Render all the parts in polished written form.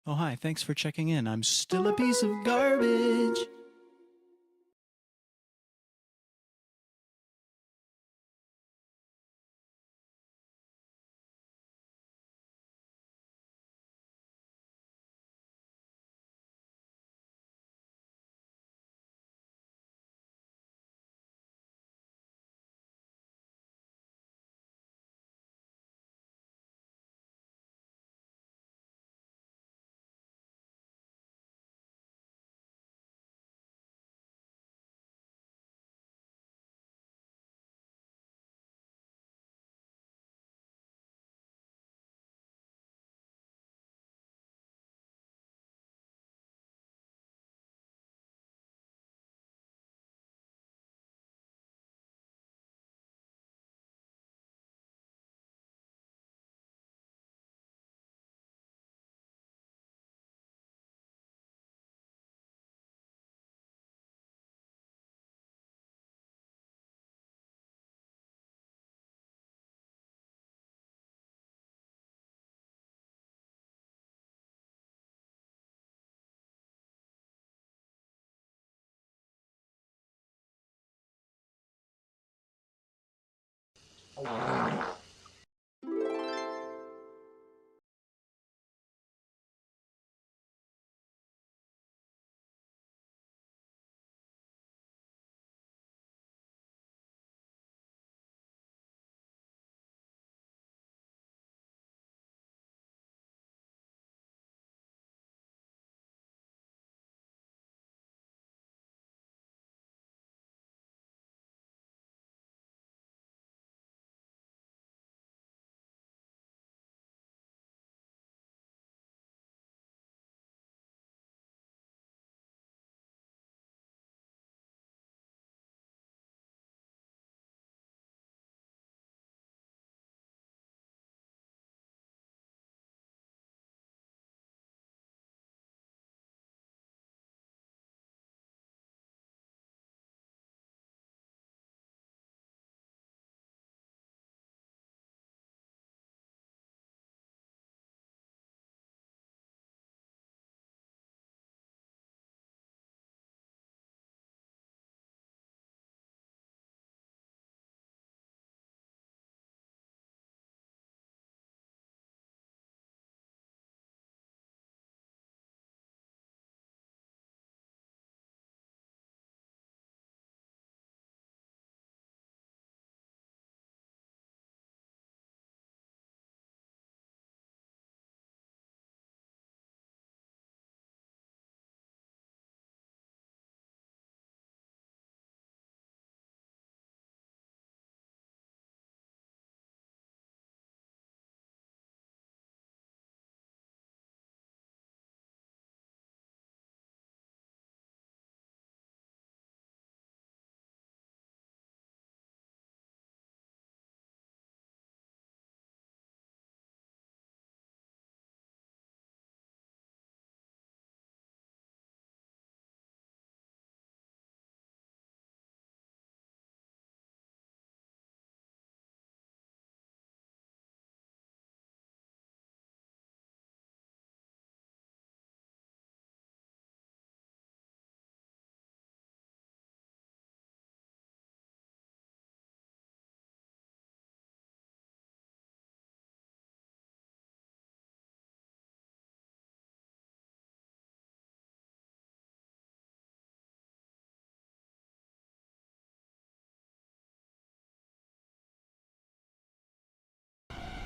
Oh, hi, thanks for checking in. I'm still a piece of garbage.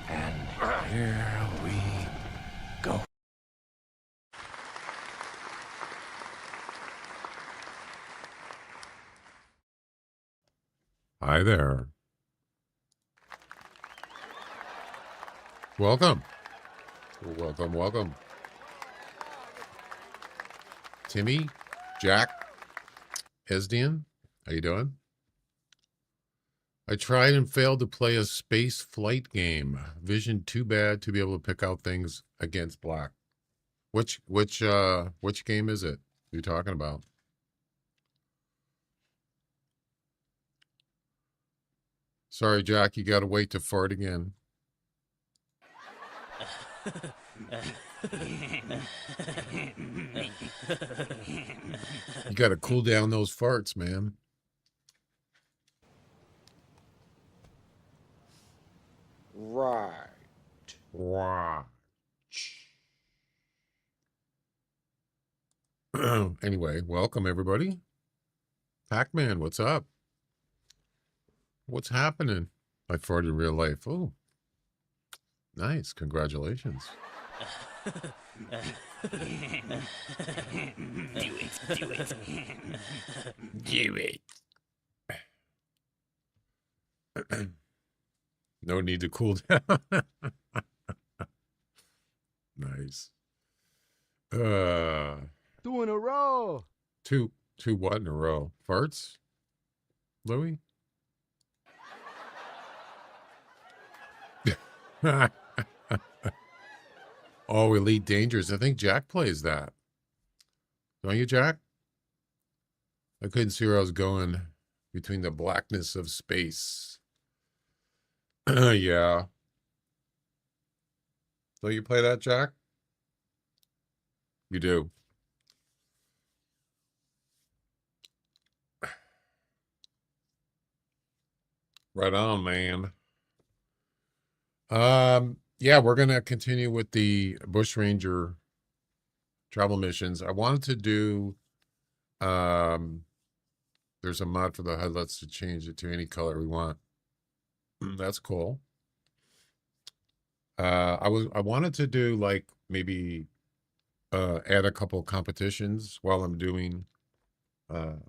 And here we go. Hi there. Welcome. Welcome. Timmy, Jack, Esdian, how you doing? I tried and failed to play a space flight game. Vision too bad to be able to pick out things against black. Which game is it you're talking about? Sorry, Jack, you gotta wait to fart again. You got to cool down those farts, man. Right. Wow. Anyway, welcome everybody. Pac-Man, what's up? What's happening? I farted in real life. Oh, nice. Congratulations. Do it. No need to cool down. Nice. 2 in a row. Two what in a row? Farts? Louis? Oh, Elite Dangerous. I think Jack plays that. Don't you, Jack? I couldn't see where I was going between the blackness of space. Yeah. Don't you play that, Jack? You do. Right on, man. Yeah, we're gonna continue with the Bushranger travel missions. I wanted to do there's a mod for the headlights to change it to any color we want. That's cool. I wanted to do like maybe add a couple competitions while I'm doing the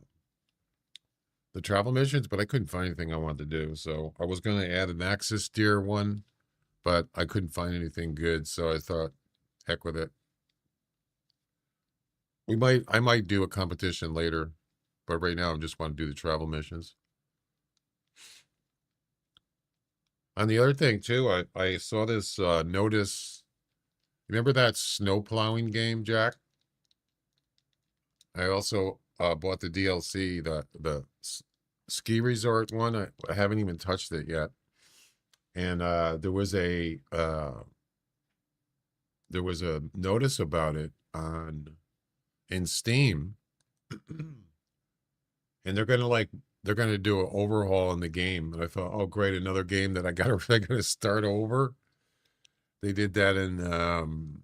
travel missions, but I couldn't find anything I wanted to do. So I was going to add an Axis Deer one, but I couldn't find anything good. So I thought, heck with it. I might do a competition later, but right now I just want to do the travel missions. And the other thing too, I saw this notice. Remember that snow plowing game, Jack? I also bought the DLC, the ski resort one. I haven't even touched it yet. And there was a notice about it in Steam, and they're gonna do an overhaul in the game. And I thought, oh great, another game that I gotta start over. They did that in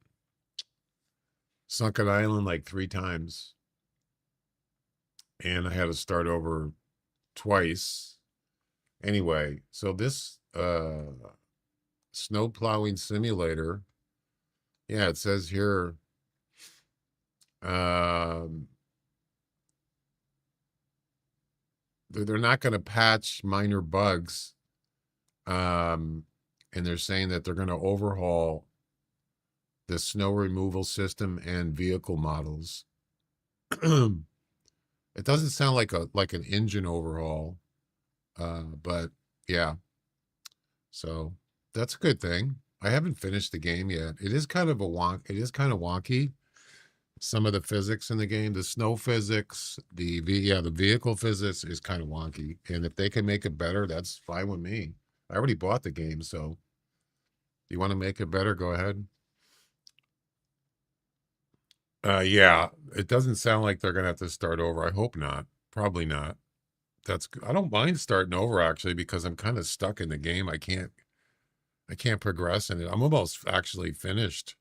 Sunken Island like 3 times, and I had to start over twice. Anyway, so this snow plowing simulator, yeah, it says here they're not going to patch minor bugs, and they're saying that they're going to overhaul the snow removal system and vehicle models. It doesn't sound like an engine overhaul, but yeah, so that's a good thing. I haven't finished the game yet. It is kind of wonky. Some of the physics in the game, the snow physics, the vehicle physics is kind of wonky. And if they can make it better, that's fine with me. I already bought the game, so you want to make it better, go ahead. Yeah, it doesn't sound like they're gonna have to start over. I hope not. Probably not. I don't mind starting over actually, because I'm kind of stuck in the game. I can't progress in it. I'm almost actually finished,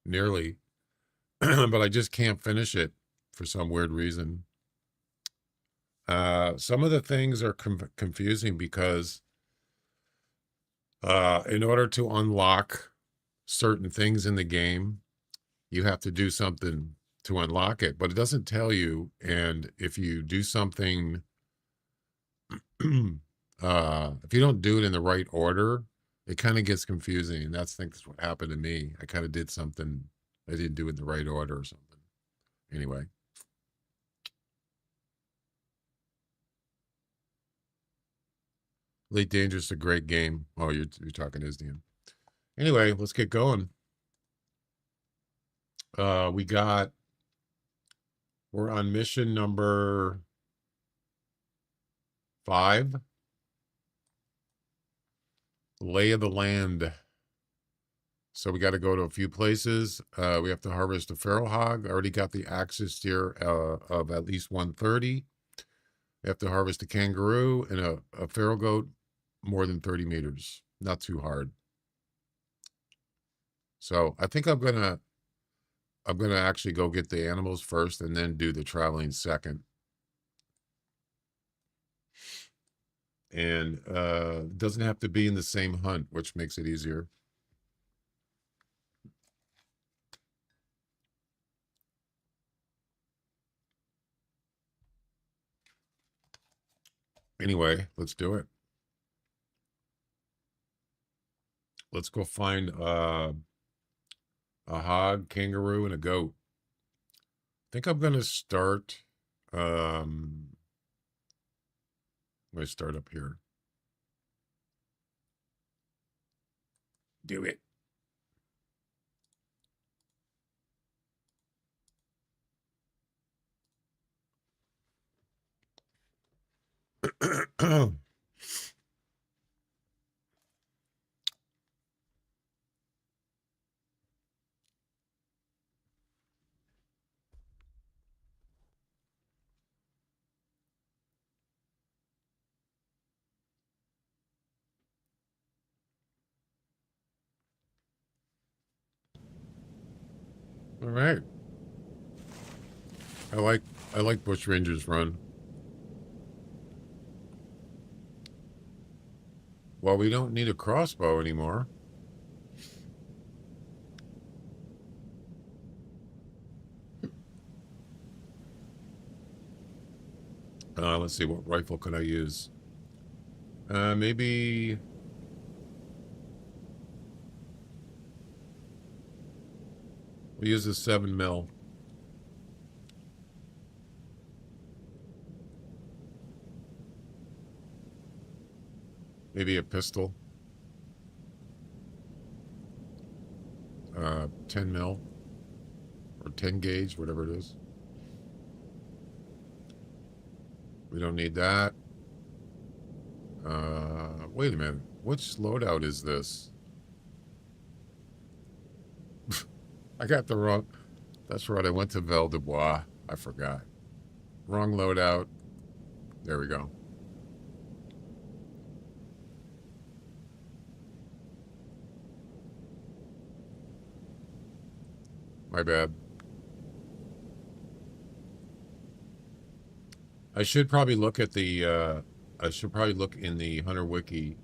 nearly. But I just can't finish it for some weird reason. Some of the things are confusing because in order to unlock certain things in the game, you have to do something to unlock it, but it doesn't tell you. And if you do something, if you don't do it in the right order, it kind of gets confusing. And that's what happened to me. I kind of did something, I didn't do it in the right order or something. Anyway. Elite Dangerous is a great game. Oh, you're talking Isdian. Anyway, let's get going. We're on mission number 5. Lay of the land. So we got to go to a few places. We have to harvest a feral hog. I already got the axis steer of at least 130. We have to harvest a kangaroo and a feral goat more than 30 meters. Not too hard. So I think I'm gonna actually go get the animals first and then do the traveling second. And it doesn't have to be in the same hunt, which makes it easier. Anyway, let's do it. Let's go find a hog, kangaroo, and a goat. I think I'm gonna start. I'm gonna start up here. Do it. All right. I like Bushrangers Run. Well, we don't need a crossbow anymore. Let's see, what rifle could I use? Maybe we'll use a 7mm. Maybe a pistol. 10mm or 10 gauge, whatever it is. We don't need that. Wait a minute. Which loadout is this? I got the wrong. That's right. I went to Val de Bois. I forgot. Wrong loadout. There we go. My bad. I should probably look at the. I should probably look in the Hunter Wiki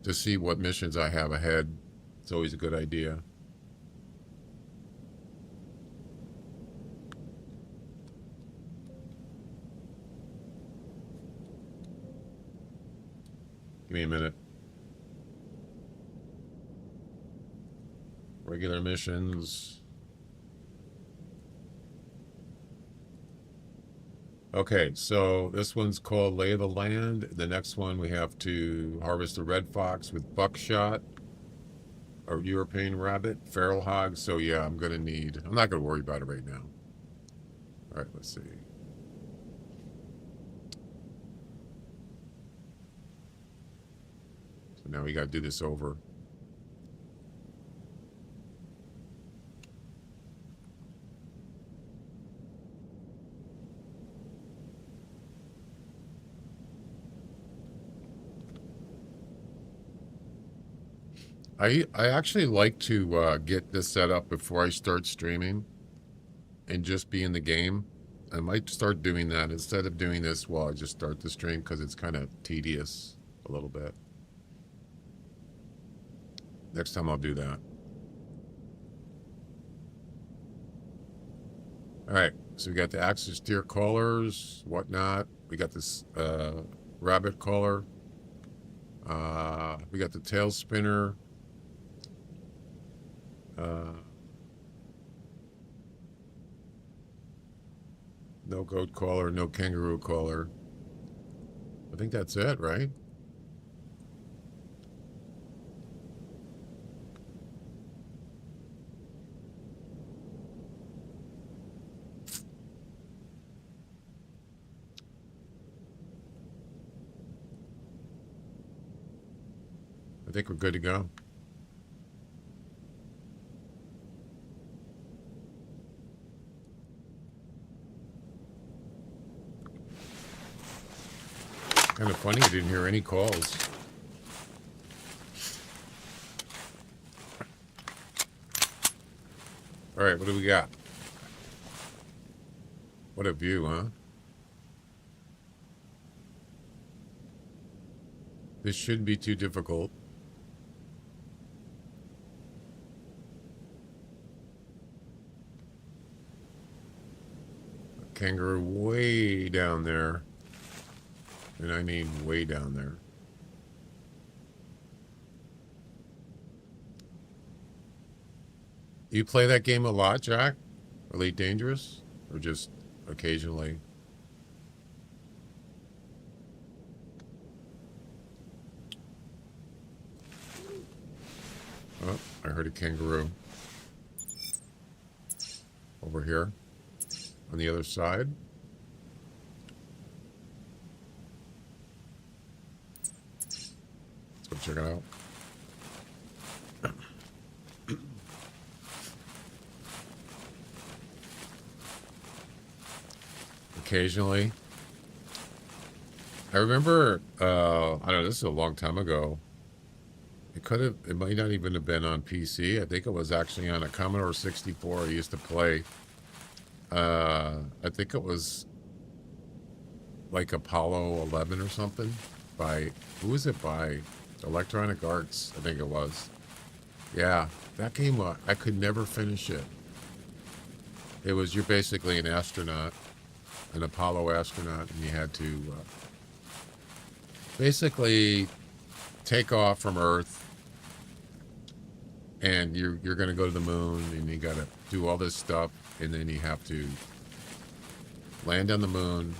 to see what missions I have ahead. It's always a good idea. Give me a minute. Regular missions. Okay, so this one's called Lay of the Land. The next one we have to harvest a red fox with buckshot, a European rabbit, feral hog. So yeah, I'm not gonna worry about it right now. All right, let's see. So now we gotta do this over. I actually like to get this set up before I start streaming and just be in the game. I might start doing that instead of doing this while I just start the stream because it's kind of tedious a little bit. Next time I'll do that. All right, so we got the axis steer collars, whatnot. We got this rabbit collar. We got the tail spinner. No goat collar, no kangaroo collar. I think that's it, right? I think we're good to go. Kind of funny I didn't hear any calls. All right, what do we got? What a view, huh? This shouldn't be too difficult. A kangaroo way down there. And I mean way down there. You play that game a lot, Jack? Elite Dangerous? Or just occasionally? Oh, I heard a kangaroo. Over here. On the other side. Let's go check it out. Occasionally. I remember, I don't know, this is a long time ago. It might not even have been on PC. I think it was actually on a Commodore 64 I used to play. I think it was like Apollo 11 or something who was it by? Electronic Arts, I think it was. Yeah, that game, I could never finish it. You're basically an astronaut, an Apollo astronaut, and you had to basically take off from Earth, and you're going to go to the moon, and you got to do all this stuff, and then you have to land on the moon,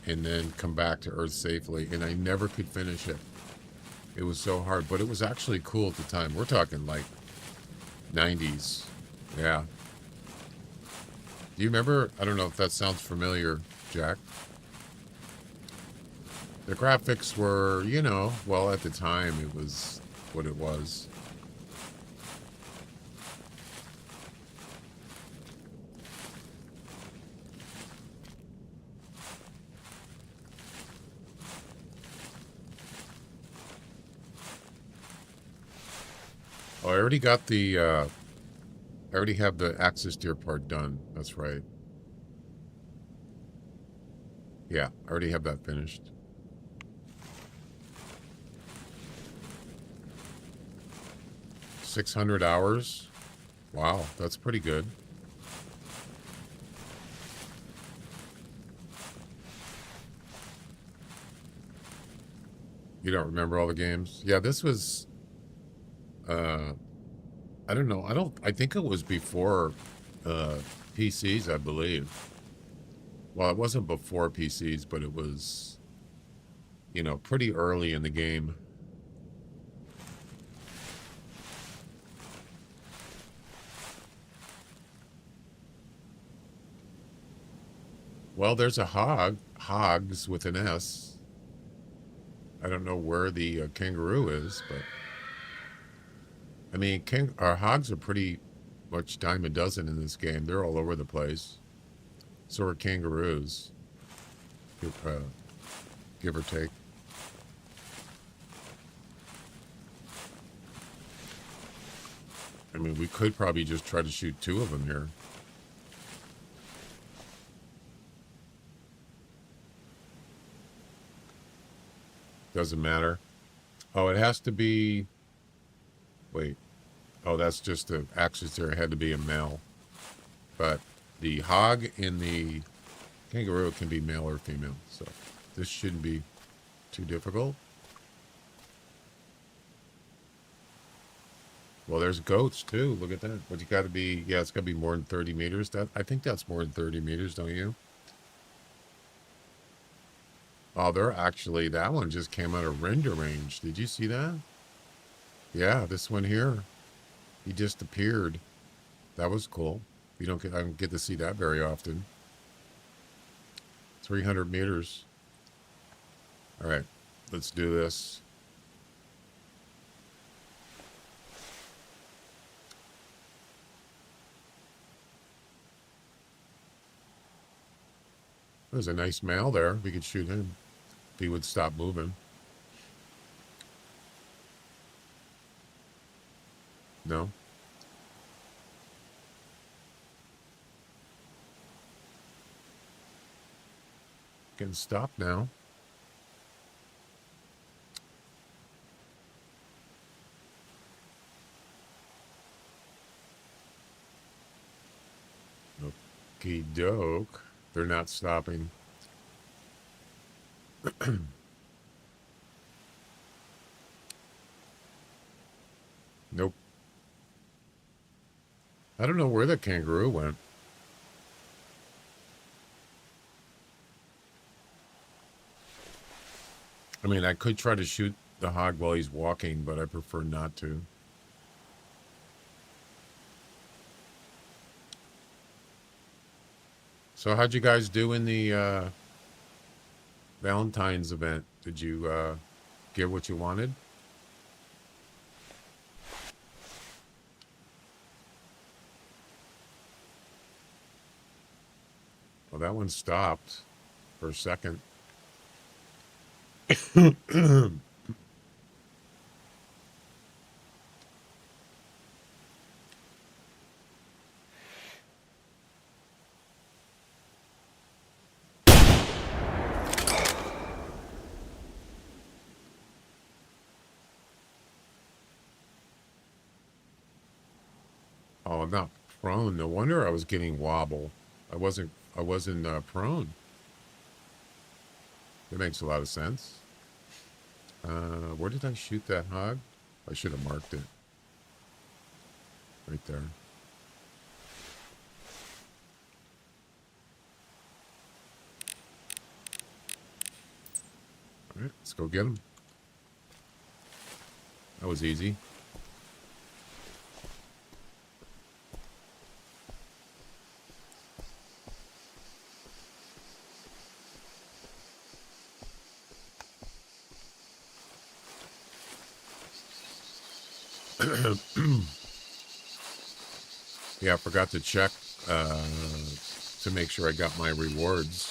and then come back to Earth safely. And I never could finish it. It was so hard, but it was actually cool at the time. We're talking like 90s. Yeah. Do you remember? I don't know if that sounds familiar, Jack. The graphics were, well, at the time it was what it was. Oh, I already got I already have the axis deer part done. That's right. Yeah, I already have that finished. 600 hours. Wow, that's pretty good. You don't remember all the games? Yeah, this was I don't know. I think it was before PCs, I believe. Well, it wasn't before PCs, but it was, pretty early in the game. Well, there's a hogs with an S. I don't know where the kangaroo is, but I mean, hogs are pretty much dime a dozen in this game. They're all over the place. So are kangaroos, give or take. I mean, we could probably just try to shoot two of them here. Doesn't matter. Oh, it has to be... Wait. Oh, that's just the axis there. It had to be a male. But the hog and the kangaroo can be male or female. So this shouldn't be too difficult. Well, there's goats too. Look at that. But you got to be... Yeah, it's got to be more than 30 meters. I think that's more than 30 meters, don't you? Oh, they're actually... That one just came out of render range. Did you see that? Yeah, this one here. He just appeared. That was cool. I don't get to see that very often. 300 meters. All right, let's do this. There's a nice male there. We could shoot him. he would stop moving. No? Can stop now. Okie doke. They're not stopping. Nope. I don't know where the kangaroo went. I mean, I could try to shoot the hog while he's walking, but I prefer not to. So how'd you guys do in the Valentine's event? Did you get what you wanted? Well, that one stopped for a second. Oh, I'm not prone. No wonder I was getting wobble. I wasn't prone. That makes a lot of sense. Where did I shoot that hog? I should have marked it. Right there. All right, let's go get him. That was easy. Yeah, I forgot to check to make sure I got my rewards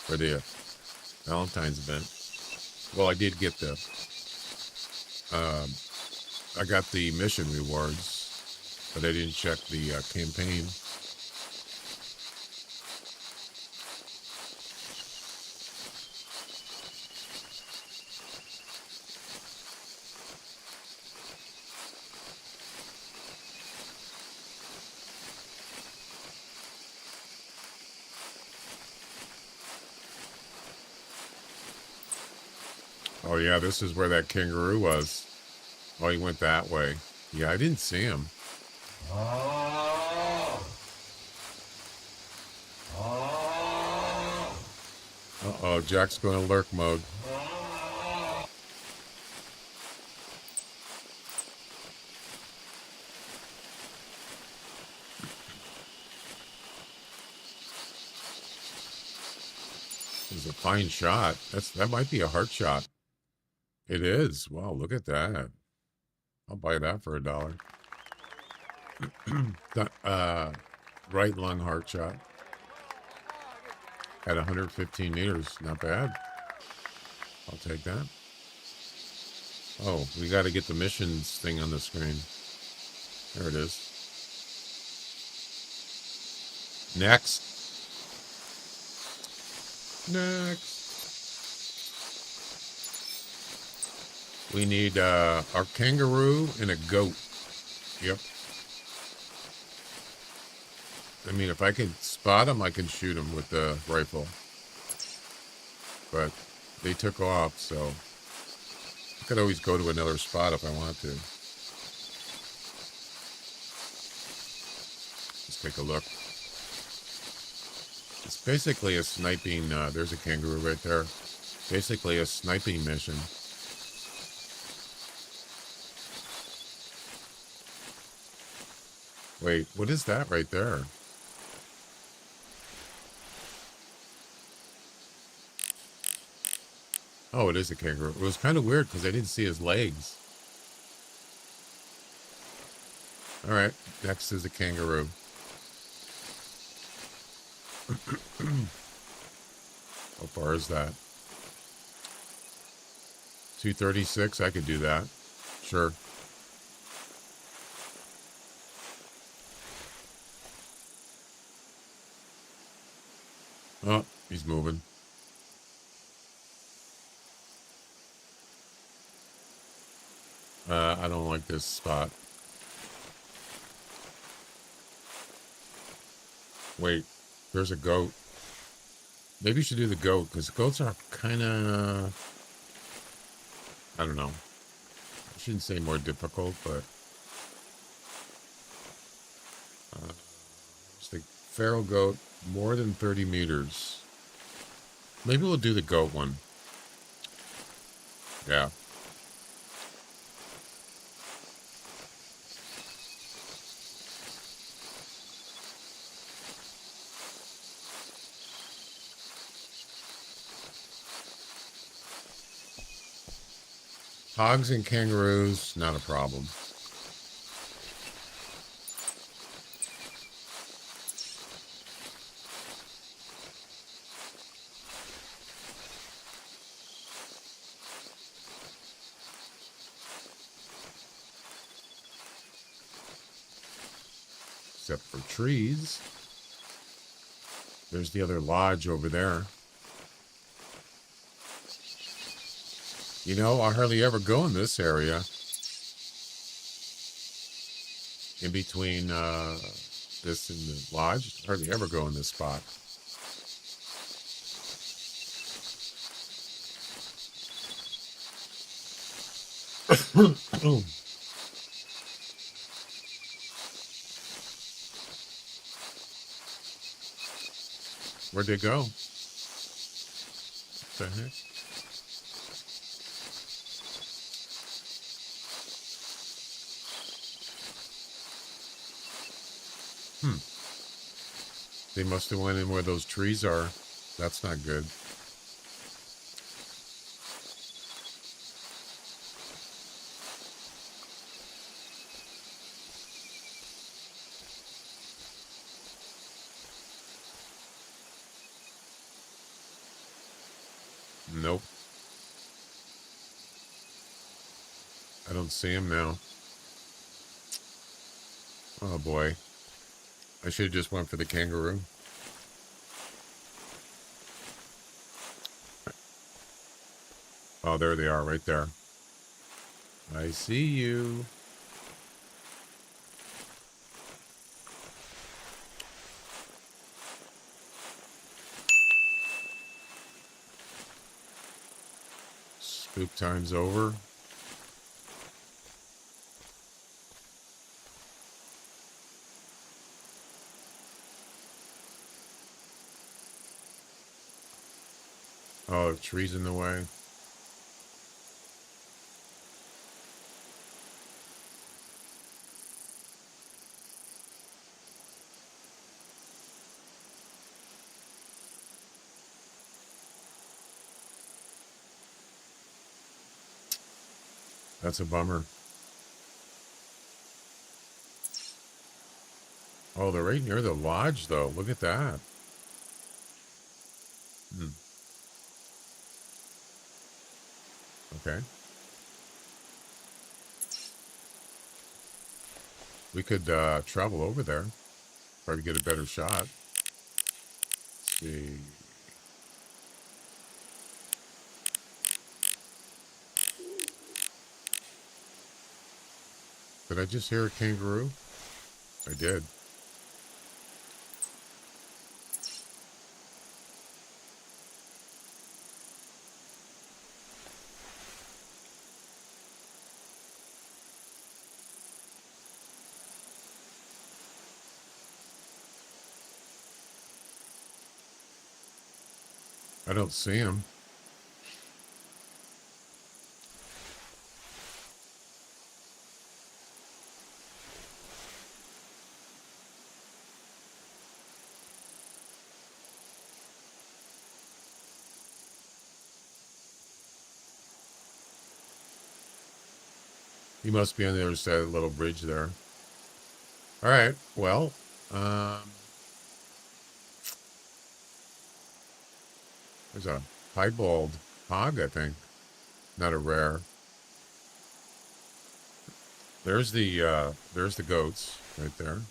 for the Valentine's event. Well, I did get the I got the mission rewards, but I didn't check the campaign. Oh yeah, this is where that kangaroo was. Oh, he went that way. Yeah, I didn't see him. Uh-oh, Jack's going to lurk mode. It was a fine shot. That might be a heart shot. It is. Wow, look at that. I'll buy that for $1. Right lung heart shot. At 115 meters. Not bad. I'll take that. Oh, we got to get the missions thing on the screen. There it is. Next. Next. We need our kangaroo and a goat. Yep. I mean, if I can spot them, I can shoot them with the rifle. But they took off, so I could always go to another spot if I want to. Let's take a look. It's basically a sniping, there's a kangaroo right there. Basically a sniping mission. Wait, what is that right there? Oh, it is a kangaroo. It was kind of weird because I didn't see his legs. All right, next is a kangaroo. How far is that? 236, I could do that. Sure. Oh, he's moving. I don't like this spot. Wait, there's a goat. Maybe you should do the goat, because goats are kind of... I don't know. I shouldn't say more difficult, but... it's the feral goat, more than 30 meters. Maybe we'll do the goat one. Yeah. Hogs and kangaroos, not a problem. Except for trees. There's the other lodge over there. You know, I hardly ever go in this area. In between this and the lodge, I hardly ever go in this spot. Where'd they go? What the heck? They must have went in where those trees are. That's not good. Nope. I don't see him now. Oh boy. I should have just went for the kangaroo. Oh, there they are, right there. I see you. Spook time's over. Oh, the tree's in the way. That's a bummer. Oh, they're right near the lodge, though. Look at that. Okay. We could travel over there. Probably get a better shot. Let's see. Did I just hear a kangaroo? I did. I don't see him. He must be on the other side of the little bridge there. All right. Well, there's a piebald hog, I think. Not a rare. There's the goats right there.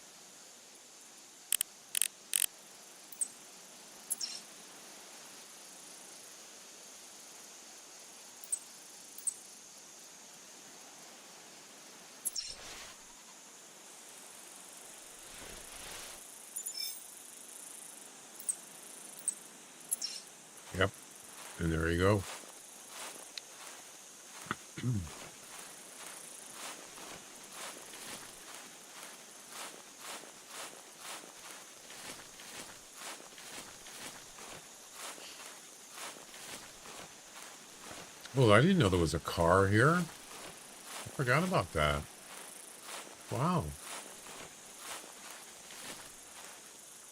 Yep. And there you go. Well, I didn't know there was a car here. I forgot about that. Wow.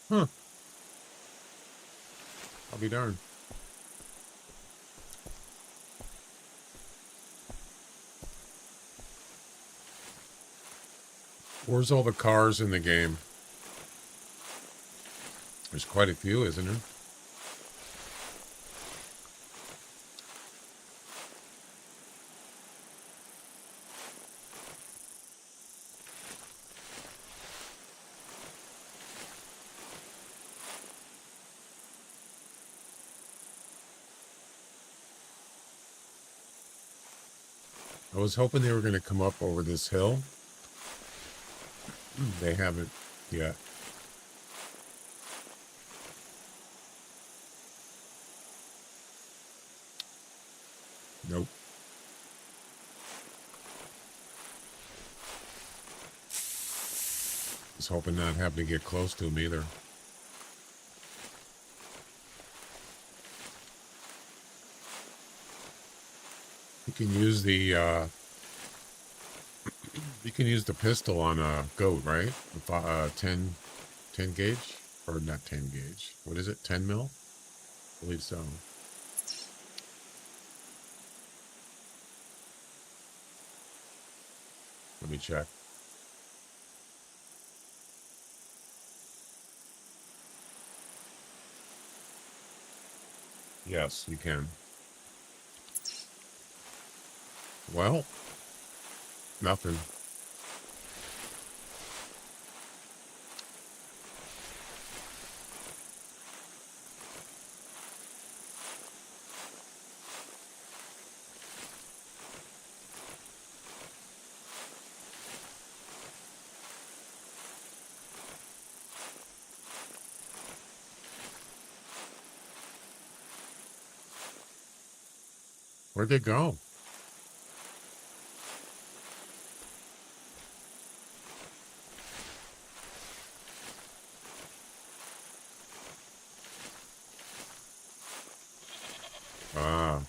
Huh. I'll be darned. Where's all the cars in the game? There's quite a few, isn't there? I was hoping they were going to come up over this hill. They haven't yet. Nope. Was hoping not have to get close to them either. You can use the pistol on a goat, right? 10 gauge, or not 10 gauge. What is it? 10 mil? I believe so. Let me check. Yes, you can. Well, nothing. Where'd they go? Ah.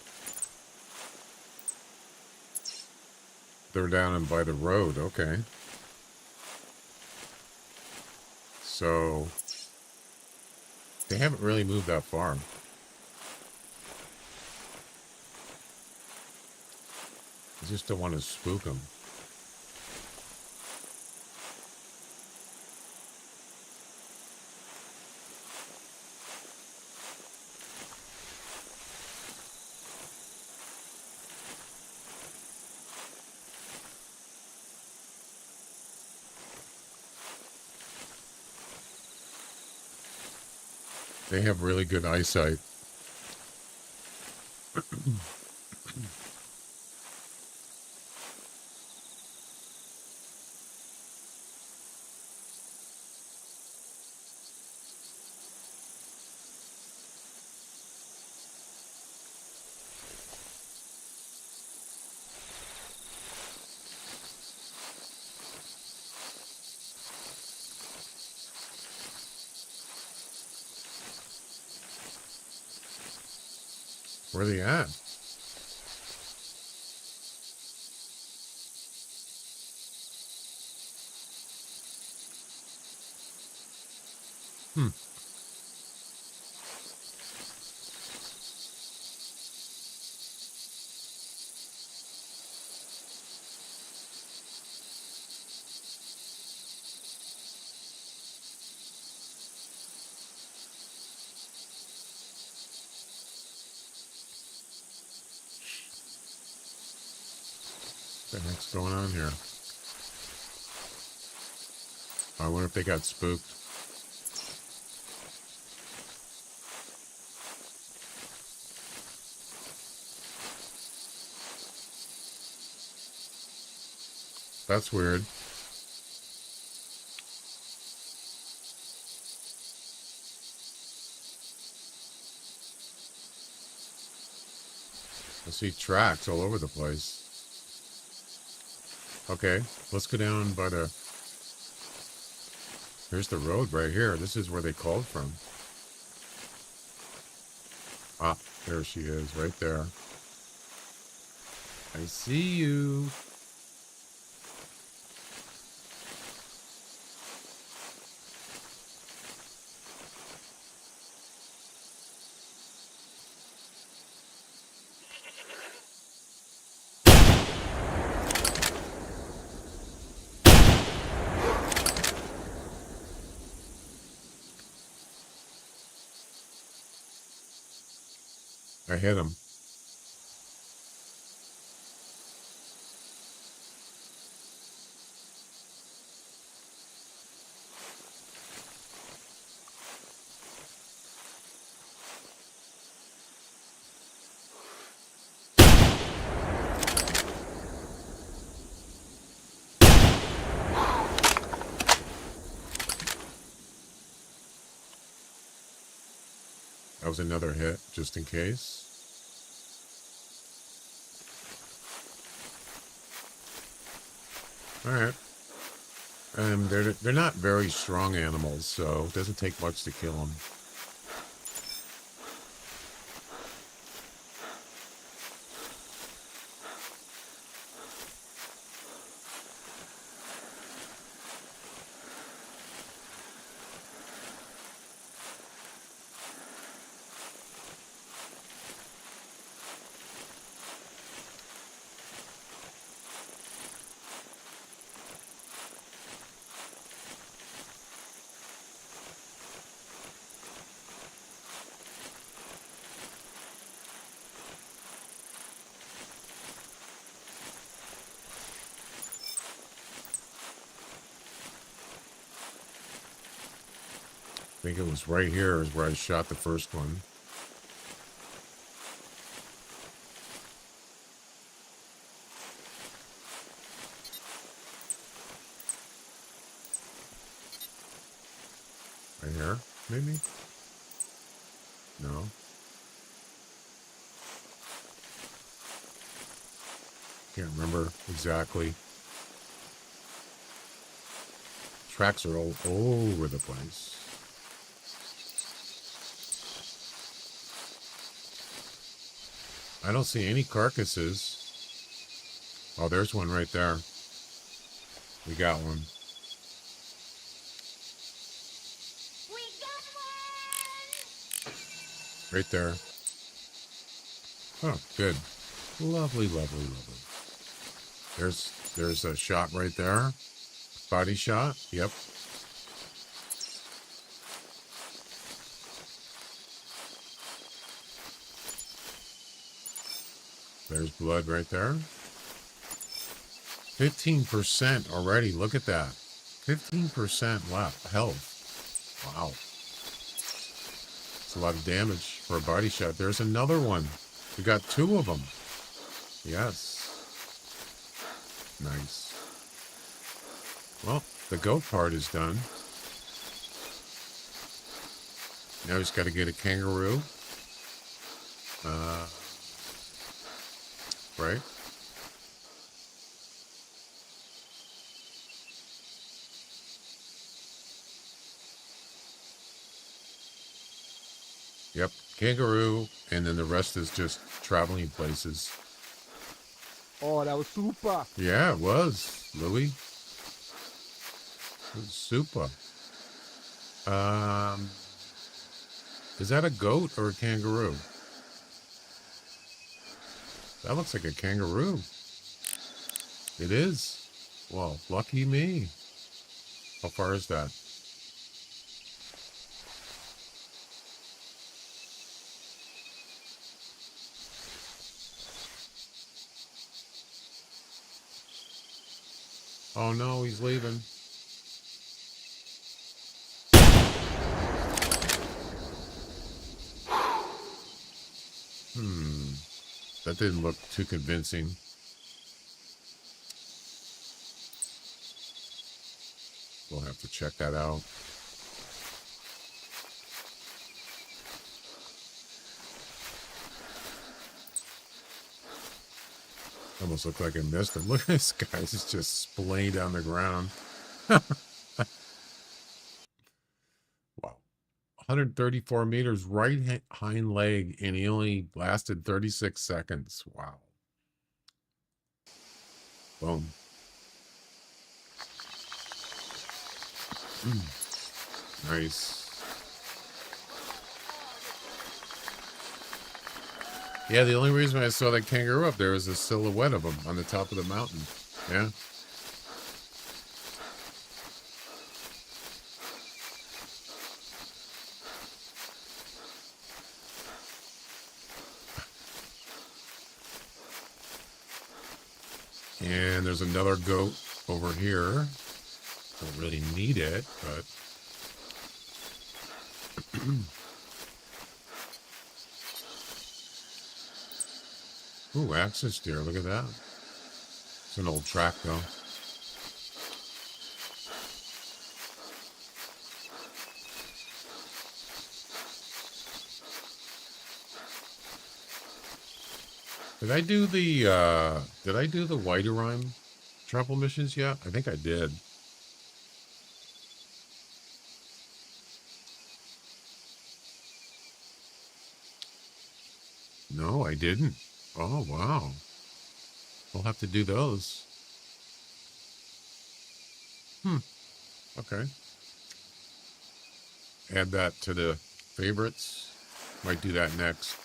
They're down by the road. Okay. So they haven't really moved that far. I just don't want to spook them. They have really good eyesight. Where are they at? Hmm. What the heck's going on here? I wonder if they got spooked. That's weird. I see tracks all over the place. Okay, let's go down by the... Here's the road right here. This is where they called from. Ah, there she is, right there. I see you. I hit him. That was another hit, just in case. All right. They're not very strong animals, so it doesn't take much to kill them. I think it was right here is where I shot the first one. Right here, maybe? No. Can't remember exactly. Tracks are all over the place. I don't see any carcasses. Oh, there's one right there. We got one. We got one! Right there. Oh, good. Lovely, lovely, lovely. There's a shot right there. Body shot. Yep. There's blood right there. 15% already. Look at that. 15% left. Health. Wow. It's a lot of damage for a body shot. There's another one. We got two of them. Yes. Nice. Well, the goat part is done. Now he's got to get a kangaroo. Right? Yep, kangaroo, and then the rest is just traveling places. Oh, that was super. Yeah, it was, Louis. It was super. Is that a goat or a kangaroo? That looks like a kangaroo. It is. Well, lucky me. How far is that? Oh no, he's leaving. That didn't look too convincing. We'll have to check that out. Almost looked like I missed him. Look at this guy. He's just splaying down the ground. Wow. 134 meters right hind leg, and he only lasted 36 seconds. Wow. Boom. Nice. Yeah, the only reason I saw that kangaroo up there was a silhouette of him on the top of the mountain. Yeah. And there's another goat over here. Don't really need it, but... Ooh, access deer. Look at that. It's an old track, though. Did I do the Whiterime travel missions yet? I think I did. No, I didn't. Oh, wow. We'll have to do those. Okay. Add that to the favorites. Might do that next.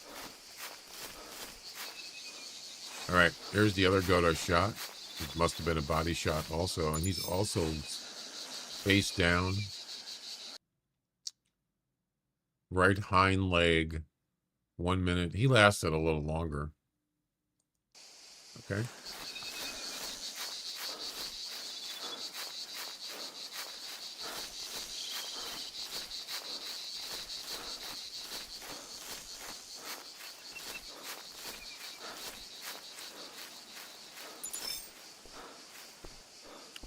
All right, here's the other goat I shot. It must have been a body shot also, and he's also face down. Right hind leg. 1 minute. He lasted a little longer. Okay.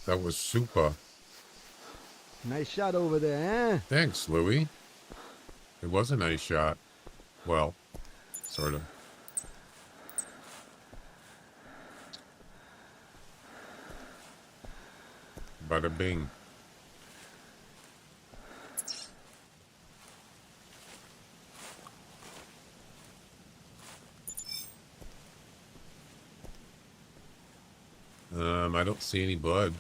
That was super. Nice shot over there, eh? Thanks, Louie. It was a nice shot. Well, sort of. Bada bing. I don't see any blood.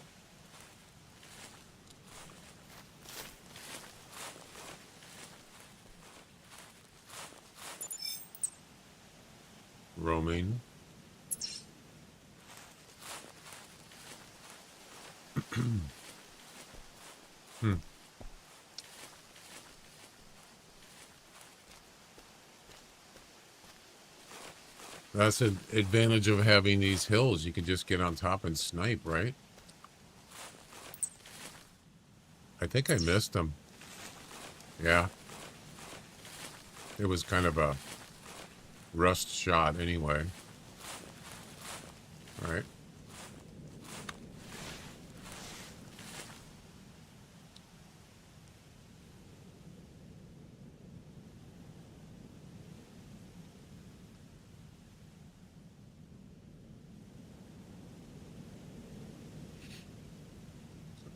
Roaming. That's an advantage of having these hills. You can just get on top and snipe, right? I think I missed them. Yeah. It was kind of a rust shot anyway. All right.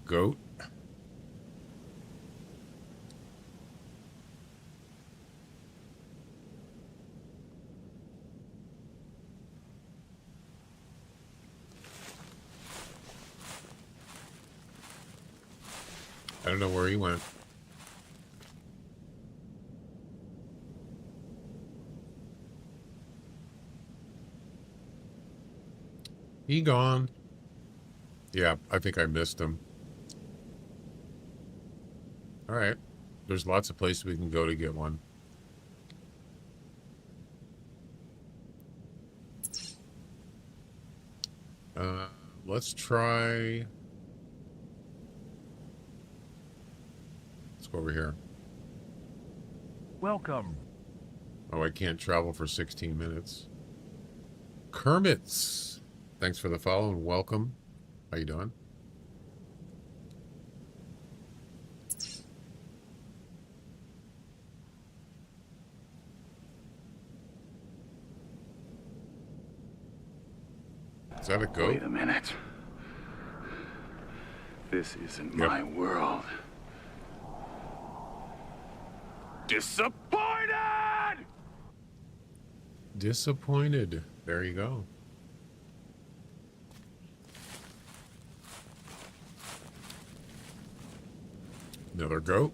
Goat. I don't know where he went. He gone. Yeah, I think I missed him. All right. There's lots of places we can go to get one. Let's try Let's go over here. Welcome. Oh, I can't travel for 16 minutes. Kermits. Thanks for the follow and welcome. How you doing? Is that a goat? Wait a minute. This isn't my world. Disappointed! Disappointed. There you go. Another goat.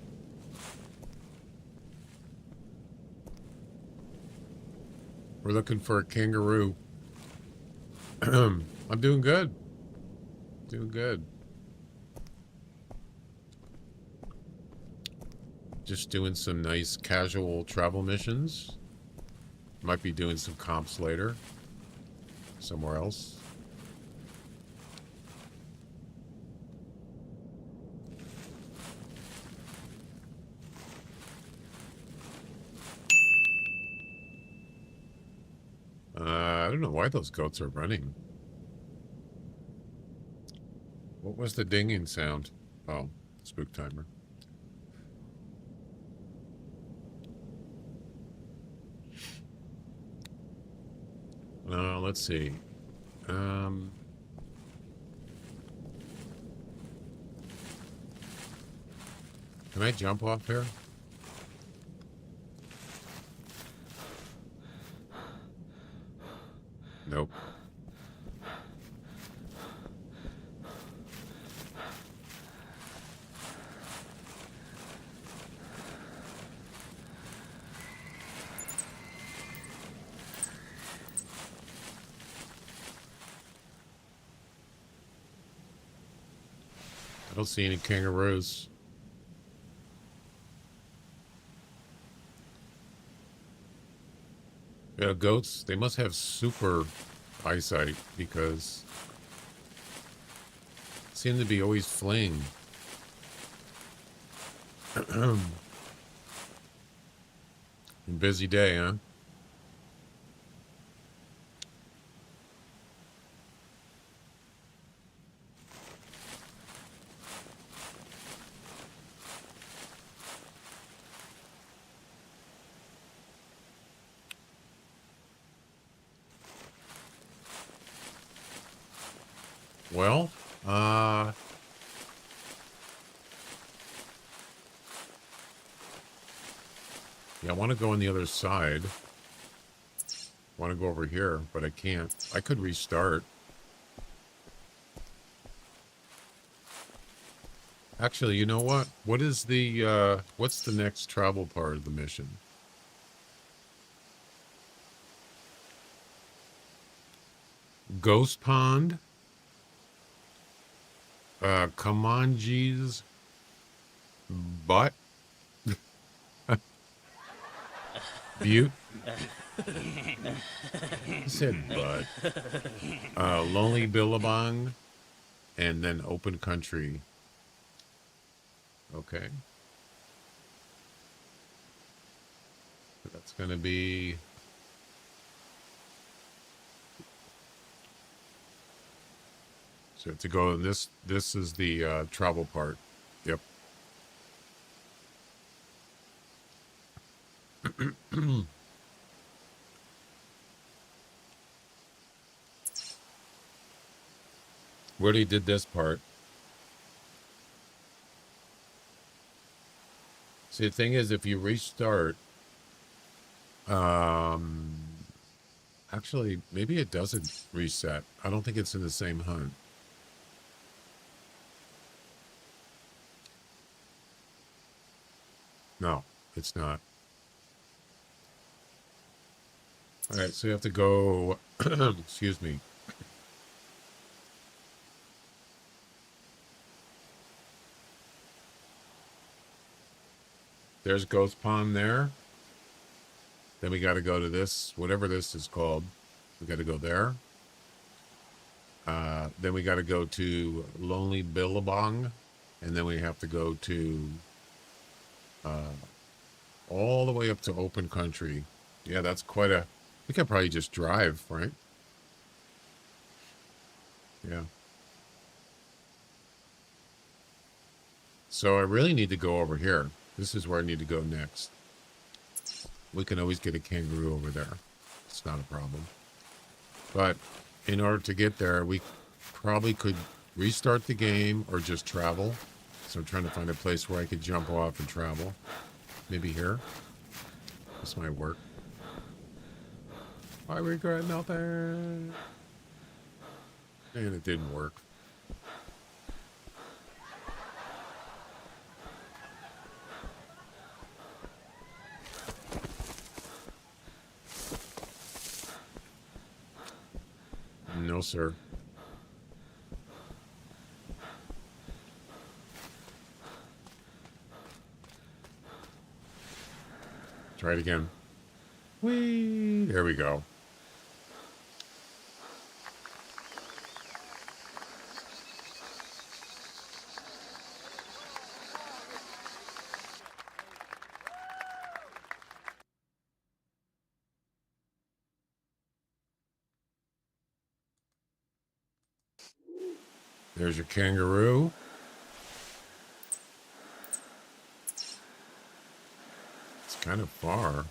We're looking for a kangaroo. I'm doing good. Doing good. Just doing some nice casual travel missions. Might be doing some comps later. Somewhere else. I don't know why those goats are running. What was the dinging sound? Oh, spook timer. Let's see. Can I jump off here? Nope. I don't see any kangaroos. Yeah, goats, they must have super eyesight because they seem to be always fleeing. Busy day, huh? Well, yeah, I want to go on the other side. I want to go over here, but I can't. I could restart. Actually, you know what? What is the, what's the next travel part of the mission? Ghost Pond. Kamanji's butt. Butte. He said butt. Lonely Billabong. And then open country. Okay. So that's going to be... So to go, this is the travel part. Yep. We already did this part. See, the thing is, if you restart, actually, maybe it doesn't reset. I don't think it's in the same hunt. No, it's not. All right, so you have to go, excuse me. There's Ghost Pond there. Then we got to go to this, whatever this is called. We got to go there. Then we got to go to Lonely Billabong. And then we have to go to All the way up to open country. Yeah, that's quite a... We could probably just drive, right? Yeah. So I really need to go over here. This is where I need to go next. We can always get a kangaroo over there. It's not a problem. But in order to get there, we probably could restart the game or just travel. So I'm trying to find a place where I could jump off and travel. Maybe here. This might work. I regret nothing. And it didn't work. No, sir. Try it again. Whee! There we go. There's your kangaroo. It's kind of far.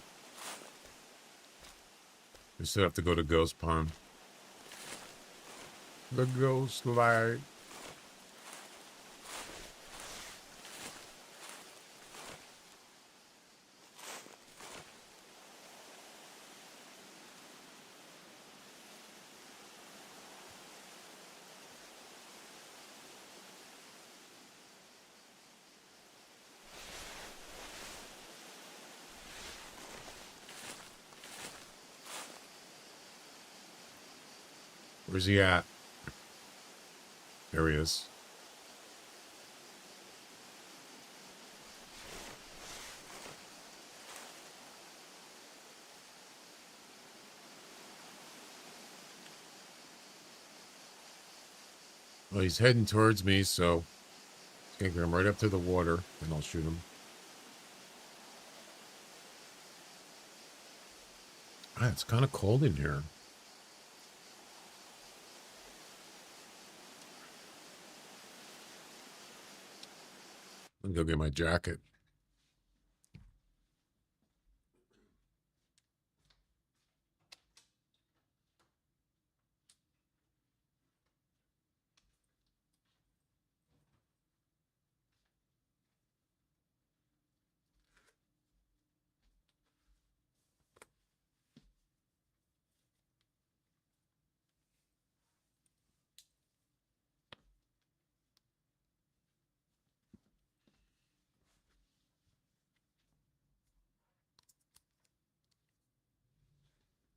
We still have to go to Ghost Pond. The Ghost Light. Where's he at? There he is. Well, he's heading towards me, so I'm going to get him right up to the water, and I'll shoot him. Ah, it's kind of cold in here. Let me go get my jacket.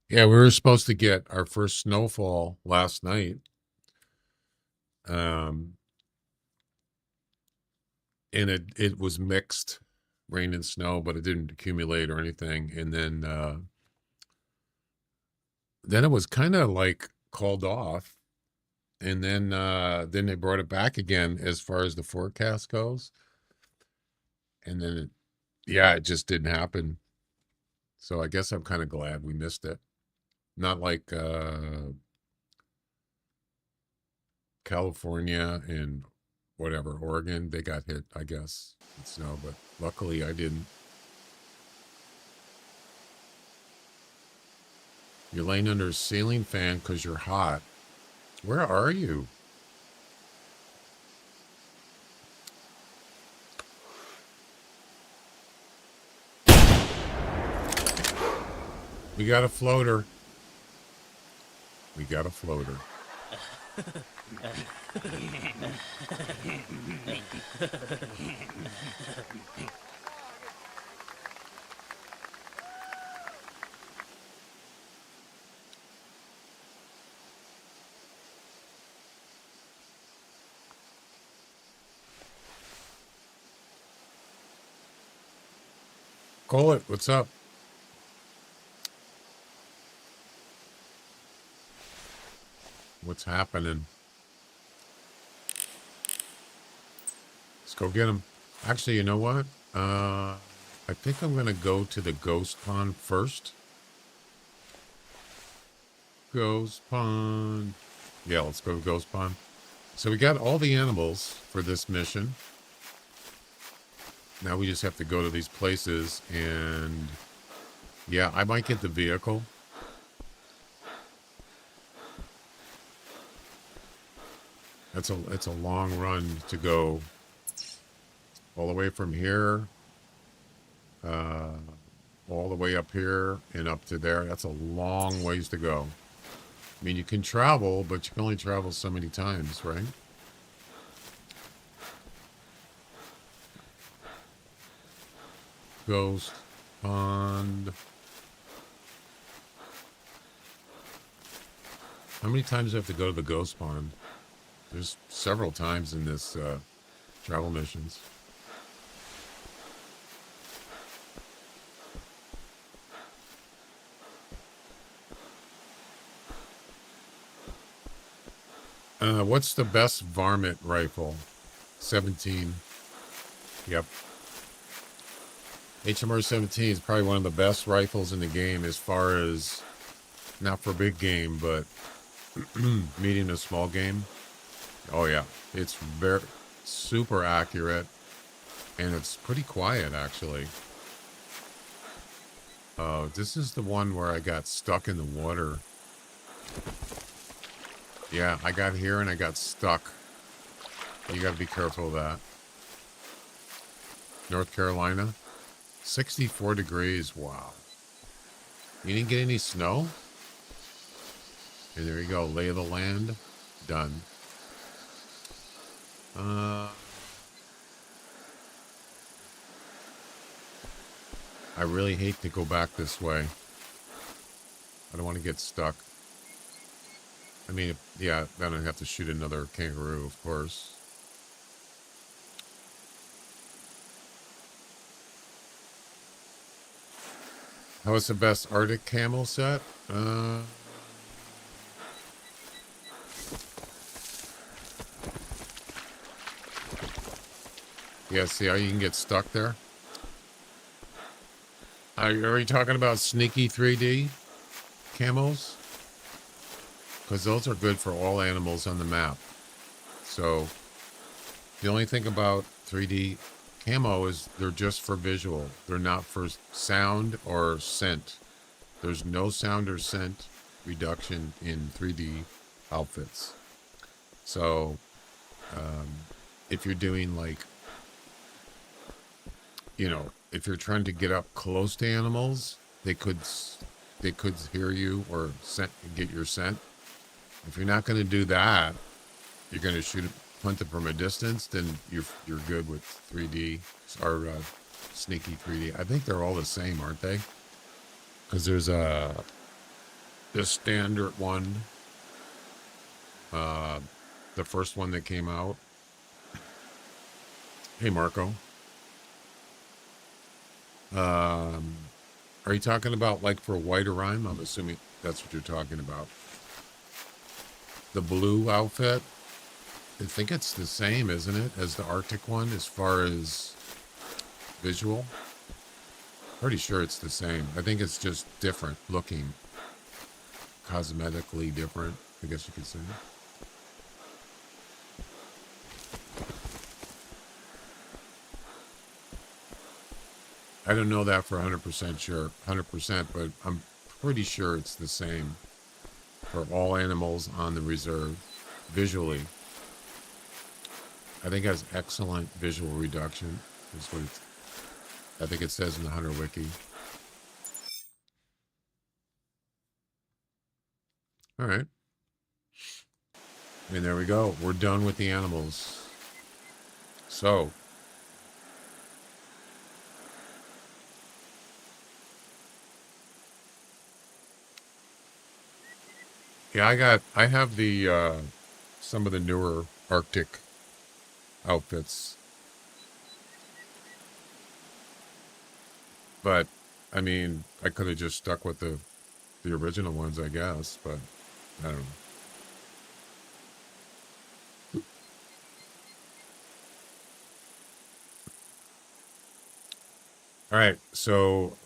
Yeah, we were supposed to get our first snowfall last night. And it was mixed rain and snow, but it didn't accumulate or anything. And then it was kind of like called off. And then they brought it back again as far as the forecast goes. And then it just didn't happen. So I guess I'm kind of glad we missed it. Not like California and whatever, Oregon, they got hit, I guess, with snow, but luckily I didn't. You're laying under a ceiling fan because you're hot. Where are you? We got a floater. We got a floater. Call it. What's up? What's happening? Let's go get him. Actually, you know what? I think I'm going to go to the ghost pond first. Ghost pond. Yeah, let's go to ghost pond. So we got all the animals for this mission. Now we just have to go to these places, and yeah, I might get the vehicle. It's a long run to go all the way from here, all the way up here and up to there. That's a long ways to go. I mean, you can travel, but you can only travel so many times, right? Ghost pond. How many times do I have to go to the ghost pond? There's several times in this travel missions. What's the best varmint rifle? 17. Yep. HMR 17 is probably one of the best rifles in the game as far as, not for big game, but medium to small game. Oh yeah, it's very super accurate, and it's pretty quiet actually. This is the one where I got stuck in the water. Yeah, I got here and I got stuck. You got to be careful of that. North Carolina, 64 degrees. Wow. You didn't get any snow? And there you go. Lay of the land. Done. I really hate to go back this way. I don't want to get stuck. I mean, yeah, then I'd have to shoot another kangaroo, of course. How was the best Arctic camel set? Yeah, see how you can get stuck there? Are you talking about sneaky 3D camos? Because those are good for all animals on the map. So the only thing about 3D camo is they're just for visual. They're not for sound or scent. There's no sound or scent reduction in 3D outfits. So if you're doing like, you know, if you're trying to get up close to animals, they could hear you or get your scent. If you're not going to do that, you're going to hunt them from a distance, then you're good with 3D or sneaky 3D. I think they're all the same, aren't they? Because there's the standard one, the first one that came out. Hey, Marco. Are you talking about like for white or rhyme? I'm assuming that's what you're talking about. The blue outfit, I think it's the same, isn't it, as the Arctic one as far as visual? Pretty sure it's the same. I think it's just different looking, cosmetically different, I guess you could say. I don't know that for 100% sure, 100%, but I'm pretty sure it's the same for all animals on the reserve visually. I think it has excellent visual reduction. Is what I think it says in the Hunter Wiki. All right. And there we go. We're done with the animals. So yeah, I have the some of the newer Arctic outfits. But I mean, I could have just stuck with the original ones, I guess, but I don't know. All right, so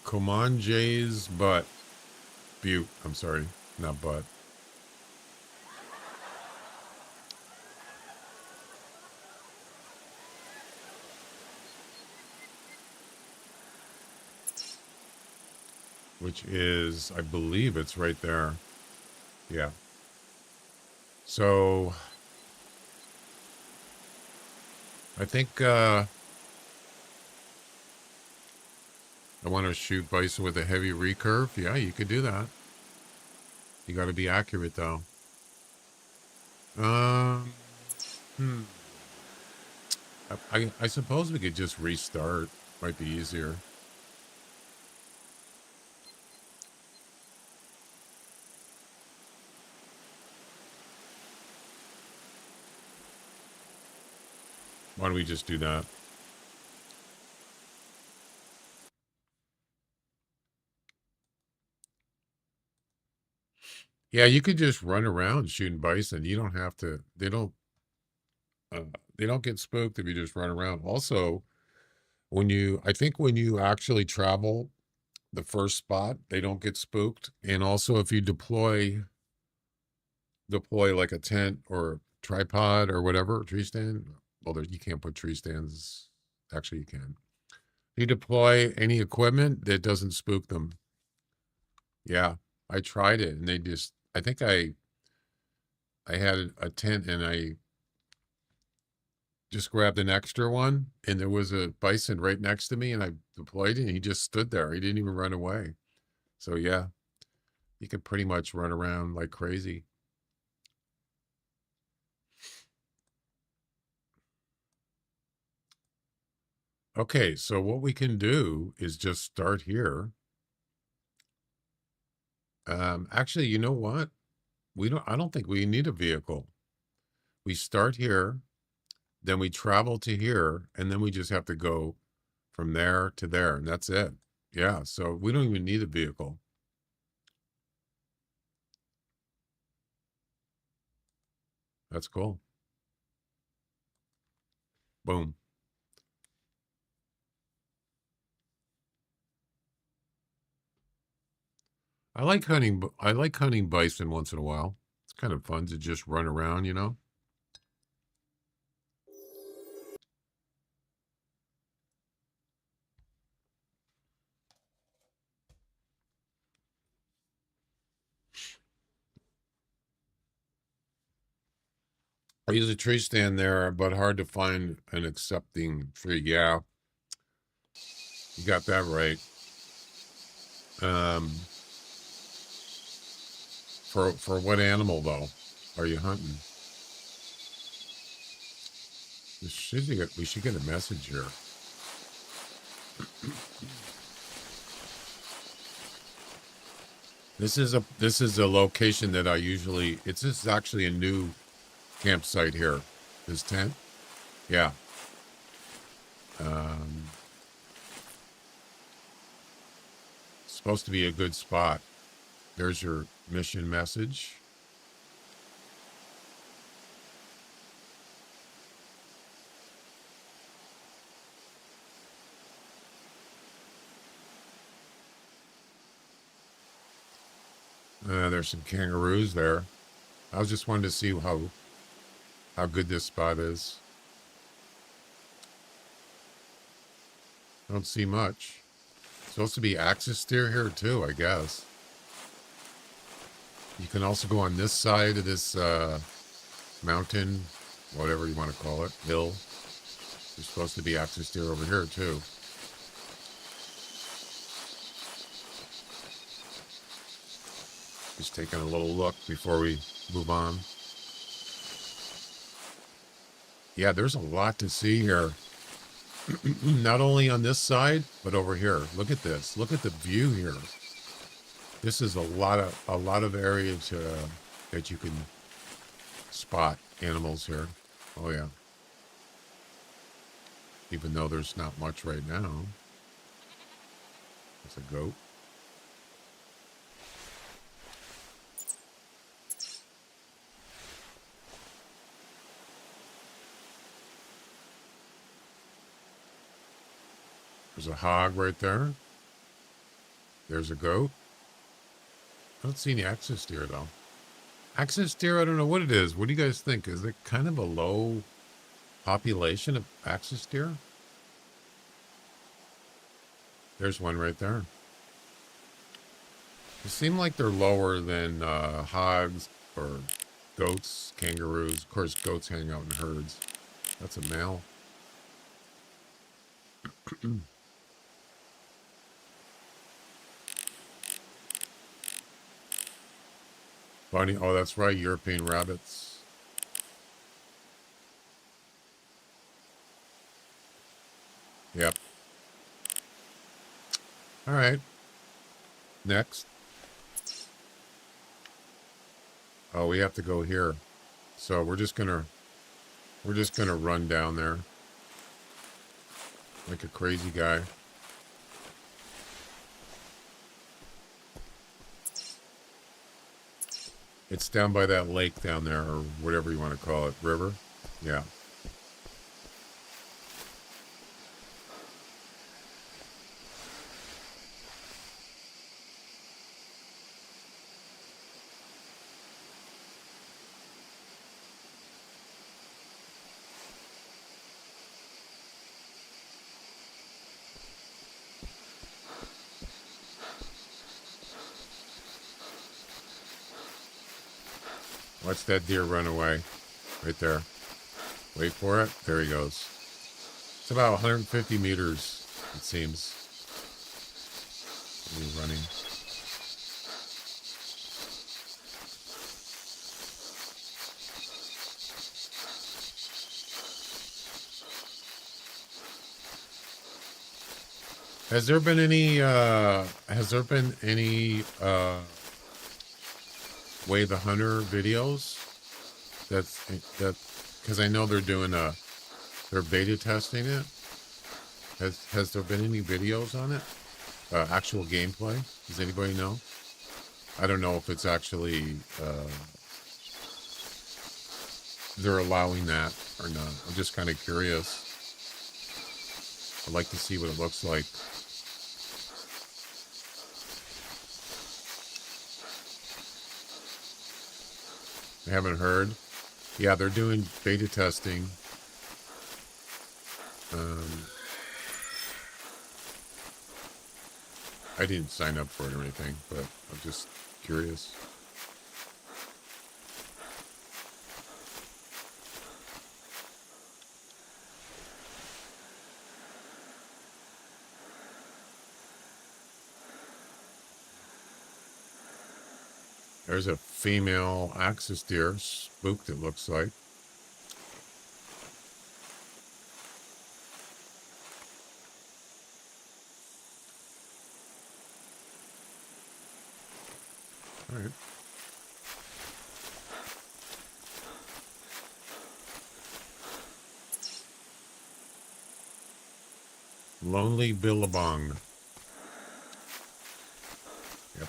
Comanche's Butte. I'm sorry, not Butte. Which is, I believe it's right there. Yeah. So I think I want to shoot bison with a heavy recurve. Yeah, you could do that. You got to be accurate though. Um, hmm. I suppose we could just restart. Might be easier. Why don't we just do that? Yeah, you could just run around shooting bison. You don't have to. Uh, they don't get spooked if you just run around. Also, I think when you actually travel the first spot, they don't get spooked. And also, if you deploy like a tent or tripod or whatever, tree stand. Well, you can't put tree stands. Actually, you can. You deploy any equipment that doesn't spook them. Yeah, I tried it, and I think I had a tent, and I just grabbed an extra one, and there was a bison right next to me, and I deployed it, and he just stood there. He didn't even run away. So yeah, you could pretty much run around like crazy. Okay, so what we can do is just start here. Actually, you know what? I don't think we need a vehicle. We start here, then we travel to here, and then we just have to go from there to there, and that's it. Yeah, so we don't even need a vehicle. That's cool. Boom. I like hunting bison once in a while. It's kind of fun to just run around, you know? I use a tree stand there, but hard to find an accepting tree. Yeah, you got that right. Um, for what animal though are you hunting? We should get a message here. This is a location that I usually. This is actually a new campsite here. This tent, yeah. Um, Supposed to be a good spot. There's your mission message. There's some kangaroos there. I was just wanting to see how good this spot is. I don't see much. Supposed to be axis steer here too, I guess. You can also go on this side of this mountain, whatever you want to call it, hill. There's supposed to be axis steer over here too. Just taking a little look before we move on. Yeah, there's a lot to see here. Not only on this side, but over here. Look at this. Look at the view here. This is a lot of areas that you can spot animals here. Oh yeah. Even though there's not much right now. There's a goat. There's a hog right there. There's a goat. I don't see any axis deer, though. Axis deer, I don't know what it is. What do you guys think? Is it kind of a low population of axis deer? There's one right there. They seem like they're lower than hogs or goats, kangaroos. Of course, goats hang out in herds. That's a male. Bunny, oh, that's right, European rabbits. Yep. All right. Next. Oh, we have to go here. So we're just gonna run down there like a crazy guy. It's down by that lake down there, or whatever you want to call it. River? Yeah. Watch that deer run away. Right there. Wait for it. There he goes. It's about 150 meters, it seems. He's running. Has there been any Way the Hunter videos? Because I know they're doing they're beta testing it. Has there been any videos on it? Actual gameplay? Does anybody know? I don't know if it's actually they're allowing that or not. I'm just kind of curious. I'd like to see what it looks like. I haven't heard. Yeah, they're doing beta testing. I didn't sign up for it or anything, but I'm just curious. There's a female axis deer, spooked it looks like. All right. Lonely Billabong. Yep.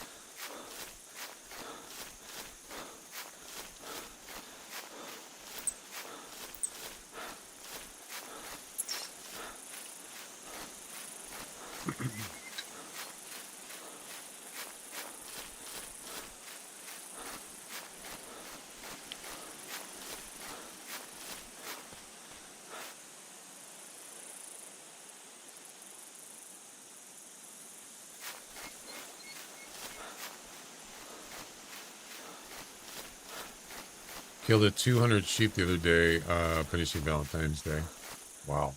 Killed a 200 sheep the other day, finishing Valentine's Day. Wow.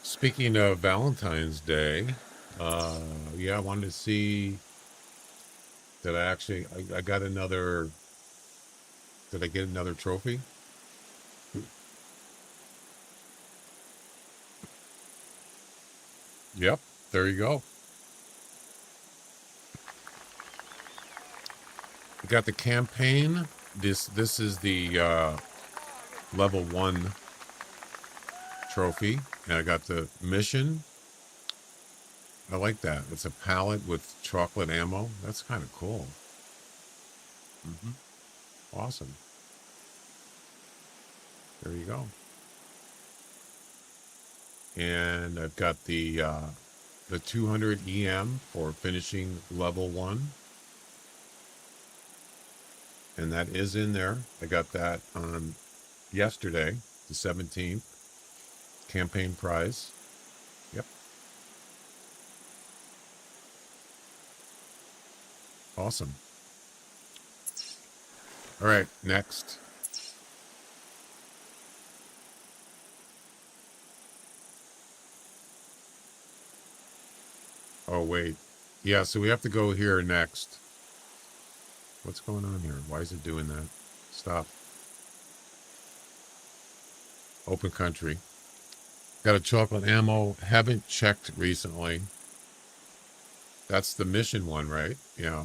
Speaking of Valentine's Day, yeah, I wanted to see that I got another, did I get another trophy? Yep, there you go. I got the campaign. This is the level 1 trophy. And I got the mission. I like that. It's a pallet with chocolate ammo. That's kind of cool. Awesome. There you go. And I've got the 200 EM for finishing level 1. And that is in there. I got that on yesterday, the 17th. Campaign prize. Yep. Awesome. All right, next. Oh, wait. Yeah, so we have to go here next. What's going on here? Why is it doing that? Stop. Open country. Got a chocolate ammo. Haven't checked recently. That's the mission one, right? Yeah.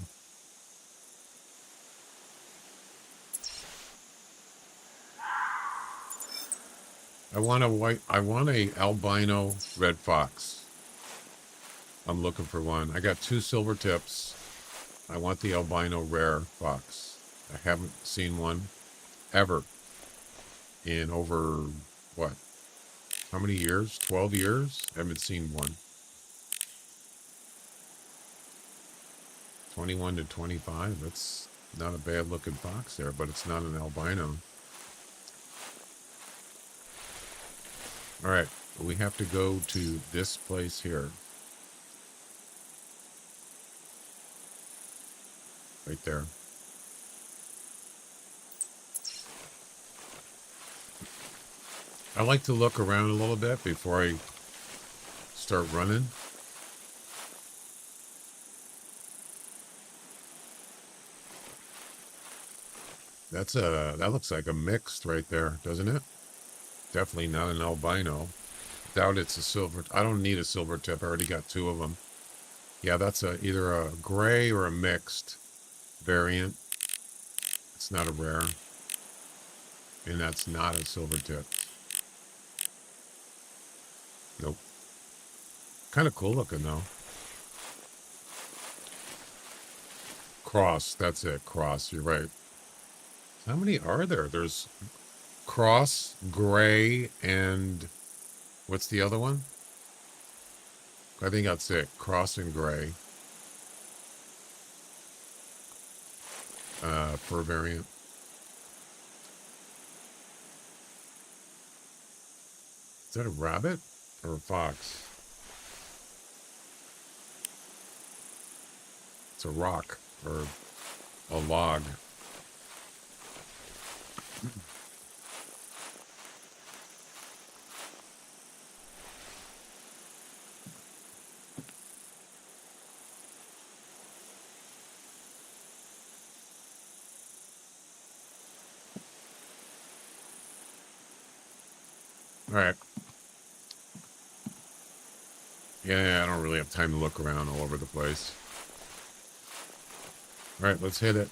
I want a albino red fox. I'm looking for one. I got 2 silver tips. I want the albino rare fox. I haven't seen one ever in over, what? How many years? 12 years? I haven't seen one. 21 to 25. That's not a bad looking fox there, but it's not an albino. All right. We have to go to this place here. Right there. I like to look around a little bit before I start running. That looks like a mixed right there, doesn't it? Definitely not an albino. Doubt it's a silver. I don't need a silver tip. I already got 2 of them. Yeah, that's either a gray or a mixed variant. It's not a rare. And that's not a silver tip. Nope. Kind of cool looking though. Cross, that's it. Cross, you're right. How many are there? There's cross, gray, and what's the other one? I think that's it. Cross and gray. Fur variant. Is that a rabbit or a fox? It's a rock or a log. All right. Yeah, I don't really have time to look around all over the place. All right, let's hit it.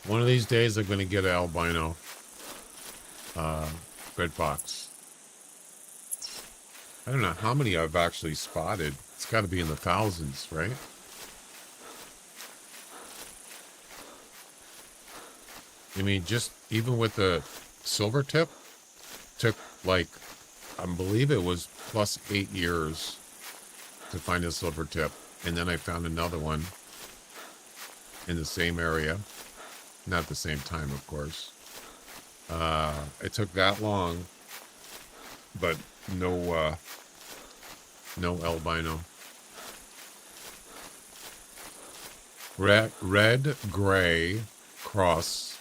One of these days, I'm going to get an albino red fox. I don't know how many I've actually spotted. It's got to be in the thousands, right? I mean, just even with the silver tip, took like, I believe it was plus 8 years to find a silver tip. And then I found another one in the same area. Not at the same time, of course. It took that long, but no albino. Red, gray, cross.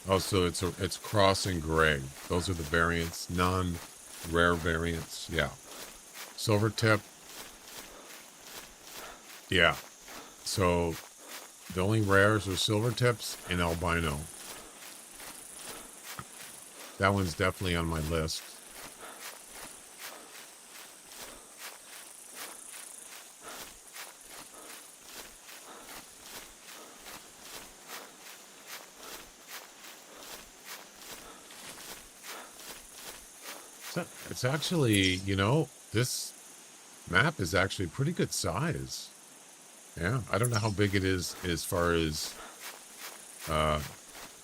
Oh, so it's cross and gray. Those are the variants, non-rare variants. Yeah. Silver tip. Yeah. So the only rares are silver tips and albino. That one's definitely on my list. It's actually, this map is actually pretty good size. Yeah, I don't know how big it is as far as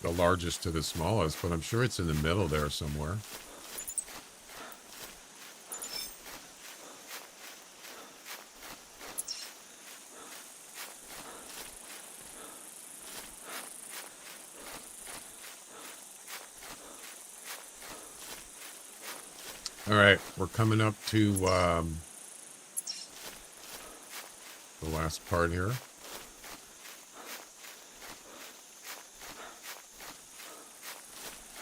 the largest to the smallest, but I'm sure it's in the middle there somewhere. All right, we're coming up to the last part here.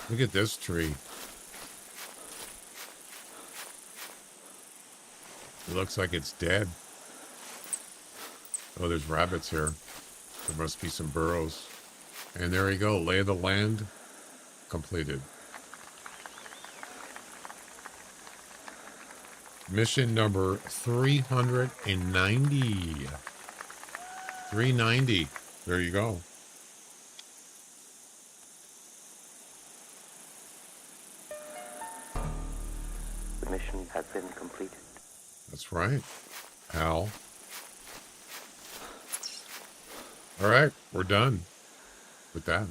Look at this tree. It looks like it's dead. Oh, there's rabbits here. There must be some burrows. And there you go. Lay of the land completed. Mission number 390. 390. There you go. The mission has been completed. That's right, Al. All right, we're done with that.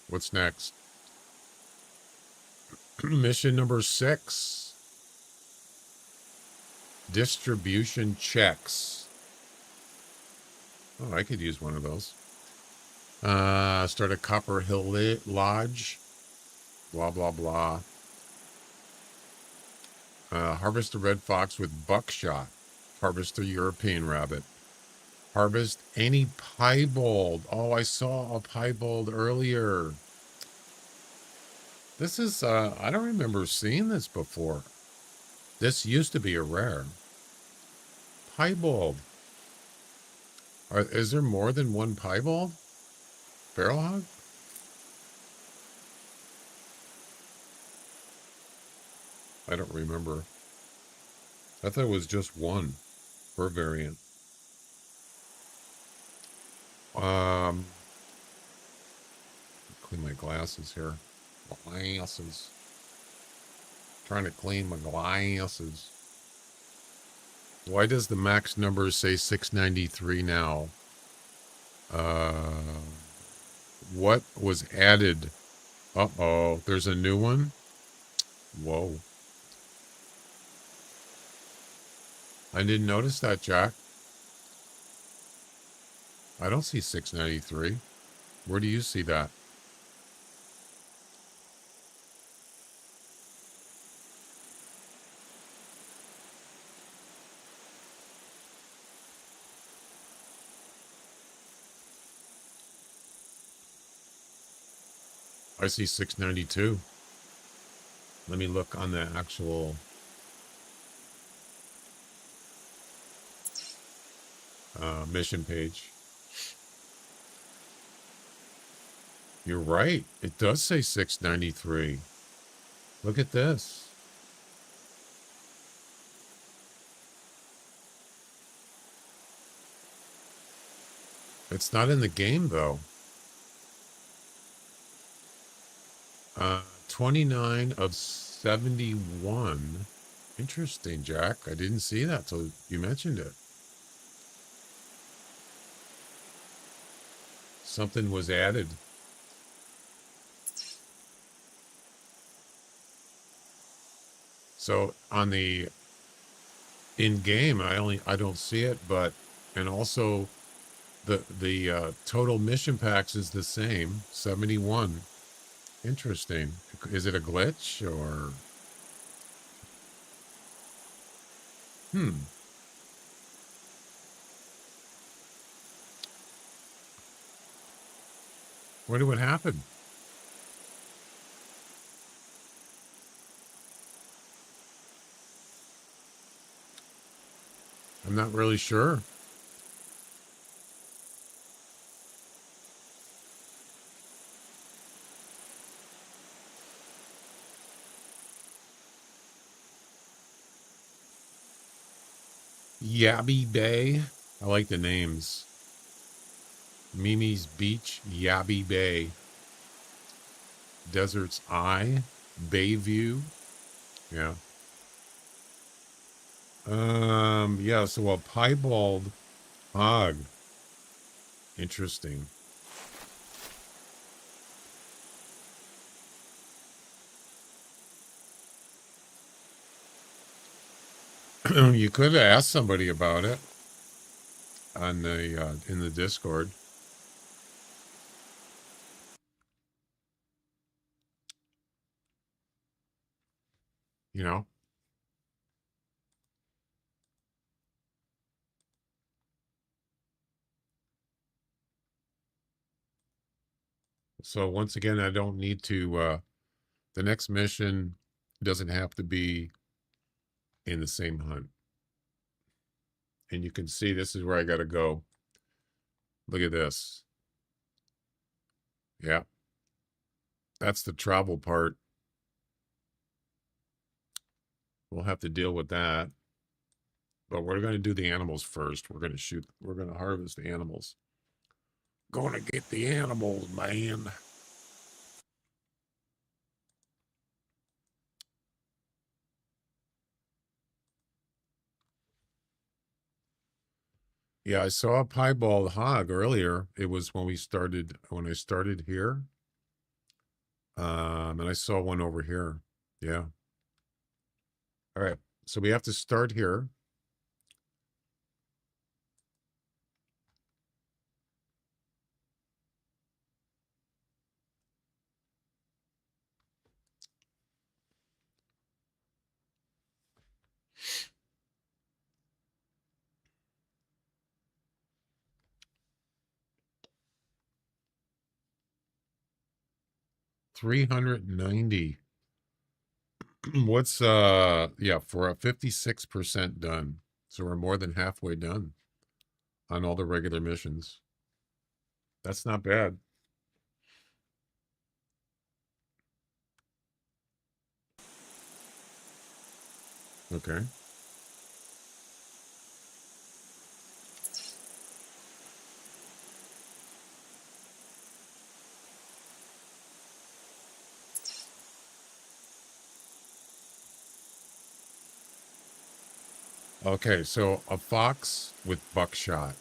What's next? Mission number 6. Distribution checks. Oh, I could use one of those. Start a Copper Hill Lodge. Blah, blah, blah. Harvest a red fox with buckshot. Harvest a European rabbit. Harvest any piebald. Oh, I saw a piebald earlier. This is, I don't remember seeing this before. This used to be a rare. Piebald. Is there more than one piebald? Barrel hog? I don't remember. I thought it was just one per variant. Clean my glasses here. Glasses. Trying to clean my glasses. Why does the max number say 693 now? What was added? Uh-oh, there's a new one? Whoa. I didn't notice that, Jack. I don't see 693. Where do you see that? I see 692. Let me look on the actual mission page. You're right. It does say 693. Look at this. It's not in the game, though. 29 of 71. Interesting, Jack. I didn't see that till you mentioned it. Something was added. So on the in-game, I don't see it, but and also the total mission packs is the same, 71. Interesting. Is it a glitch or? Wonder what happened. I'm not really sure. Yabby Bay. I like the names. Mimi's Beach, Yabby Bay. Desert's Eye, Bayview. Yeah. Yeah, so a piebald hog. Interesting. You could have asked somebody about it on the in the Discord. You know. So once again, I don't need to. The next mission doesn't have to be in the same hunt. And you can see this is where I got to go. Look at this. Yeah. That's the travel part. We'll have to deal with that. But we're going to do the animals first. We're going to shoot. We're going to harvest the animals. Going to get the animals, man. Yeah, I saw a piebald hog earlier. It was when I started here. And I saw one over here. Yeah. All right. So we have to start here. $390. What's yeah, for a 56% done. So we're more than halfway done on all the regular missions. That's not bad. Okay. Okay, so a fox with buckshot.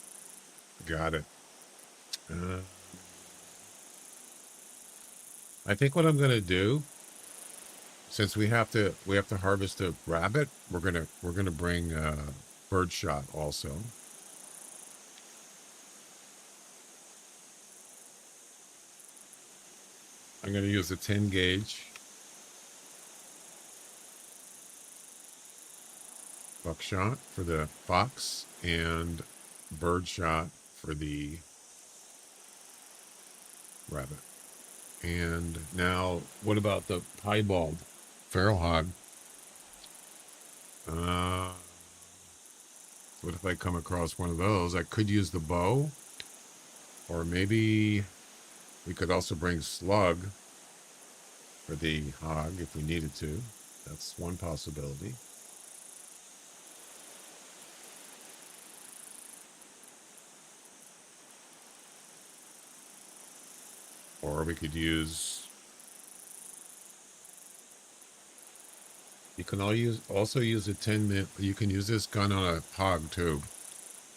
Got it. I think what I'm gonna do, since we have to harvest a rabbit, we're gonna bring birdshot also. I'm gonna use a 10 gauge buckshot for the fox and birdshot for the rabbit. And now, what about the piebald feral hog? What if I come across one of those? I could use the bow, or maybe we could also bring slug for the hog if we needed to. That's one possibility. Or we could use. You can also use a 10-minute. You can use this gun on a hog too.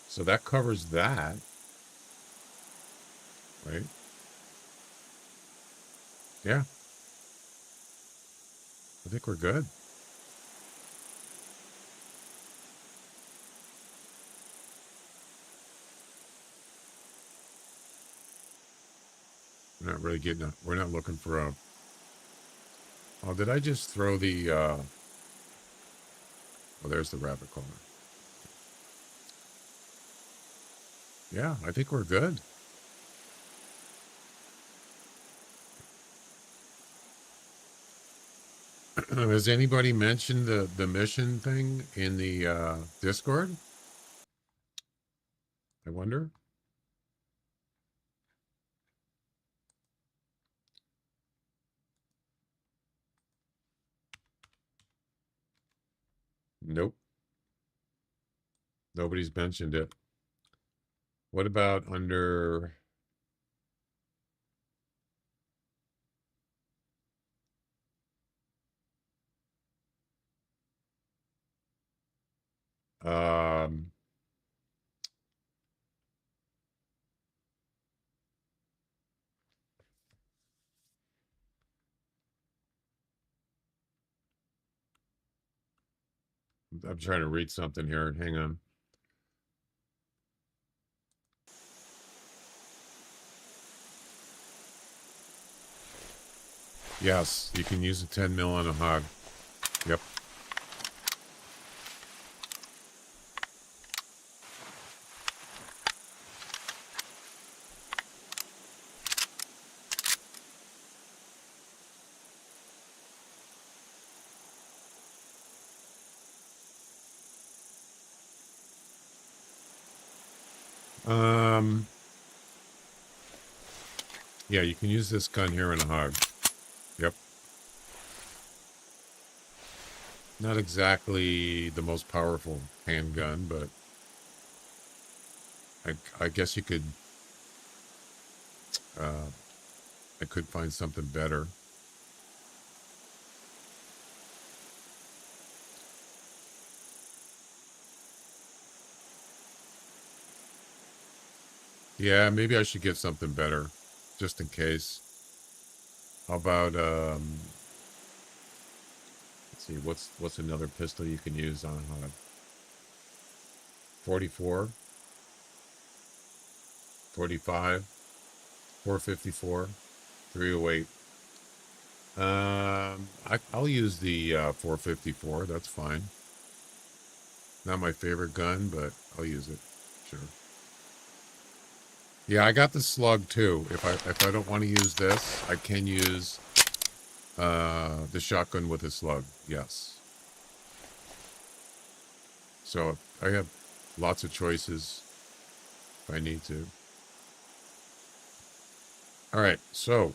So that covers that, right? Yeah. I think we're good. We're not really getting we're not looking for a. Oh, did I just throw the oh, there's the rabbit caller. Yeah, I think we're good. Has anybody mentioned the mission thing in the Discord? I wonder. Nope. Nobody's mentioned it. What about under um I'm trying to read something here. Hang on. Yes, you can use a 10 mil on a hog. Yep. Yeah, you can use this gun here in a hog. Yep. Not exactly the most powerful handgun, but I guess you could, I could find something better. Yeah, maybe I should get something better, just in case. How about, let's see, what's another pistol you can use on a 44, 45, 454, 308. I'll use the 454. That's fine. Not my favorite gun, but I'll use it. Sure. Yeah, I got the slug too. If I don't want to use this, I can use the shotgun with a slug. Yes. So I have lots of choices if I need to. All right, so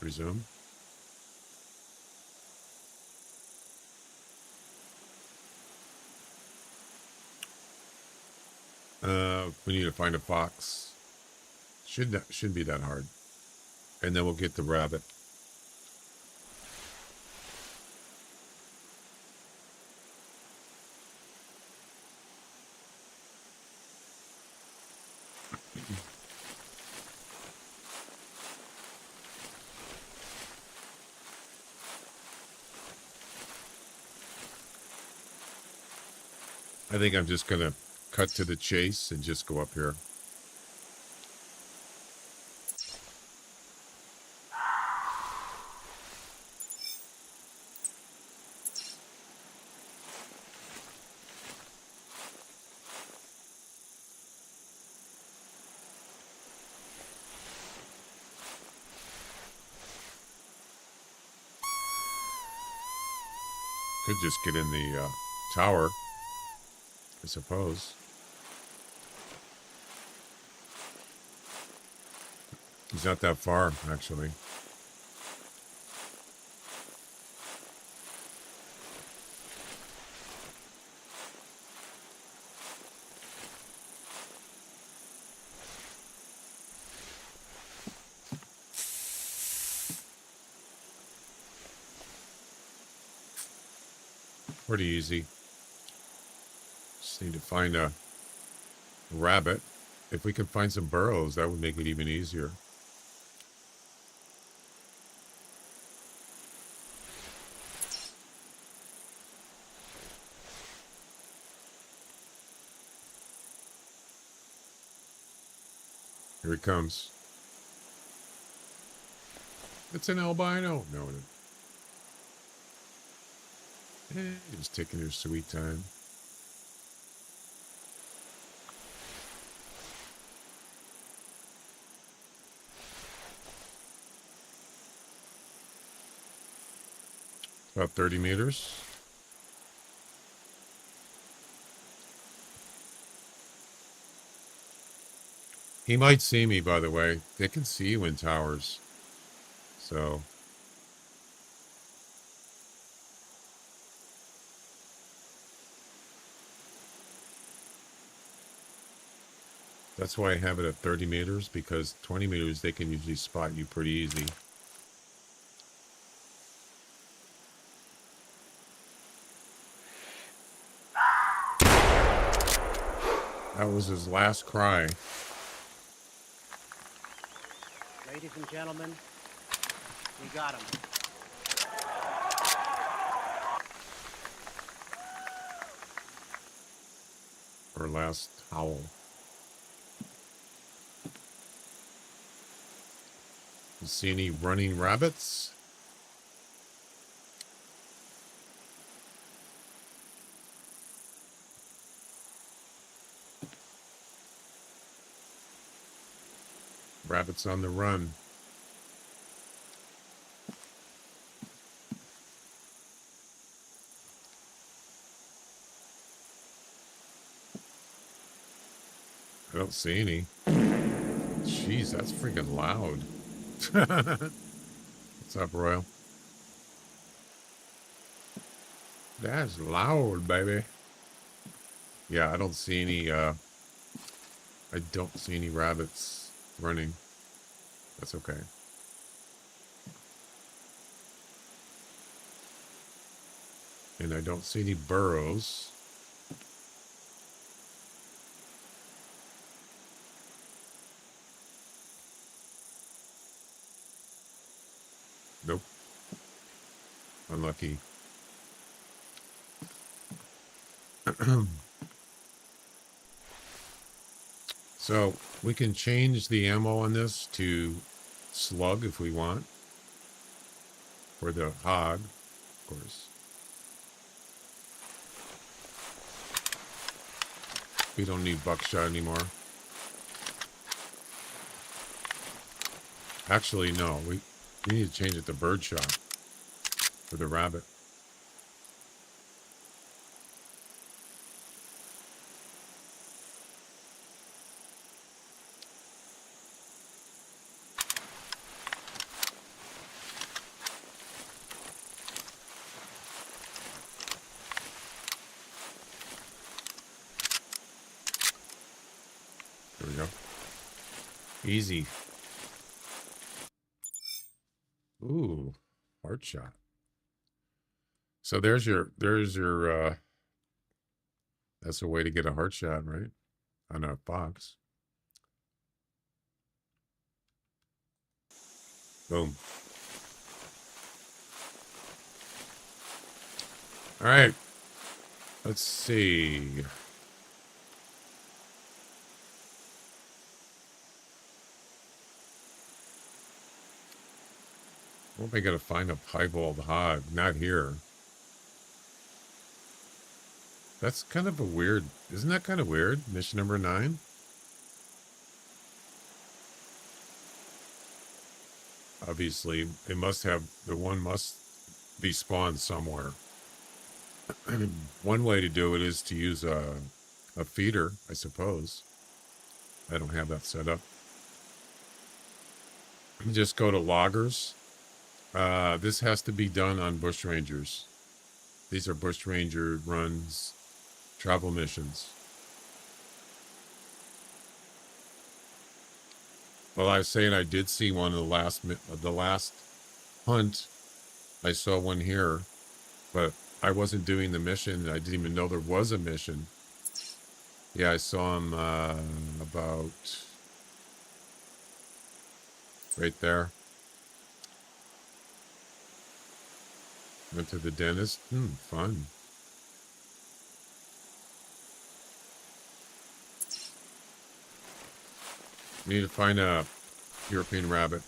resume. We need to find a fox. Shouldn't be that hard. And then we'll get the rabbit. I think I'm just gonna cut to the chase and just go up here. Could just get in the tower, I suppose. He's not that far, actually. Pretty easy. Just need to find a rabbit. If we could find some burrows, that would make it even easier. Here he comes. It's an albino. No, he's taking his sweet time. About 30 meters. He might see me, by the way. They can see you in towers. So that's why I have it at 30 meters, because 20 meters they can usually spot you pretty easy. That was his last cry. Ladies and gentlemen, we got him. our last howl. You see any running rabbits? Rabbits on the run. I don't see any. Jeez, that's freaking loud. What's up, Royal? That's loud, baby. Yeah, I don't see any, I don't see any rabbits running. That's okay. And I don't see any burrows. Nope. Unlucky. So we can change the ammo on this to slug if we want. For the hog, of course. We don't need buckshot anymore. Actually, no. We need to change it to birdshot for the rabbit. There we go. Easy. Ooh, heart shot. So there's your that's a way to get a heart shot, right? On a fox. Boom. All right. Let's see. What am I going to find a piebald hog? Not here. That's kind of a weird... Isn't that kind of weird? Mission number 9? Obviously, it must have... The one must be spawned somewhere. One way to do it is to use a feeder, I suppose. I don't have that set up. Just go to loggers. This has to be done on Bushrangers. These are Bushranger runs, travel missions. Well, I was saying I did see one of the last hunt. I saw one here, but I wasn't doing the mission. I didn't even know there was a mission. Yeah, I saw him about right there. Went to the dentist. Fun. Need to find a European rabbit.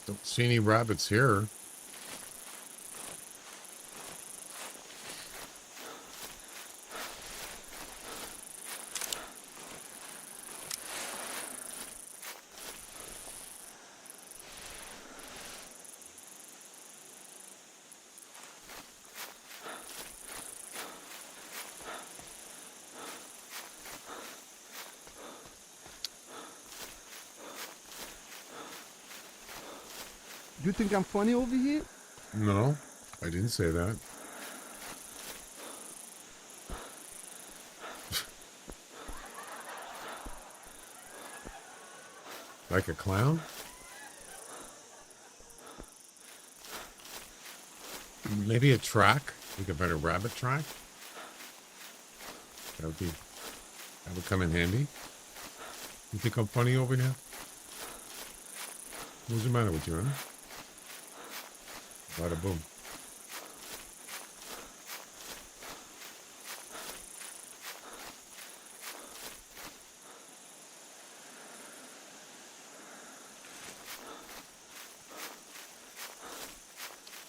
Don't see any rabbits here. You think I'm funny over here? No, I didn't say that. Like a clown? Maybe a track? Like a better rabbit track? That would come in handy. You think I'm funny over here? What's the matter with you, huh? Bada boom.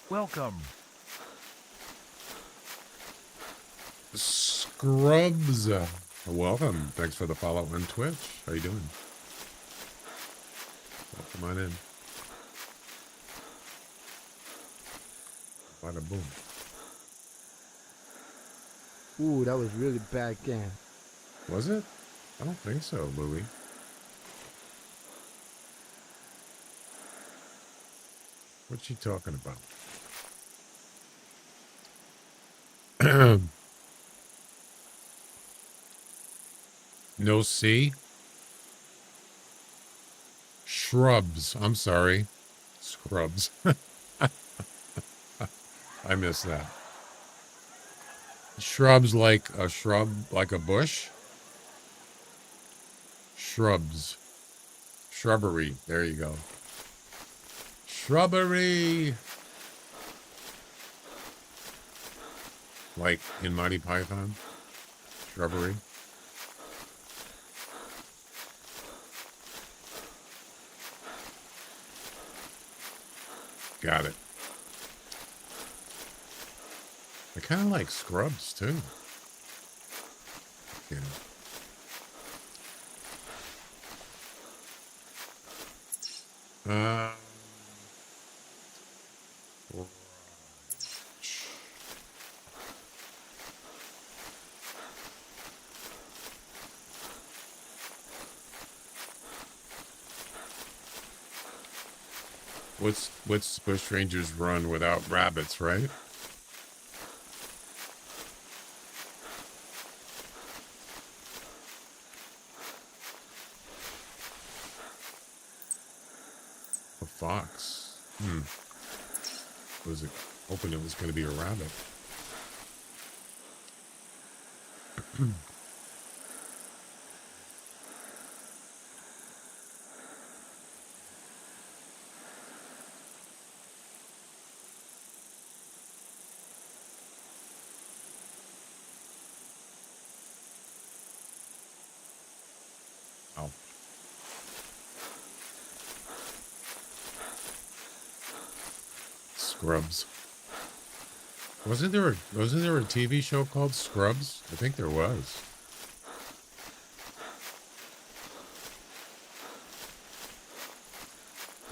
Welcome. Scrubs. Welcome. Thanks for the follow on Twitch. How you doing? Welcome on in. Bada boom. Ooh, that was really bad game. Was it? I don't think so, Louie. What's she talking about? No C? Shrubs. I'm sorry. Scrubs. I missed that. Shrubs like a shrub, like a bush? Shrubs. Shrubbery. There you go. Shrubbery. Like in Monty Python? Shrubbery. Got it. I kind of like Scrubs too. You know. What's Bushrangers Run without rabbits, right? A fox. Was it hoping it was going to be a rabbit? Oh. Scrubs. Wasn't there a TV show called Scrubs? I think there was.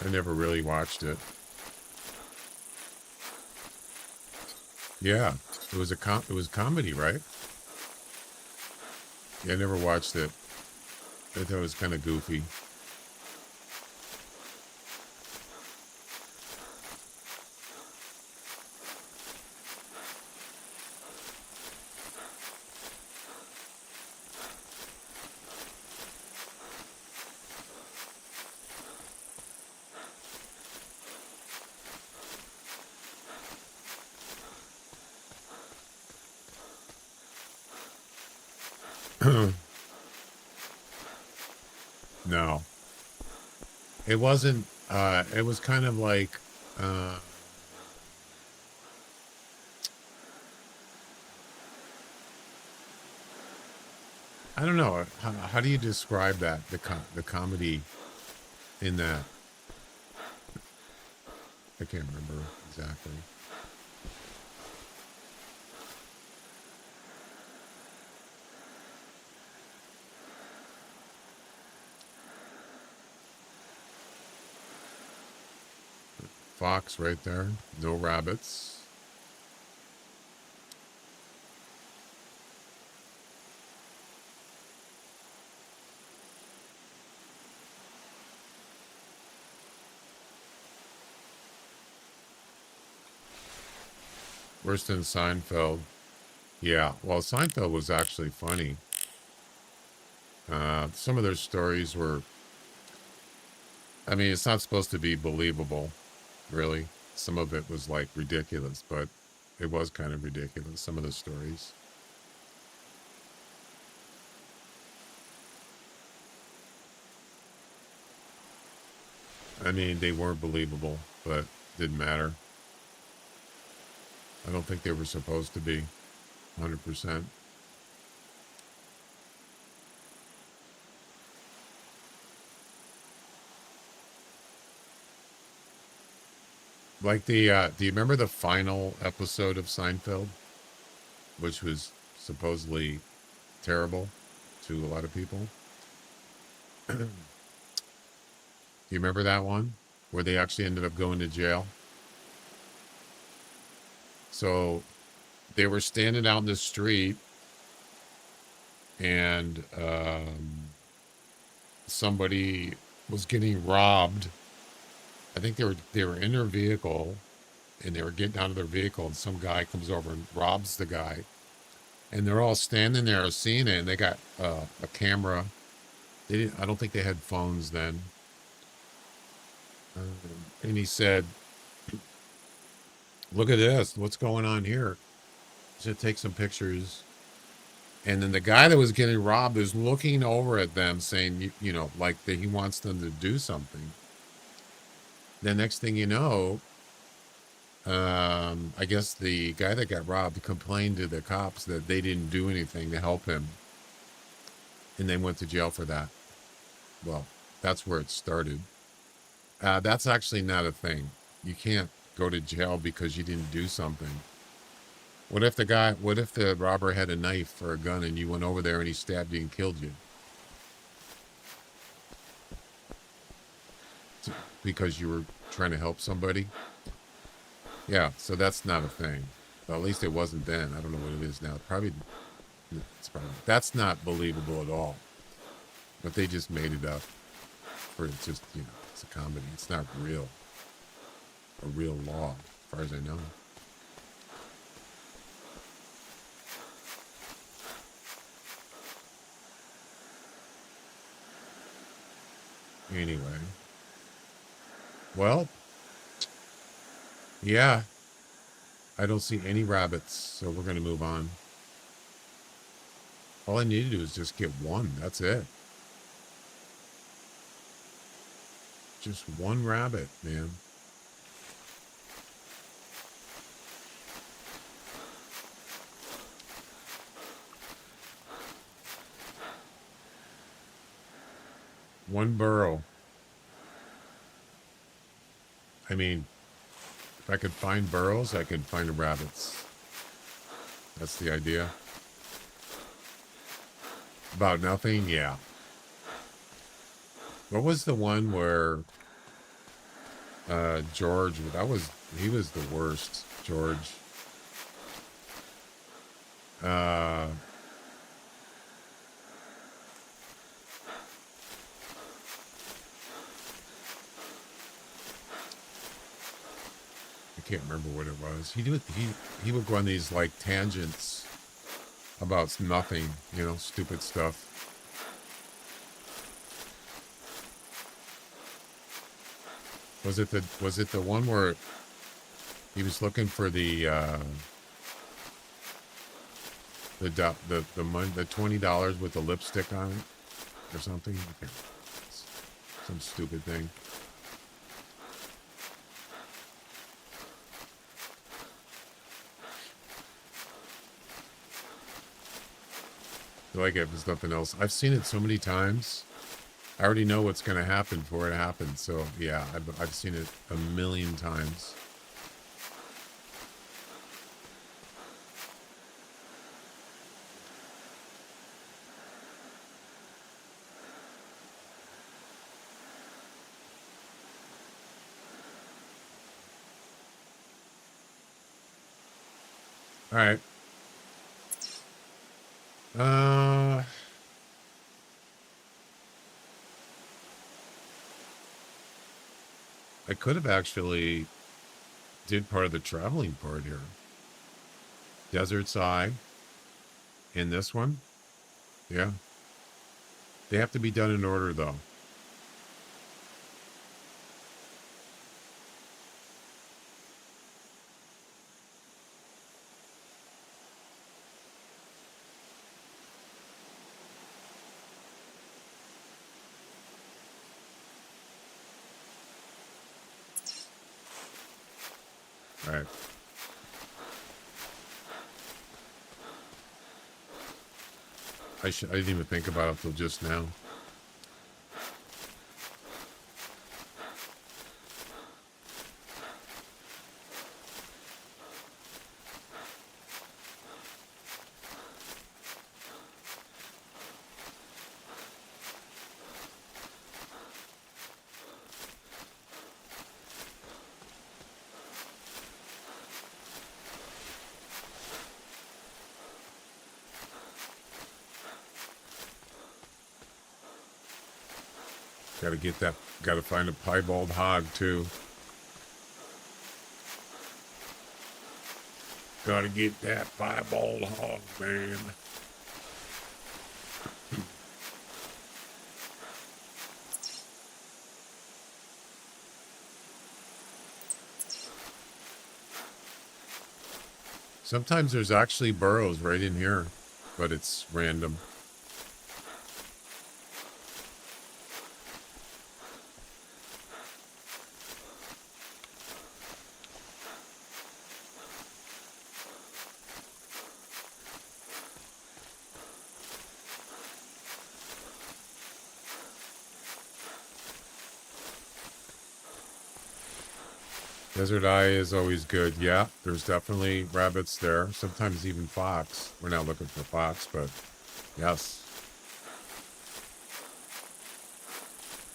I never really watched it. Yeah, it was comedy, right? Yeah, I never watched it. I thought it was kind of goofy. No, it wasn't. It was kind of like. I don't know. How do you describe that? The comedy in that? I can't remember exactly. Fox right there. No rabbits. Worse than Seinfeld. Yeah, well, Seinfeld was actually funny. Some of their stories were, I mean, it's not supposed to be believable, really. Some of it was like ridiculous, but it was kind of ridiculous, some of the stories. I mean, they weren't believable, but didn't matter. I don't think they were supposed to be 100%. Like do you remember the final episode of Seinfeld, which was supposedly terrible to a lot of people? You remember that one where they actually ended up going to jail? So they were standing out in the street and somebody was getting robbed. I think they were in their vehicle and they were getting out of their vehicle and some guy comes over and robs the guy. And they're all standing there seeing it and they got a camera. I don't think they had phones then. And he said, look at this. What's going on here? He said, take some pictures. And then the guy that was getting robbed is looking over at them saying, you know, like that he wants them to do something. The next thing you know, I guess the guy that got robbed complained to the cops that they didn't do anything to help him. And they went to jail for that. Well, that's where it started. That's actually not a thing. You can't go to jail because you didn't do something. What if the robber had a knife or a gun and you went over there and he stabbed you and killed you? Because you were trying to help somebody? Yeah, so that's not a thing. Well, at least it wasn't then. I don't know what it is now. That's not believable at all. But they just made it up for just, you know, it's a comedy. It's not real. A real law, as far as I know. Anyway. Well, yeah. I don't see any rabbits, so we're going to move on. All I need to do is just get one. That's it. Just one rabbit, man. One burrow. I mean, if I could find burrows, I could find rabbits. That's the idea. About nothing? Yeah. What was the one where George, he was the worst, George. I can't remember what it was. He would go on these like tangents about nothing, you know, stupid stuff. Was it the one where he was looking for the $20 with the lipstick on it or something? Okay. Some stupid thing. Like it was nothing else. I've seen it so many times. I already know what's going to happen before it happens. So yeah, I've seen it a million times. All right. I could have actually did part of the traveling part here. Desert's Eye, and this one. Yeah. They have to be done in order, though. All right. I didn't even think about it till just now. Gotta get that, gotta find a piebald hog too. Gotta get that piebald hog, man. Sometimes there's actually burrows right in here, but it's random. Desert Eye is always good. Yeah, there's definitely rabbits there. Sometimes even fox. We're not looking for fox, but yes.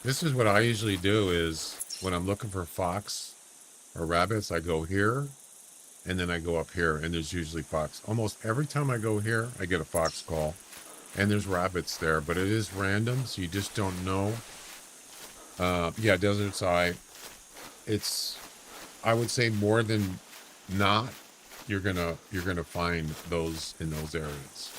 This is what I usually do is when I'm looking for fox or rabbits, I go here and then I go up here and there's usually fox. Almost every time I go here, I get a fox call and there's rabbits there, but it is random. So you just don't know. Yeah, Desert's Eye. It's, I would say more than not, you're gonna find those in those areas.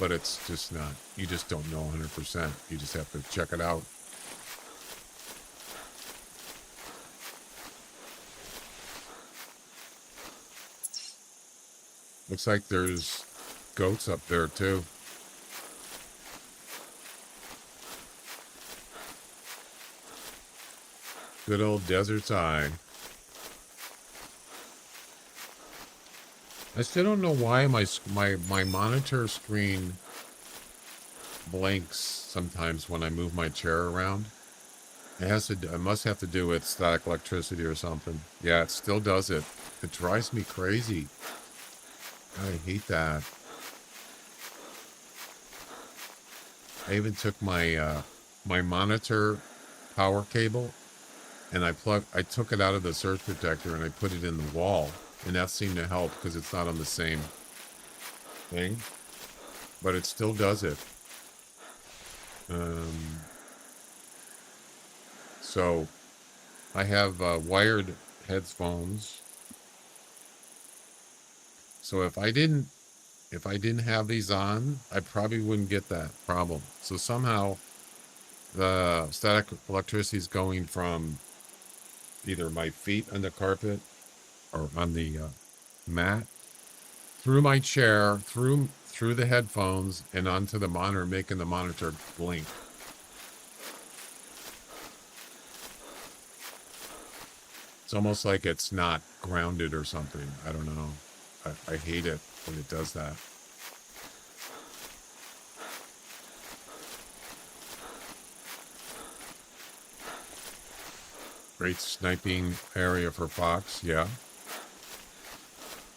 But it's just not. You just don't know 100%. You just have to check it out. Looks like there's goats up there too. Good old Desert's Eye. I still don't know why my monitor screen blinks sometimes when I move my chair around. It must have to do with static electricity or something. Yeah, it still does it. It drives me crazy. I hate that. I even took my my monitor power cable and I took it out of the surge protector and I put it in the wall, and that seemed to help because it's not on the same thing, but it still does it. So I have wired headphones. So if I didn't have these on, I probably wouldn't get that problem. So somehow the static electricity is going from either my feet on the carpet or on the mat through my chair, through the headphones and onto the monitor, making the monitor blink. It's almost like it's not grounded or something. I don't know. I hate it when it does that. Great sniping area for fox. Yeah.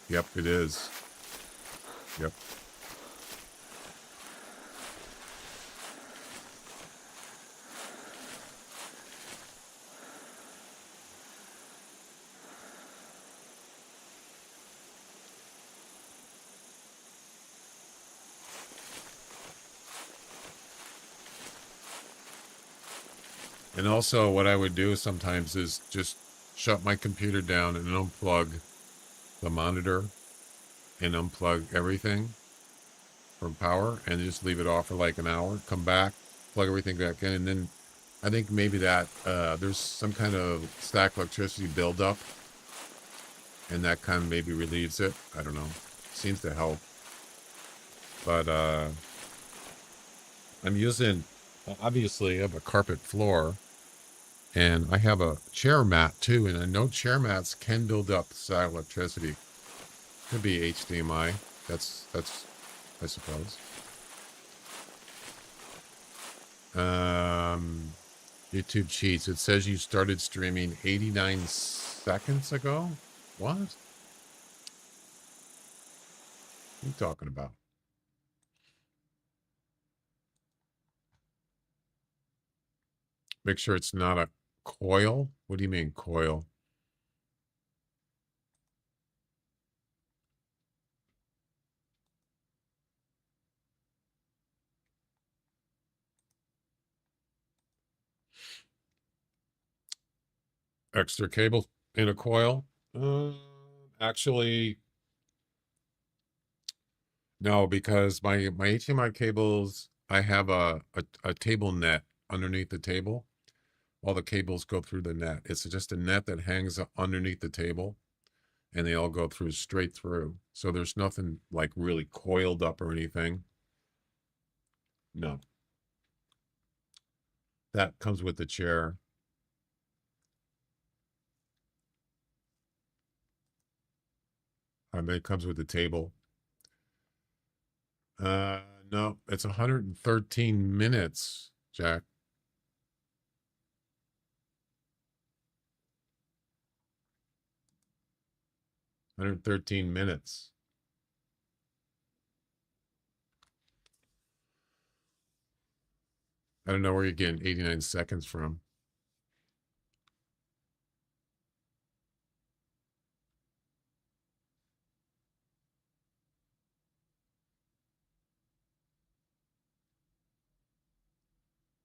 Yep, it is. Yep. And also what I would do sometimes is just shut my computer down and unplug the monitor and unplug everything from power and just leave it off for like an hour, come back, plug everything back in, and then I think maybe that there's some kind of stack electricity buildup and that kind of maybe relieves it. I don't know. Seems to help. But I'm using, obviously I have a carpet floor and I have a chair mat too, and I know chair mats can build up static electricity. Could be HDMI. That's I suppose. YouTube cheats. It says you started streaming 89 seconds ago. What? What are you talking about? Make sure it's not a coil. What do you mean coil? Extra cable in a coil? Actually, no, because my HDMI cables, I have a table net underneath the table. All the cables go through the net. It's just a net that hangs underneath the table, and they all go through straight through. So there's nothing like really coiled up or anything. No. That comes with the chair. I mean, it comes with the table. No, it's 113 minutes, Jack. 113 minutes. I don't know where you're getting 89 seconds from.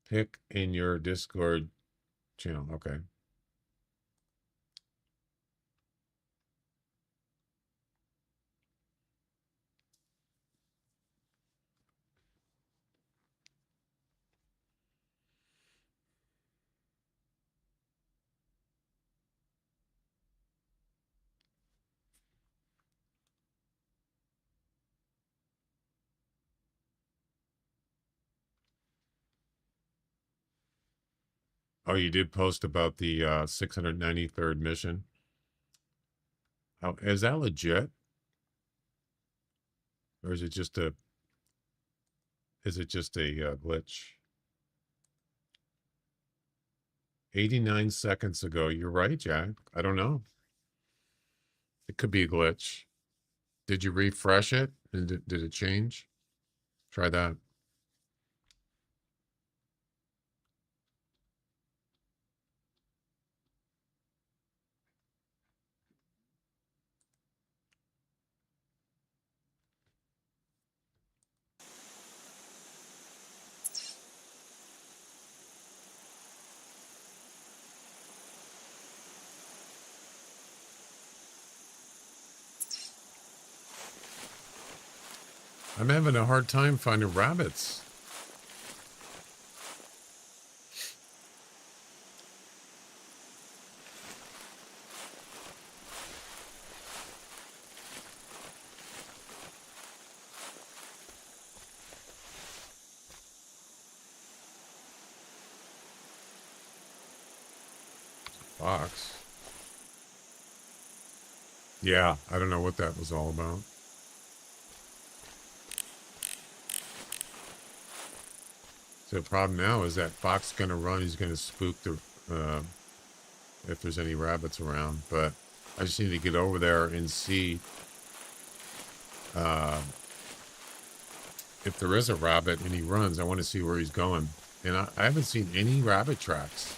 Pick in your Discord channel. Okay. Oh, you did post about the 693rd mission. How is that legit? Or is it just a glitch? 89 seconds ago. You're right, Jack. I don't know. It could be a glitch. Did you refresh it? And did it change? Try that. I'm having a hard time finding rabbits. Fox. Yeah, I don't know what that was all about. So the problem now is that Fox is going to run. He's going to spook the if there's any rabbits around. But I just need to get over there and see if there is a rabbit and he runs. I want to see where he's going. And I haven't seen any rabbit tracks.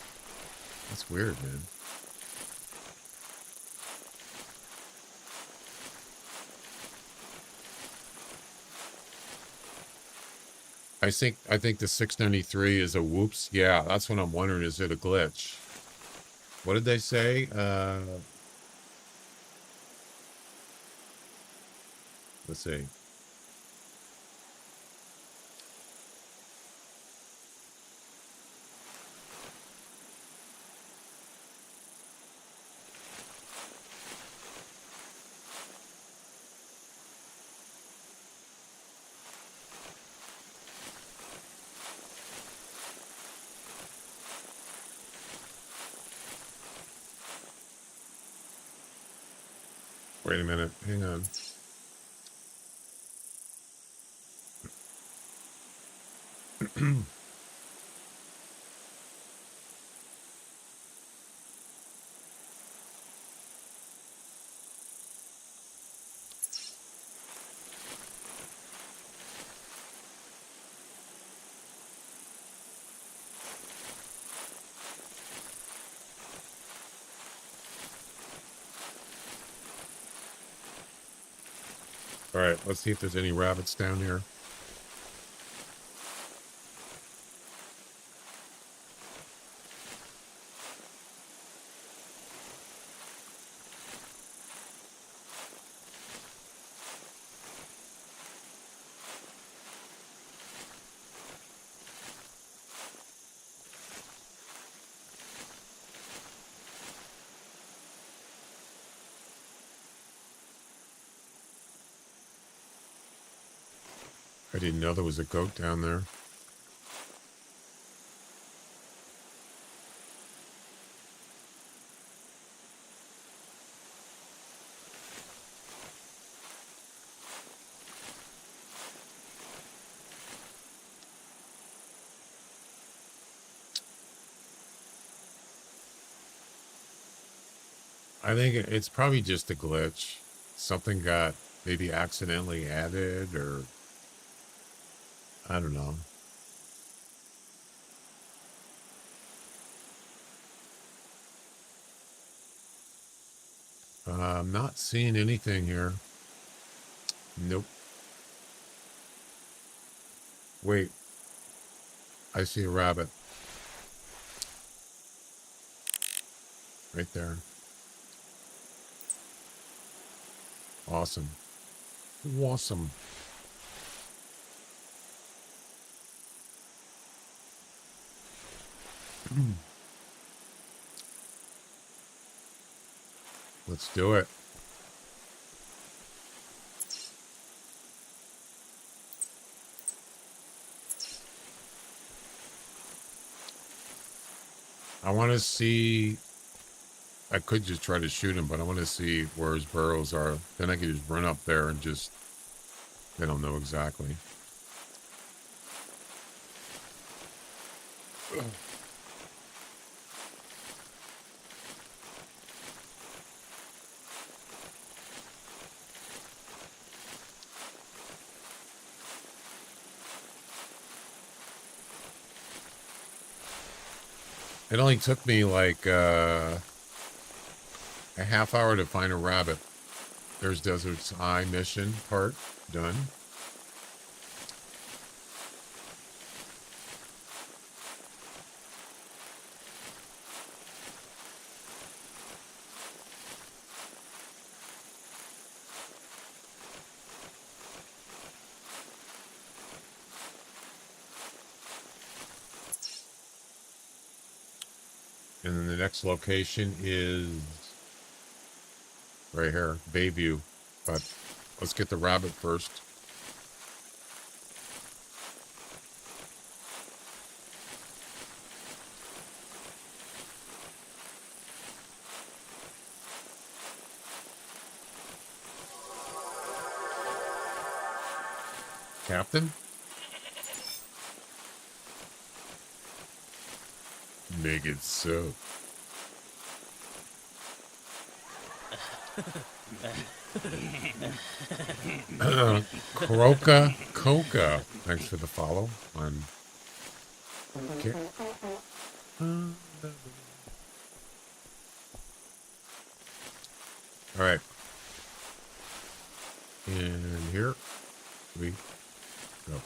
That's weird, man. I think the 693 is a whoops. Yeah, that's what I'm wondering. Is it a glitch? What did they say? Let's see. Wait a minute. Hang on. All right, let's see if there's any rabbits down here. I didn't know there was a goat down there. I think it's probably just a glitch. Something got maybe accidentally added, or I don't know. I'm not seeing anything here. Nope. Wait. I see a rabbit. Right there. Awesome. Awesome. Let's do it. I want to see. I could just try to shoot him, but I want to see where his burrows are. Then I could just run up there and just. They don't know exactly. It only took me like a half hour to find a rabbit. There's Desert's Eye mission part done. And then the next location is right here, Bayview. But let's get the rabbit first. Captain? Make it so. Croca Coca. Thanks for the follow on. Okay. All right. And here we go.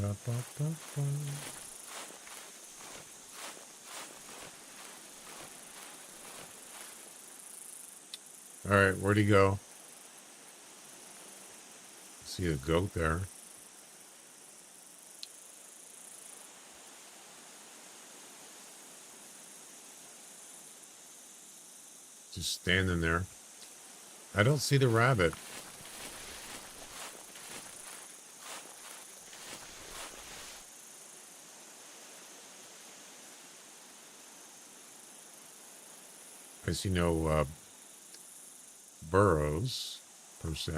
Ba-da-ba-ba-ba. All right, where'd he go? See a goat there. Just standing there. I don't see the rabbit. I see no burrows, per se.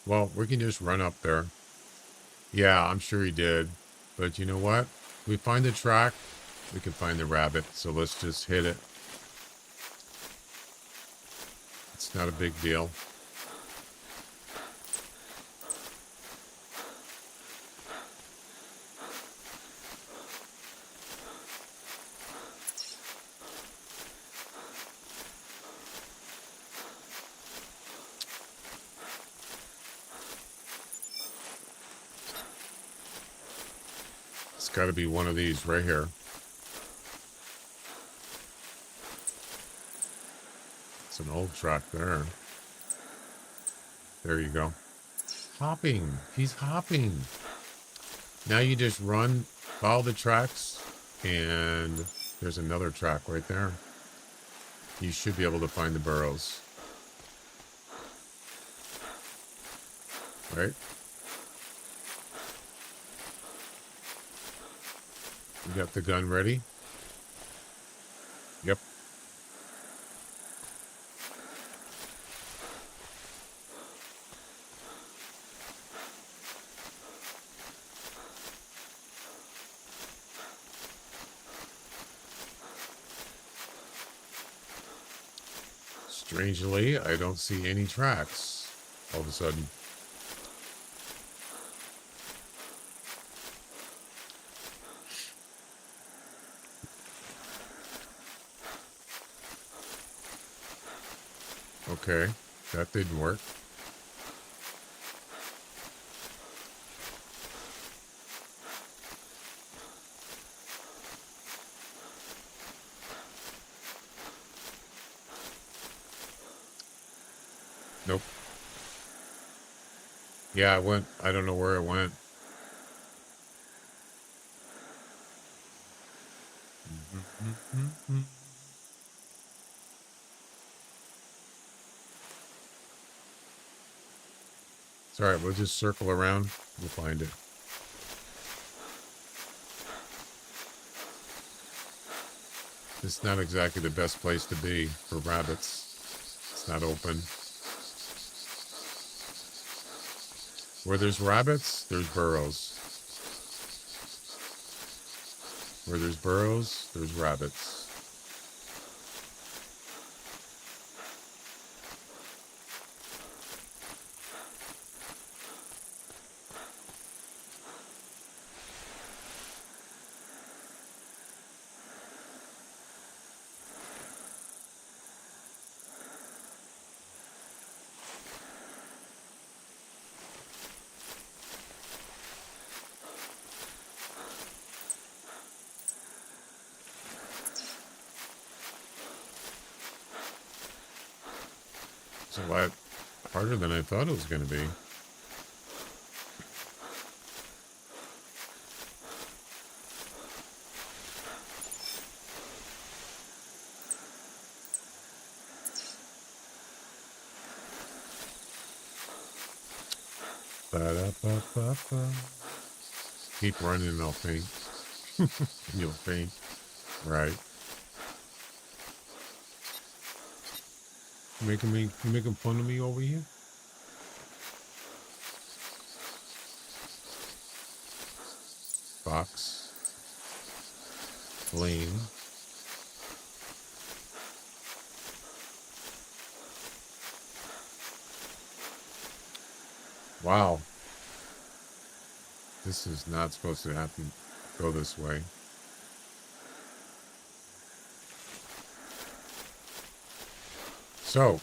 Well, we can just run up there. Yeah, I'm sure he did. But you know what? We find the track, we can find the rabbit. So let's just hit it. It's not a big deal. It's got to be one of these right here. It's an old track there. There you go. Hopping. He's hopping. Now you just run, follow the tracks, and there's another track right there. You should be able to find the burrows. Right? You got the gun ready? Yep. Strangely, I don't see any tracks all of a sudden. Okay, that didn't work. Nope. Yeah, I don't know where it went. It's all right. We'll just circle around. We'll find it. It's not exactly the best place to be for rabbits. It's not open. Where there's rabbits, there's burrows. Where there's burrows, there's rabbits. It's a lot harder than I thought it was going to be. Ba-da-ba-ba-ba. Keep running and I'll faint. You'll faint. Right. You making fun of me over here? Fox. Lane. Wow. This is not supposed to happen. Go this way. So,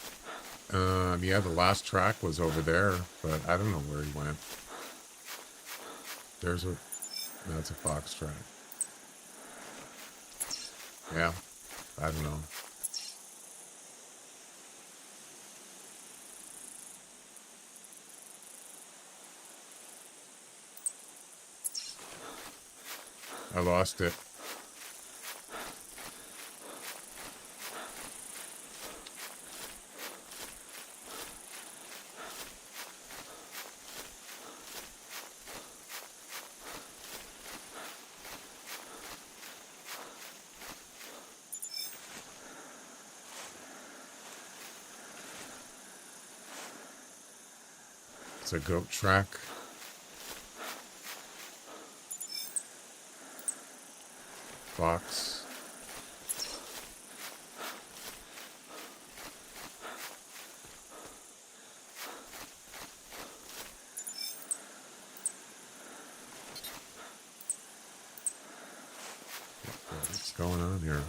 yeah, the last track was over there, but I don't know where he went. There's a... That's a fox track. Yeah. I don't know. I lost it. It's a goat track. Fox. What's going on here?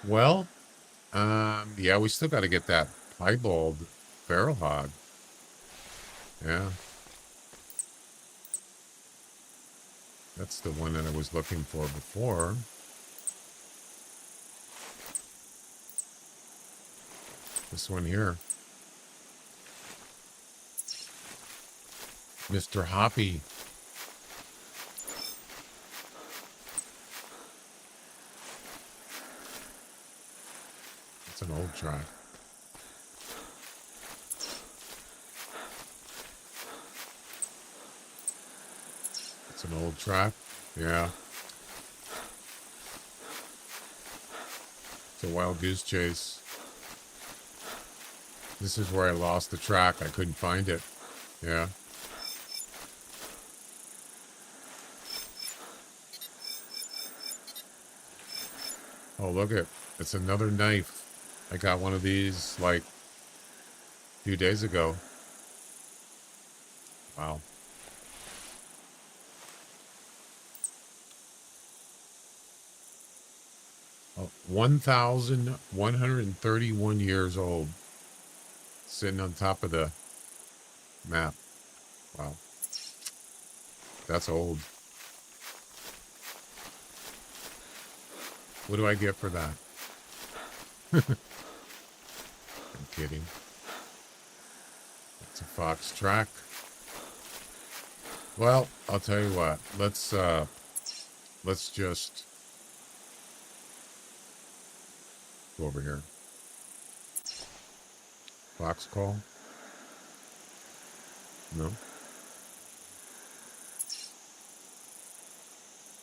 Well, yeah, we still got to get that piebald barrel hog. Yeah. That's the one that I was looking for before. This one here. Mr. Hoppy. It's an old track. It's an old track. Yeah. It's a wild goose chase. This is where I lost the track. I couldn't find it. Yeah. Oh, look at it. It's another knife. I got one of these like a few days ago. Wow. Oh, 1,131 years old. Sitting on top of the map. Wow. That's old. What do I get for that? I'm kidding. It's a fox track. Well, I'll tell you what. Let's just go over here. Fox call? No.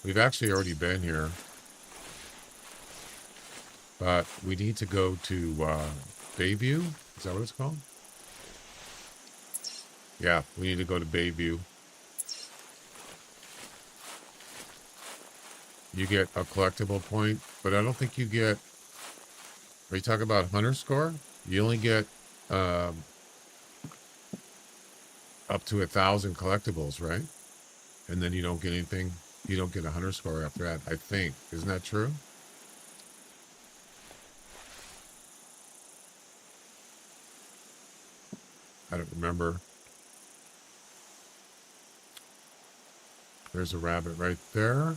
We've actually already been here. But we need to go to Bayview. Is that what it's called? Yeah, we need to go to Bayview. You get a collectible point, but I don't think you get... Are you talking about hunter score? You only get up to 1,000 collectibles, right? And then you don't get anything. You don't get a hunter score after that, I think. Isn't that true? I don't remember. There's a rabbit right there.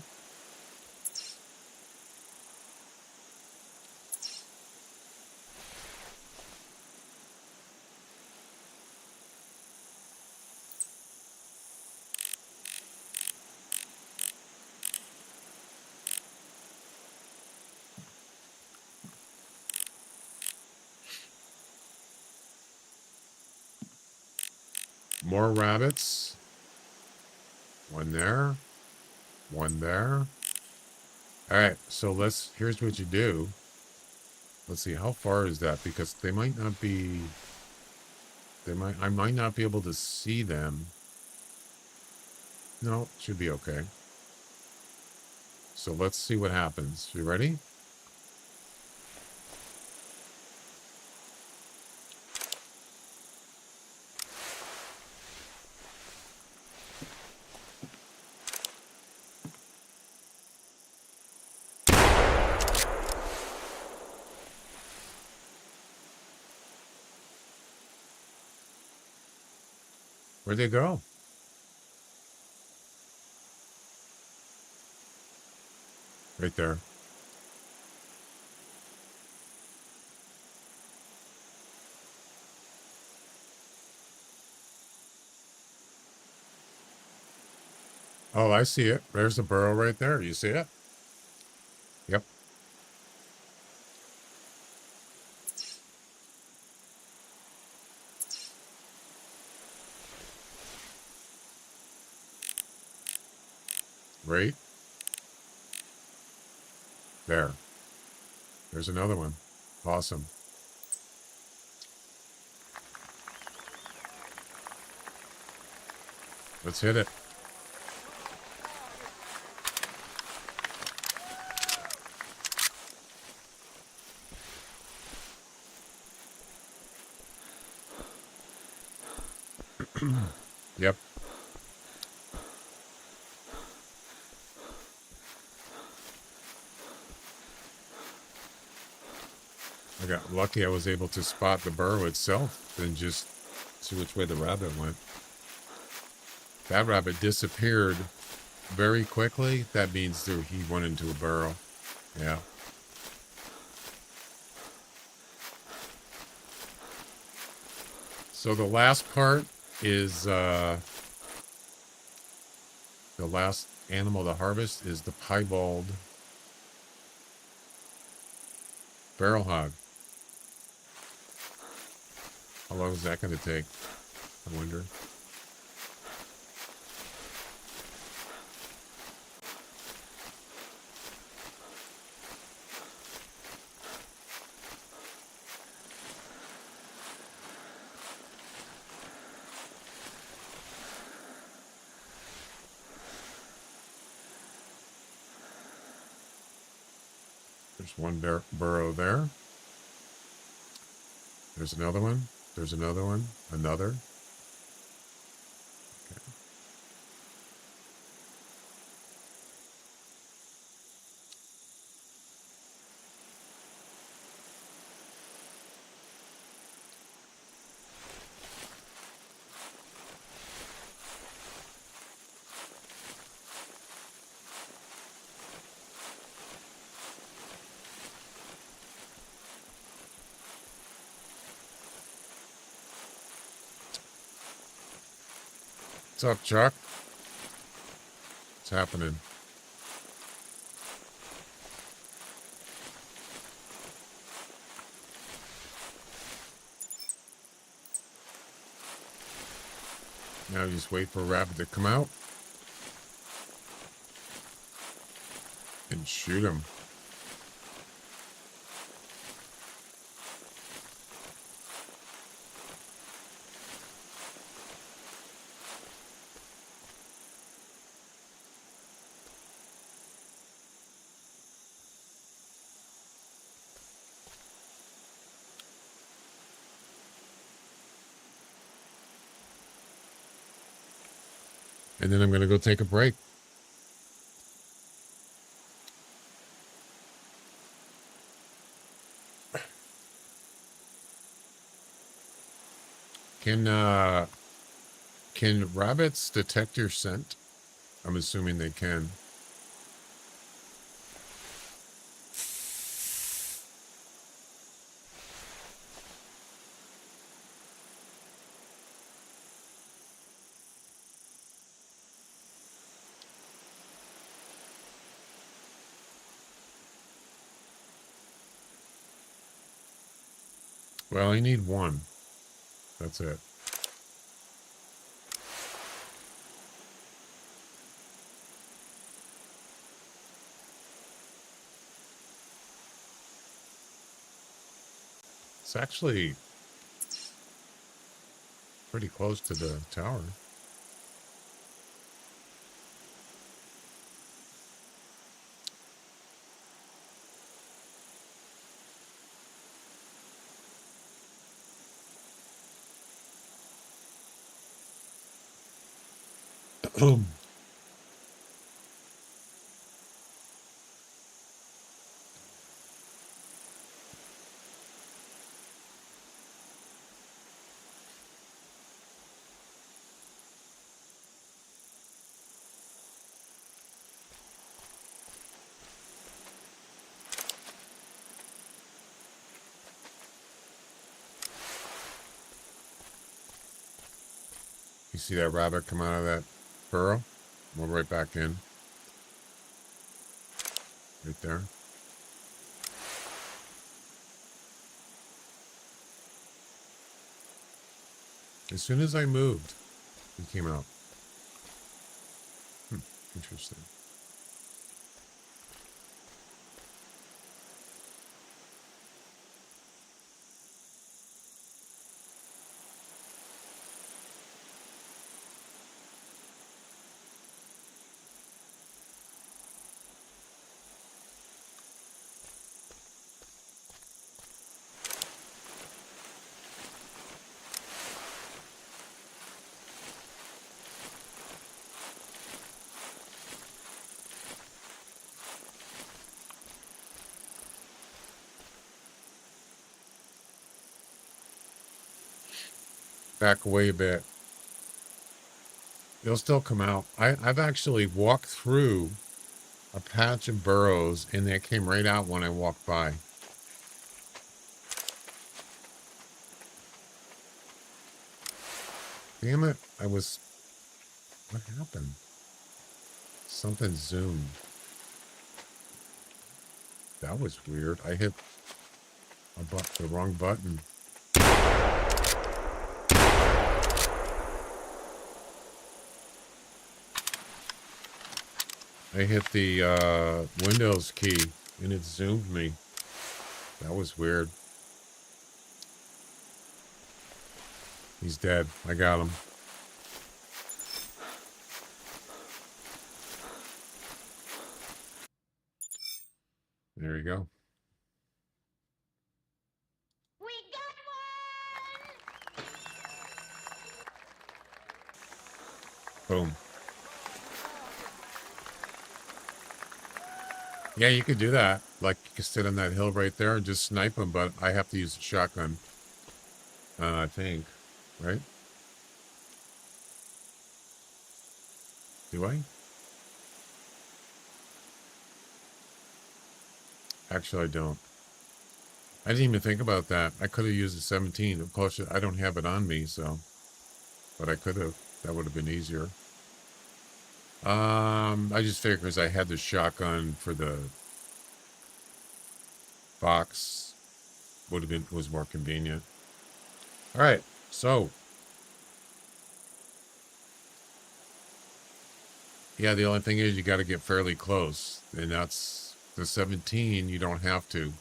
More rabbits. One there. One there. Alright, so here's what you do. Let's see, how far is that? Because they might not be... I might not be able to see them. No, should be okay. So let's see what happens. You ready? Where'd they go? Right there. Oh, I see it. There's the burrow right there. You see it? Yep. Right there. There's another one. Awesome. Let's hit it. Yep. I got lucky I was able to spot the burrow itself and just see which way the rabbit went. That rabbit disappeared very quickly. That means that he went into a burrow. Yeah. So the last part is the last animal to harvest is the piebald barrel hog. How long is that going to take? I wonder. There's one burrow there. There's another one. There's another one. Another. Okay. What's up, Chuck? What's happening? Now you just wait for a rabbit to come out and shoot him. And then I'm going to go take a break. Can rabbits detect your scent? I'm assuming they can. Well, I need one. That's it. It's actually pretty close to the tower. see that rabbit come out of that burrow? We're right back in. Right there. As soon as I moved, he came out. Interesting. Back away a bit. They'll still come out. I've actually walked through a patch of burrows, and they came right out when I walked by. Damn it. What happened? Something zoomed. That was weird. I hit the wrong button. I hit the Windows key and it zoomed me. That was weird. He's dead. I got him. There you go. We got one! Boom. Yeah, you could do that. Like, you could sit on that hill right there and just snipe them, but I have to use a shotgun. I think. Right? Do I? Actually, I don't. I didn't even think about that. I could have used a 17. Of course, I don't have it on me, so. But I could have. That would have been easier. I just figured because I had the shotgun for the box was more convenient. All right, so yeah, the only thing is you got to get fairly close, and that's the 17. You don't have to.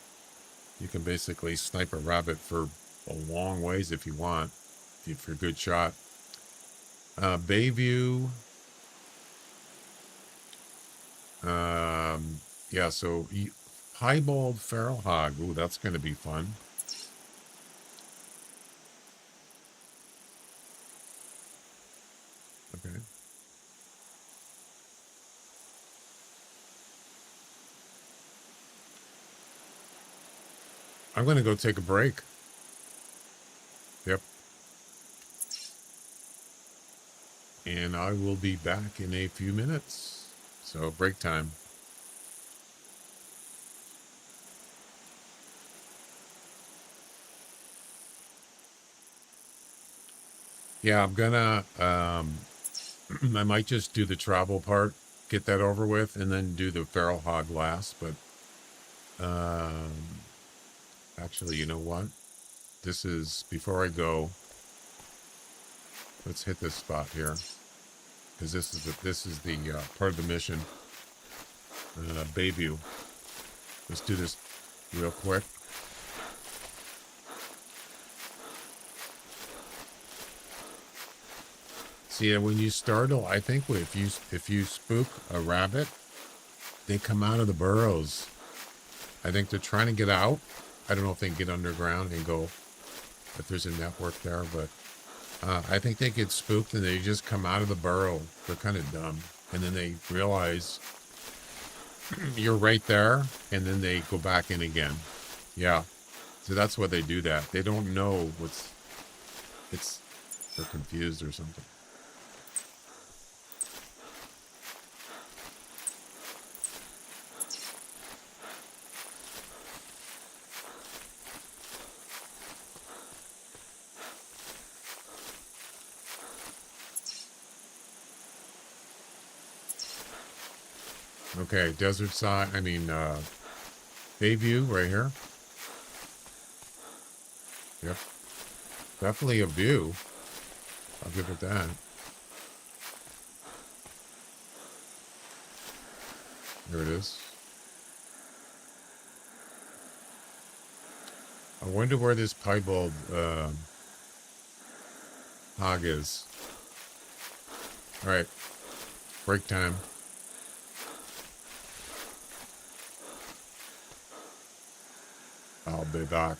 You can basically snipe a rabbit for a long ways if you want, if you're a good shot. Bayview. Yeah, so piebald feral hog. Ooh, that's going to be fun. Okay. I'm going to go take a break. Yep. And I will be back in a few minutes. So break time. Yeah, I'm gonna, I might just do the travel part, get that over with, and then do the feral hog last, but, actually, you know what? This is, before I go, let's hit this spot here, because this is the part of the mission, Bayview. Let's do this real quick. See, when you startle, I think if you spook a rabbit, they come out of the burrows. I think they're trying to get out. I don't know if they can get underground and go, if there's a network there, but I think they get spooked and they just come out of the burrow. They're kind of dumb. And then they realize you're right there, and then they go back in again. Yeah. So that's why they do that. They don't know they're confused or something. Okay, desert side. I mean, day view right here. Yep, definitely a view. I'll give it that. There it is. I wonder where this piebald hog is. All right, break time. I'll be back.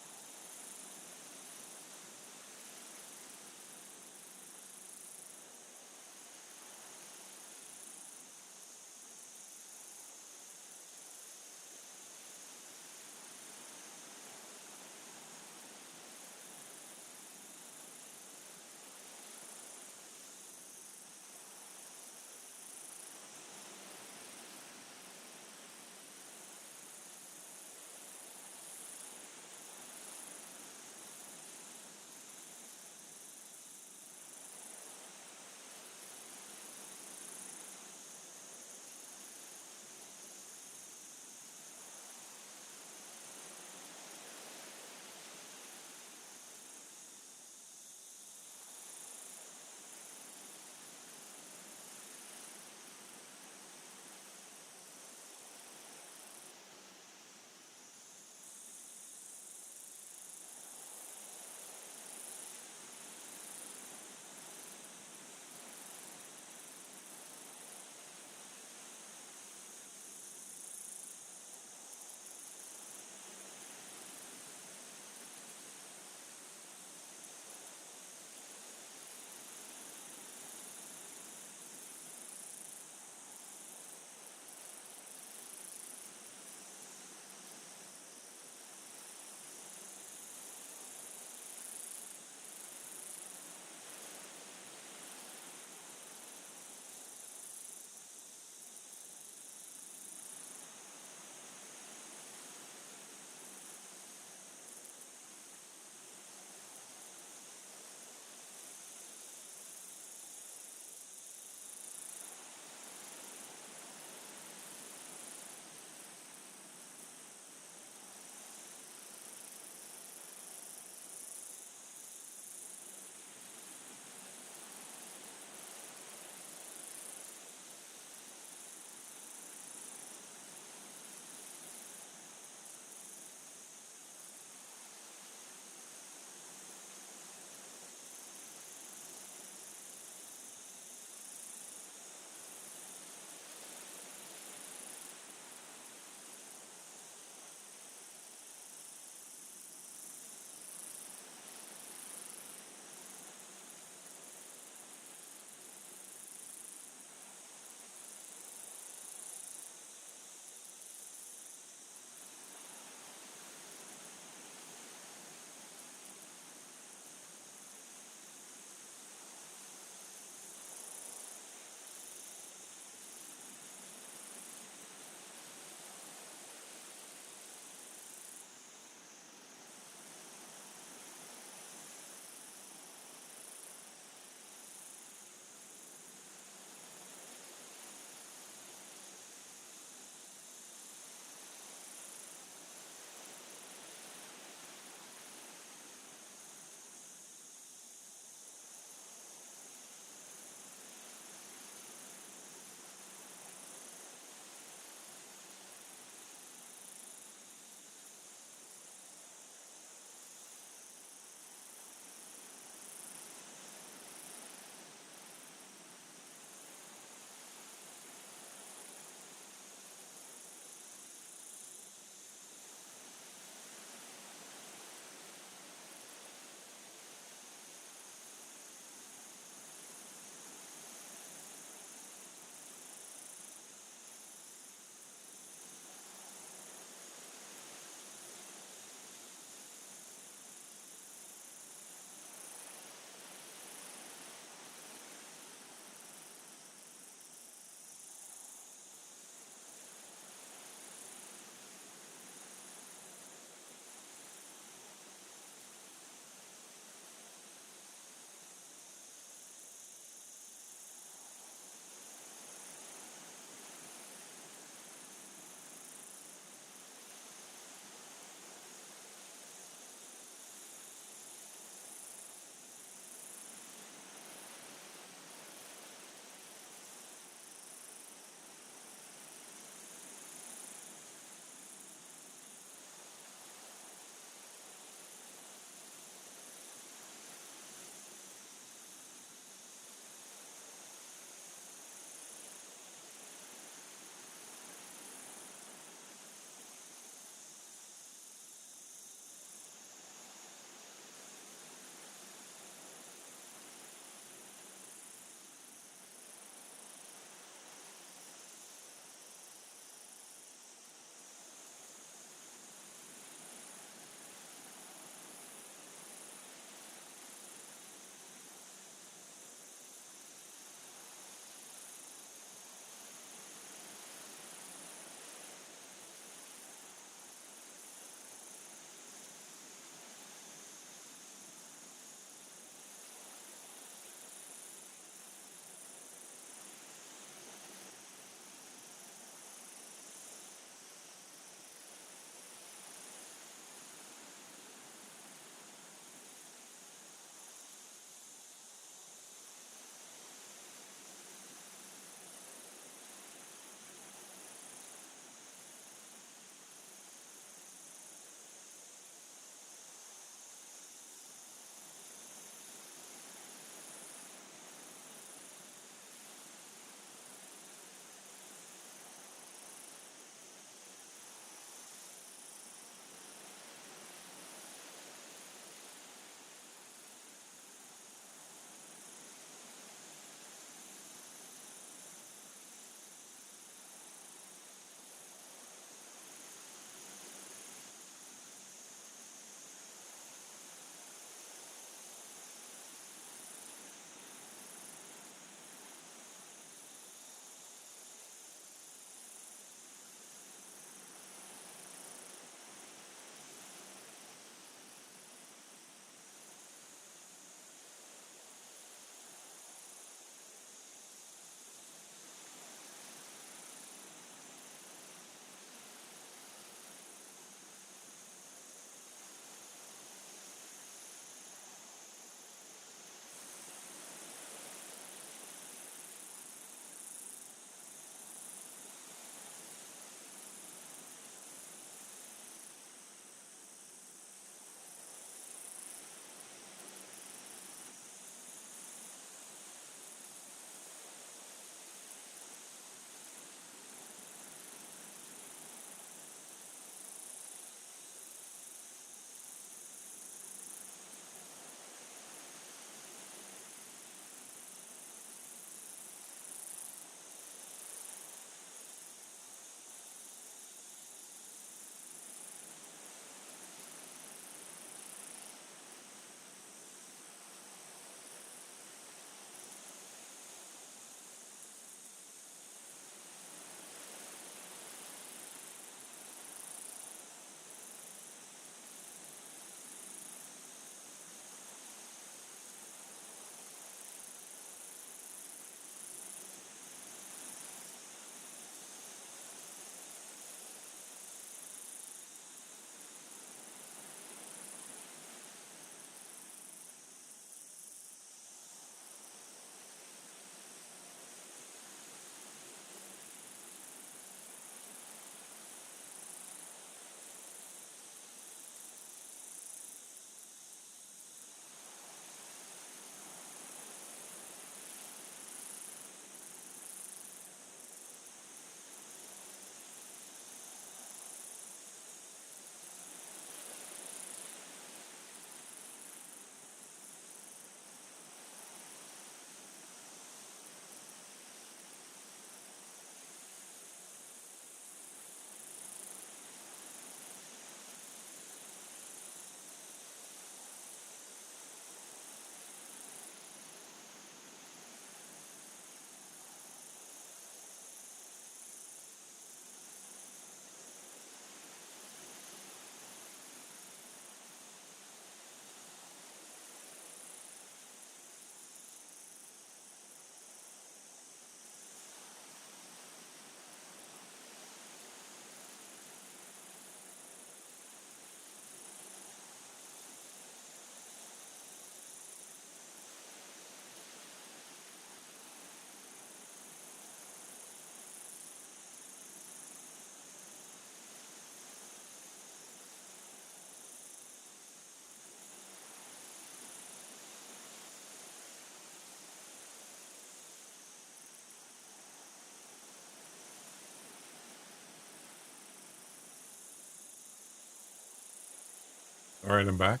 All right, I'm back.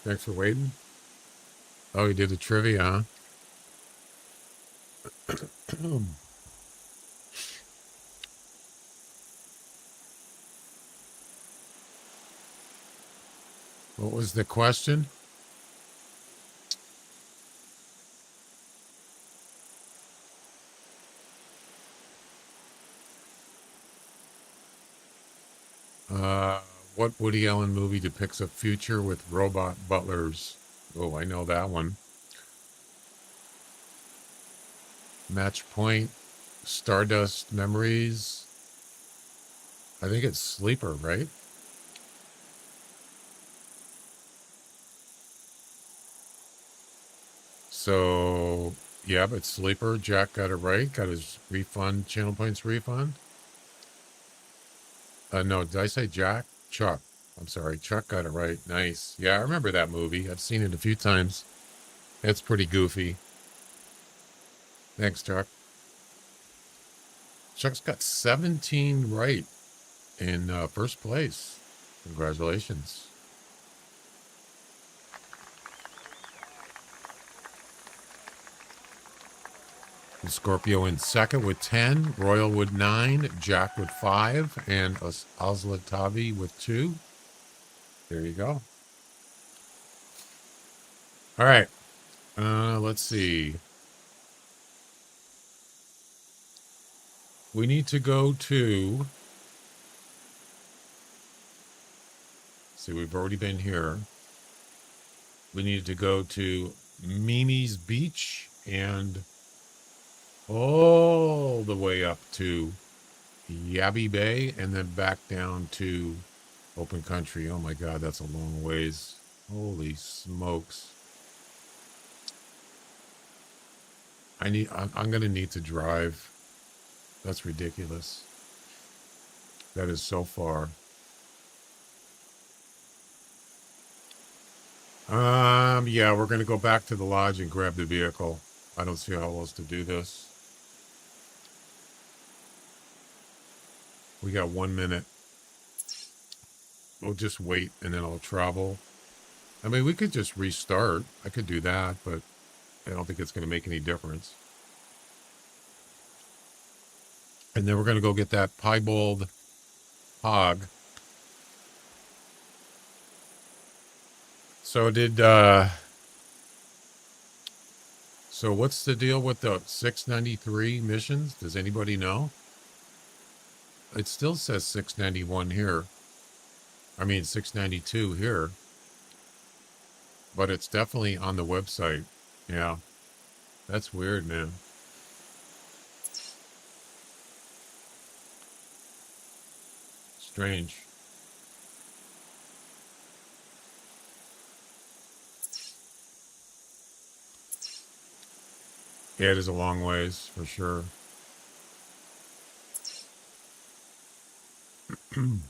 Thanks for waiting. Oh, you did the trivia, huh? What was the question? Uh, what Woody Allen movie depicts a future with robot butlers? Oh, I know that one. Match Point, Stardust Memories. I think it's Sleeper, right? So, yeah, but Sleeper. Jack got it right. Got his refund, channel points refund. No, did I say Jack? Chuck. I'm sorry. Chuck got it right. Nice. Yeah, I remember that movie. I've seen it a few times. It's pretty goofy. Thanks, Chuck. Chuck's got 17 right in first place. Congratulations. And Scorpio in second with 10, Royal with 9, Jack with 5, and Oslatavi with 2. There you go. All right. Let's see. We need to go to... See, we've already been here. We need to go to Mimi's Beach and all the way up to Yabby Bay and then back down to open country. Oh my God, that's a long ways. Holy smokes. I'm going to need to drive. That's ridiculous. That is so far. Yeah, we're going to go back to the lodge and grab the vehicle. I don't see how else to do this. We got 1 minute. We'll just wait and then I'll travel. I mean, we could just restart. I could do that, but I don't think it's going to make any difference. And then we're going to go get that piebald hog. So so what's the deal with the 693 missions? Does anybody know? It still says 691 here. I mean, 692 here. But it's definitely on the website. Yeah. That's weird, man. Strange. Yeah, it is a long ways, for sure. Can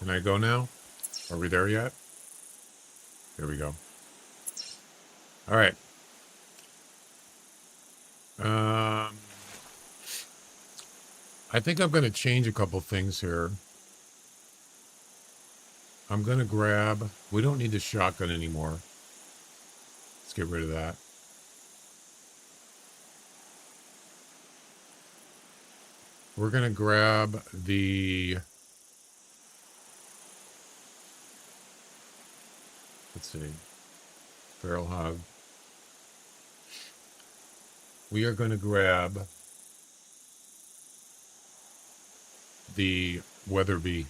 I go now? Are we there yet? There we go. All right. I think I'm going to change a couple things here. I'm going to grab... We don't need the shotgun anymore. Let's get rid of that. We're going to grab the... Let's see. Feral hog. We are going to grab the Weatherby.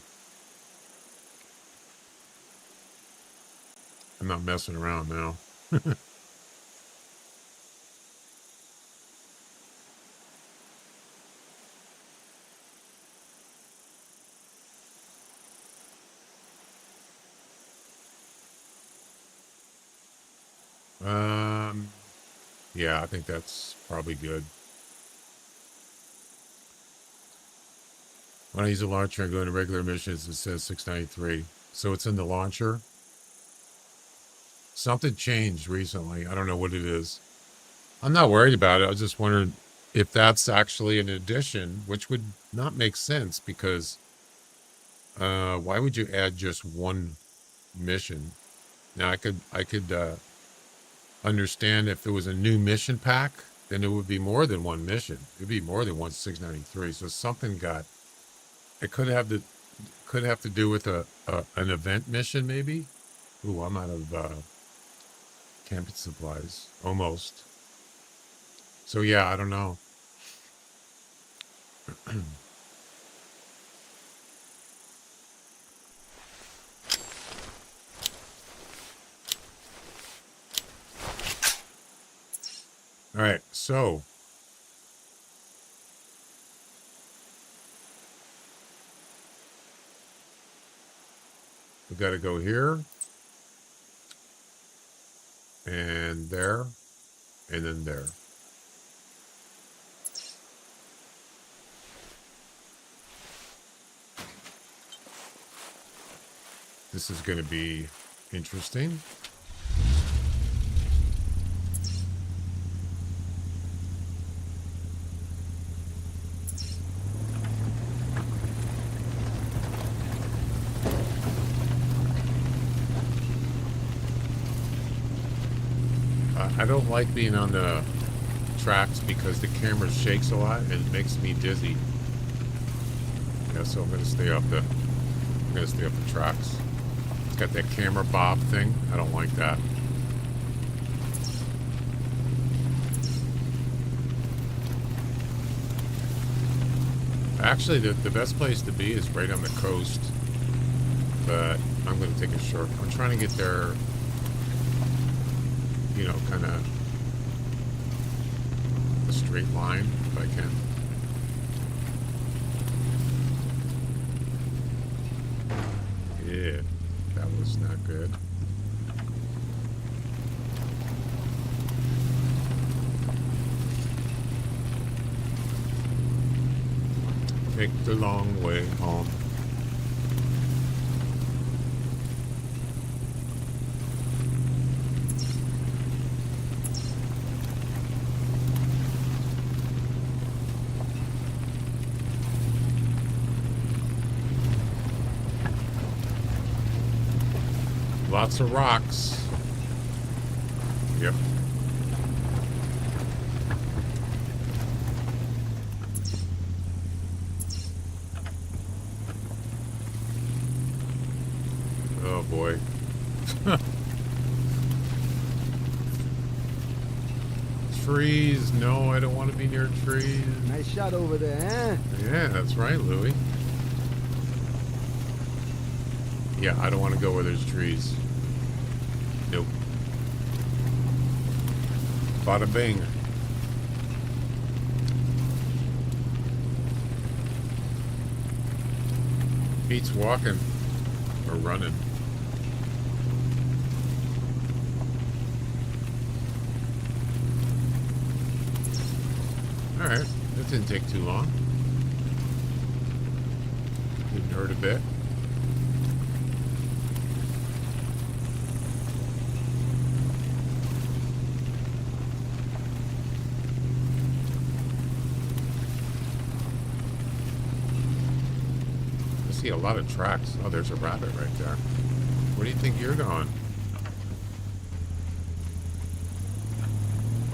I'm not messing around now. Yeah, I think that's probably good. When I use a launcher and go into regular missions, it says 693. So it's in the launcher. Something changed recently. I don't know what it is. I'm not worried about it. I was just wondering if that's actually an addition, which would not make sense because why would you add just one mission? Now I could understand if it was a new mission pack, then it would be more than one mission. It'd be more than 693. So something got. It could have to do with an event mission maybe. Ooh, I'm out of camping supplies almost. So yeah, I don't know. All right, so we got to go here and there and then there. This is going to be interesting. I don't like being on the tracks because the camera shakes a lot and it makes me dizzy. Yeah, so I'm gonna stay up the tracks. It's got that camera bob thing. I don't like that. Actually, the best place to be is right on the coast, but I'm gonna take a short. I'm trying to get there. You know, kind of a straight line if I can. Yeah, that was not good. Take the long way home. Lots of rocks. Yep. Oh boy. Trees. No, I don't want to be near trees. Nice shot over there, huh? Yeah, that's right, Louie. Yeah, I don't want to go where there's trees. Nope. Bada bing. Beats walking or running. All right, that didn't take too long. Didn't hurt a bit. See a lot of tracks. Oh, there's a rabbit right there. Where do you think you're going?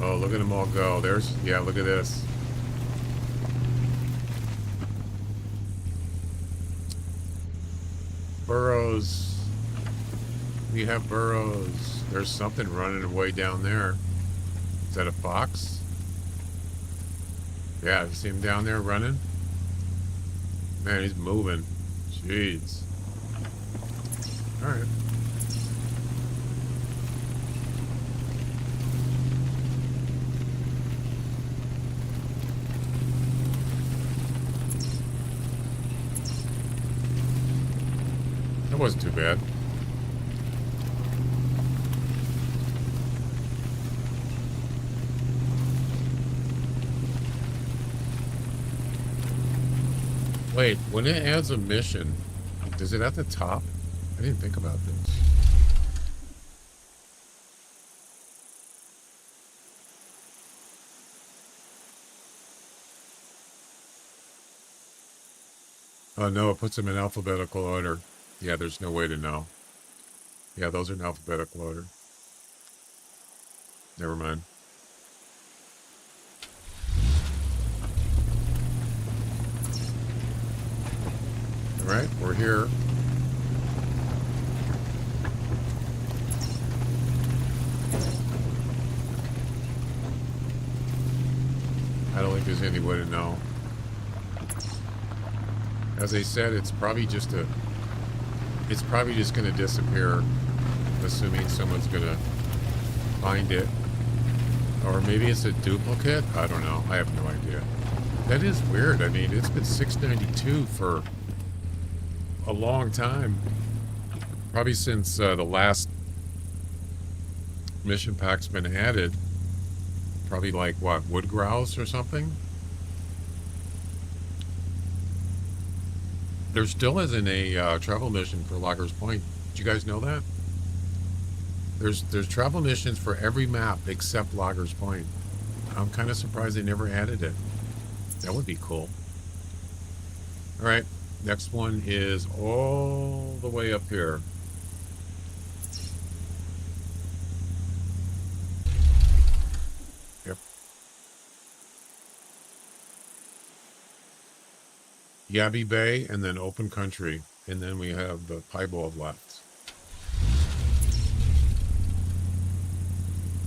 Oh, look at them all go. There's, yeah, look at this. Burrows. We have burrows. There's something running away down there. Is that a fox? Yeah, you see him down there running? Man, he's moving. Jeez. All right. That wasn't too bad. Wait, when it adds a mission, is it at the top? I didn't think about this. Oh, no, it puts them in alphabetical order. Yeah, there's no way to know. Yeah, those are in alphabetical order. Never mind. All right, we're here. I don't think there's any way to know. As I said, it's probably just going to disappear, assuming someone's going to find it. Or maybe it's a duplicate? I don't know. I have no idea. That is weird. I mean, it's been 692 for a long time. Probably since the last mission pack's been added. Probably like, what, wood grouse or something? There still isn't a travel mission for Loggers Point. Did you guys know that? There's travel missions for every map except Loggers Point. I'm kind of surprised they never added it. That would be cool. All right, next one is all the way up here. Yep. Yabby Bay and then open country. And then we have the piebald left.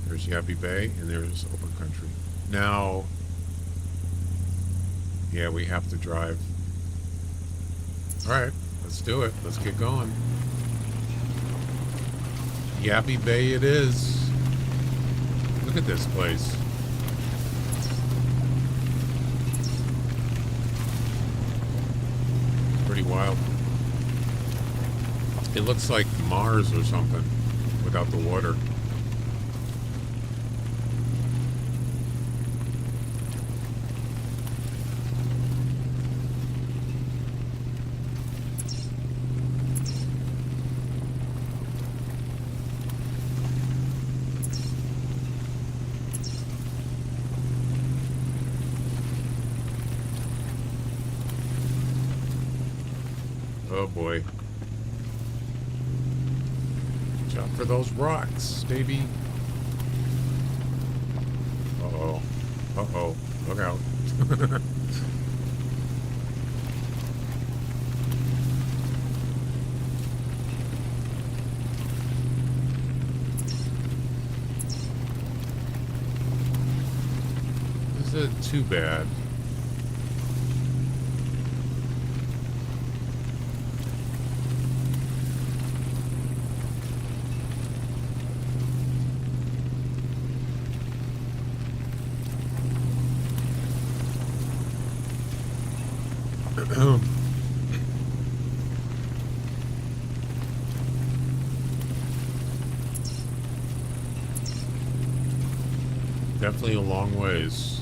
There's Yabby Bay and there's open country. Now, yeah, we have to drive. All right, let's do it. Let's get going. Yabby Bay it is. Look at this place. Pretty wild. It looks like Mars or something without the water. Oh boy. Watch out for those rocks, baby. Uh-oh. Uh-oh. Look out. This isn't too bad. Definitely a long ways.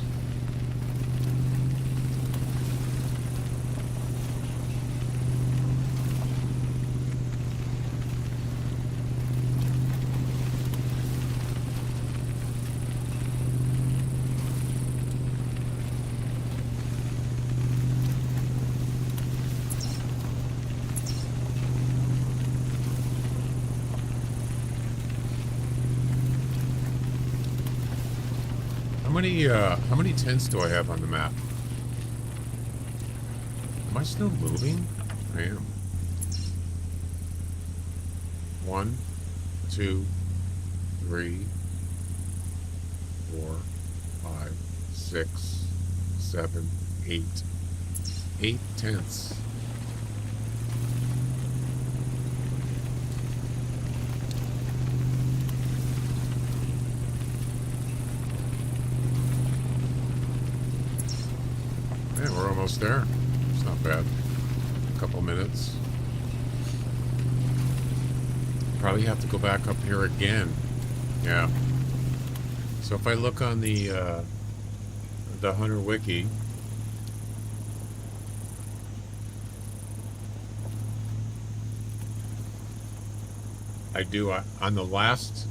How many tents do I have on the map? Am I still moving? I am. 1, 2, 3, 4, 5, 6, 7, 8. 8 tents. Yeah, we're almost there. It's not bad. A couple minutes. Probably have to go back up here again. Yeah. So if I look on the Hunter Wiki, I do on the last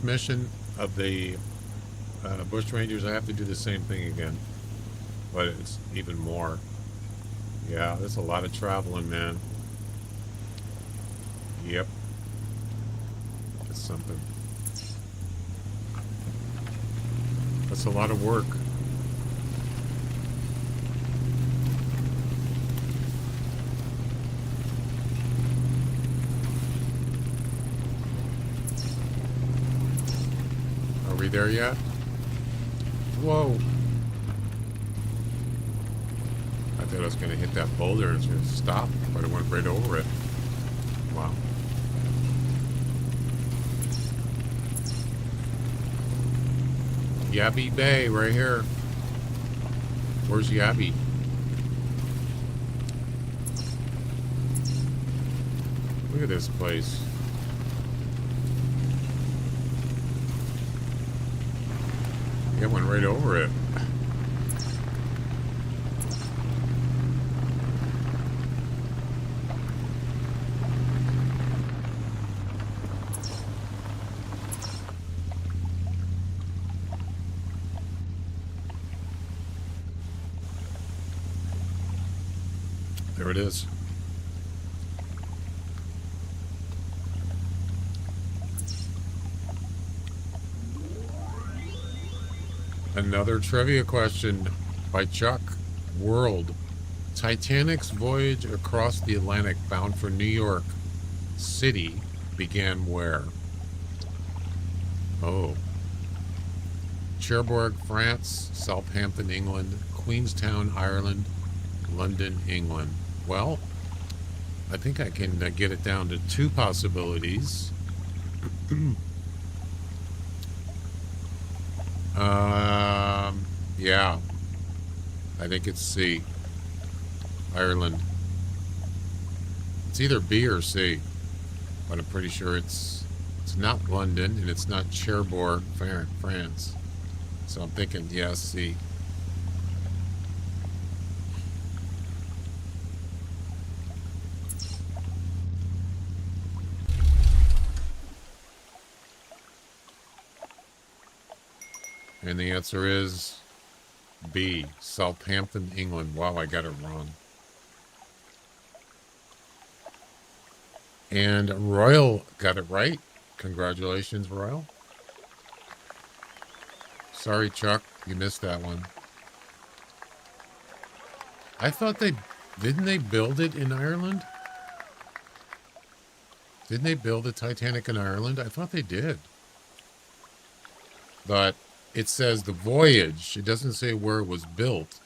mission of the Bushrangers, I have to do the same thing again, but it's even more. Yeah, there's a lot of traveling, man. Yep. That's something. That's a lot of work. Are we there yet? Whoa. I thought I was going to hit that boulder and it's going to stop, but it went right over it. Wow. Yabby Bay right here. Where's Yabby? Look at this place. It went right over it. There it is. Another trivia question by Chuck. World. Titanic's voyage across the Atlantic bound for New York City began where? Oh. Cherbourg, France, Southampton, England, Queenstown, Ireland, London, England. Well, I think I can get it down to two possibilities. Yeah. I think it's C. Ireland. It's either B or C, but I'm pretty sure it's not London and it's not Cherbourg, France. So I'm thinking, yeah, C. And the answer is B, Southampton, England. Wow, I got it wrong. And Royal got it right. Congratulations, Royal. Sorry, Chuck, you missed that one. I thought didn't they build it in Ireland? Didn't they build the Titanic in Ireland? I thought they did. But it says the voyage. It doesn't say where it was built.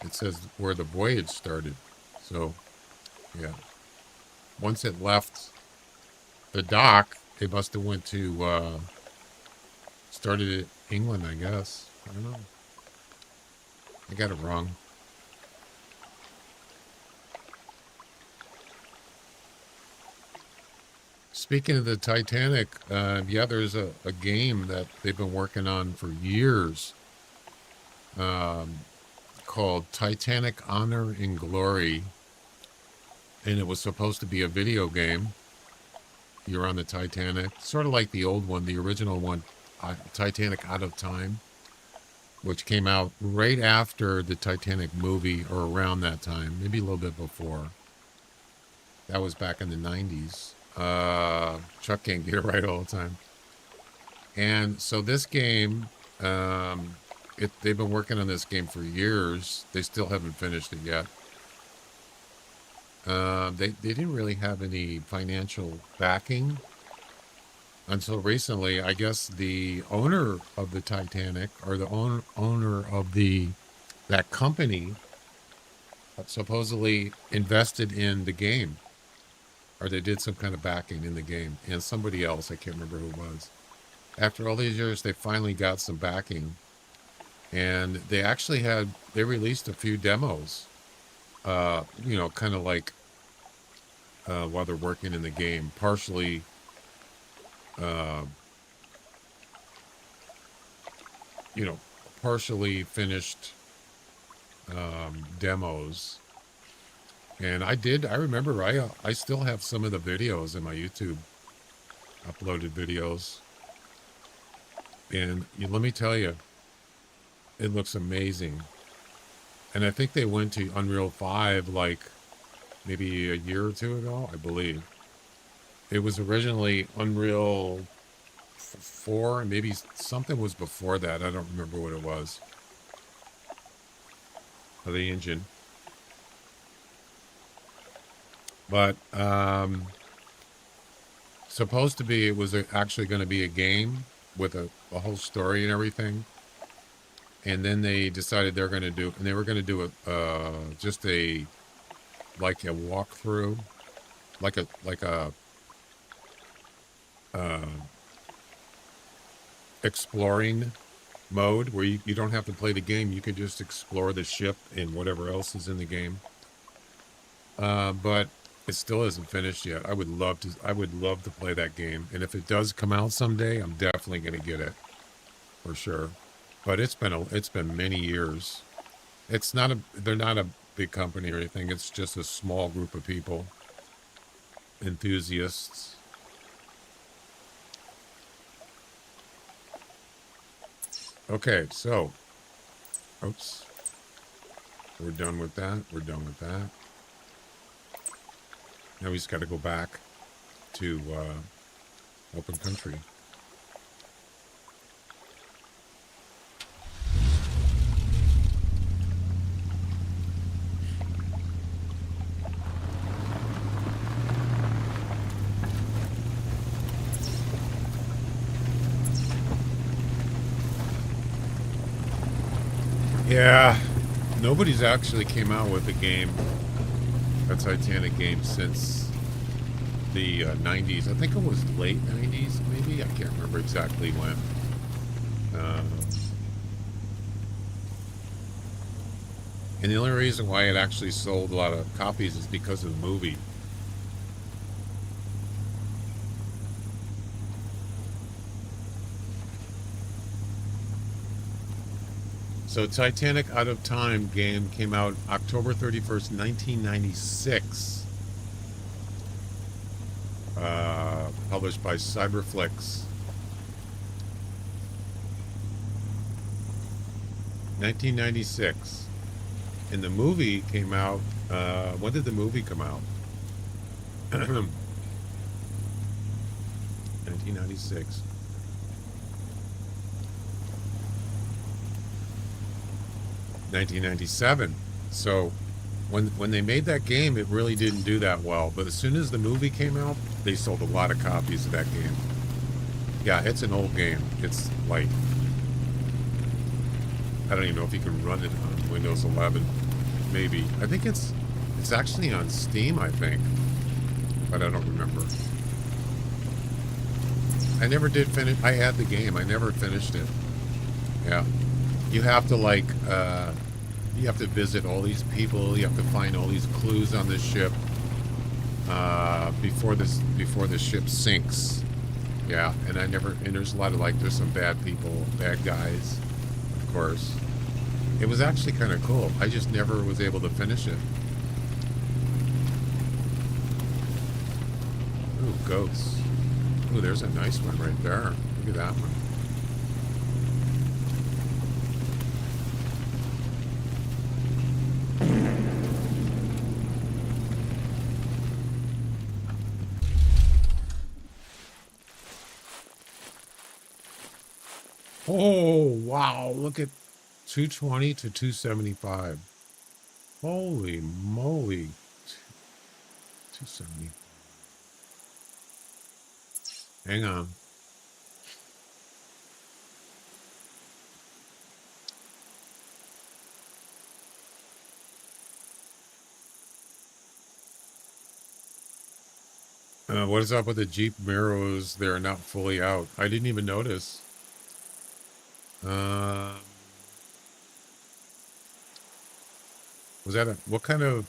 It says where the voyage started. So, yeah. Once it left the dock, it must have went to, started at England, I guess. I don't know. I got it wrong. Speaking of the Titanic, yeah, there's a game that they've been working on for years called Titanic Honor and Glory. And it was supposed to be a video game. You're on the Titanic. Sort of like the old one, the original one, Titanic Out of Time, which came out right after the Titanic movie or around that time, maybe a little bit before. That was back in the 90s. Chuck can't get it right all the time. And so this game, they've been working on this game for years. They still haven't finished it yet. They didn't really have any financial backing until recently. I guess the owner of the Titanic, or the owner of that company, supposedly invested in the game. Or they did some kind of backing in the game. And somebody else, I can't remember who it was. After all these years, they finally got some backing. And they actually they released a few demos. Kind of like while they're working in the game. Partially, partially finished demos. And I remember I still have some of the videos in my YouTube, uploaded videos. And let me tell you, it looks amazing. And I think they went to Unreal 5 like maybe a year or two ago, I believe. It was originally Unreal 4, and maybe something was before that. I don't remember what it was. Of the engine. But supposed to be, it was actually going to be a game with a whole story and everything. And then they decided they were going to do just a like a walkthrough, like a exploring mode where you don't have to play the game. You can just explore the ship and whatever else is in the game. But it still isn't finished yet. I would love to play that game. And if it does come out someday, I'm definitely going to get it for sure. But it's been many years. They're not a big company or anything. It's just a small group of people, enthusiasts. Okay, so, oops. We're done with that. We're done with that. Now we just got to go back to open country. Yeah, nobody's actually came out with a Titanic game since the 90s. I think it was late 90s, maybe. I can't remember exactly when. And the only reason why it actually sold a lot of copies is because of the movie. So Titanic Out of Time game came out October 31st, 1996. Published by Cyberflix. 1996. And the movie came out, when did the movie come out? 1996. 1997. So when they made that game, it really didn't do that well. But as soon as the movie came out, they sold a lot of copies of that game. Yeah, it's an old game. It's like, I don't even know if you can run it on Windows 11. Maybe. I think it's actually on Steam, I think. But I don't remember. I never did finish. I had the game. I never finished it. Yeah. You have to you have to visit all these people. You have to find all these clues on this ship before the ship sinks. Yeah, and there's a lot of there's some bad people, bad guys, of course. It was actually kind of cool. I just never was able to finish it. Ooh, goats. Ooh, there's a nice one right there. Look at that one. Oh, wow. Look at 220 to 275. Holy moly. 270. Hang on. What is up with the Jeep Mirrors? They're not fully out. I didn't even notice. Was that what kind of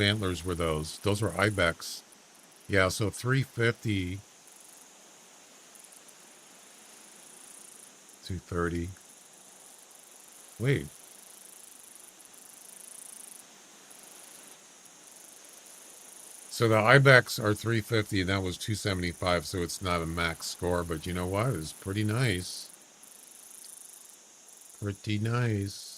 antlers were those? Those were Ibex. Yeah, so 350, 230. Wait. So the Ibex are 350 and that was 275, so it's not a max score, but you know what? It's pretty nice. Pretty nice.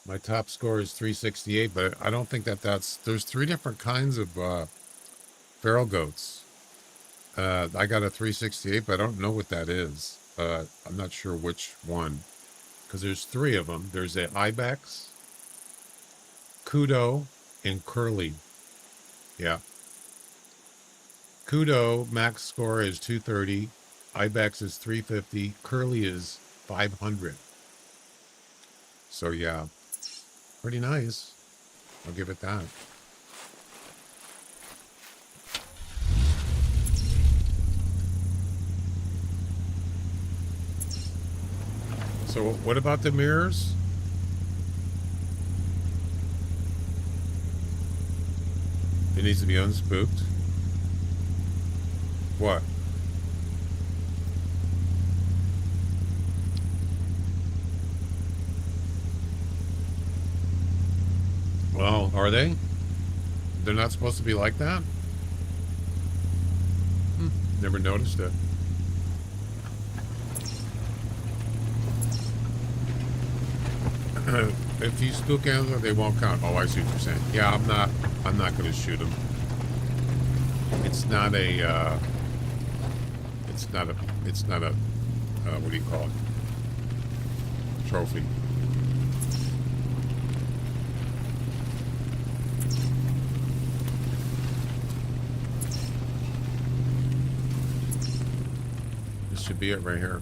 My top score is 368, but I don't think there's 3 different kinds of feral goats. I got a 368, but I don't know what that is. I'm not sure which one, because there's 3 of them. There's a ibex, kudo, and curly. Yeah. Kudo max score is 230. Ibex is 350. Curly is 500. So yeah, pretty nice. I'll give it that. So what about the mirrors? It needs to be unspooked. What? Well, are they? They're not supposed to be like that? Never noticed it. If you spook animals, they won't count. Oh, I see what you're saying. Yeah, I'm not going to shoot them. It's not a, what do you call it? Trophy. This should be it right here.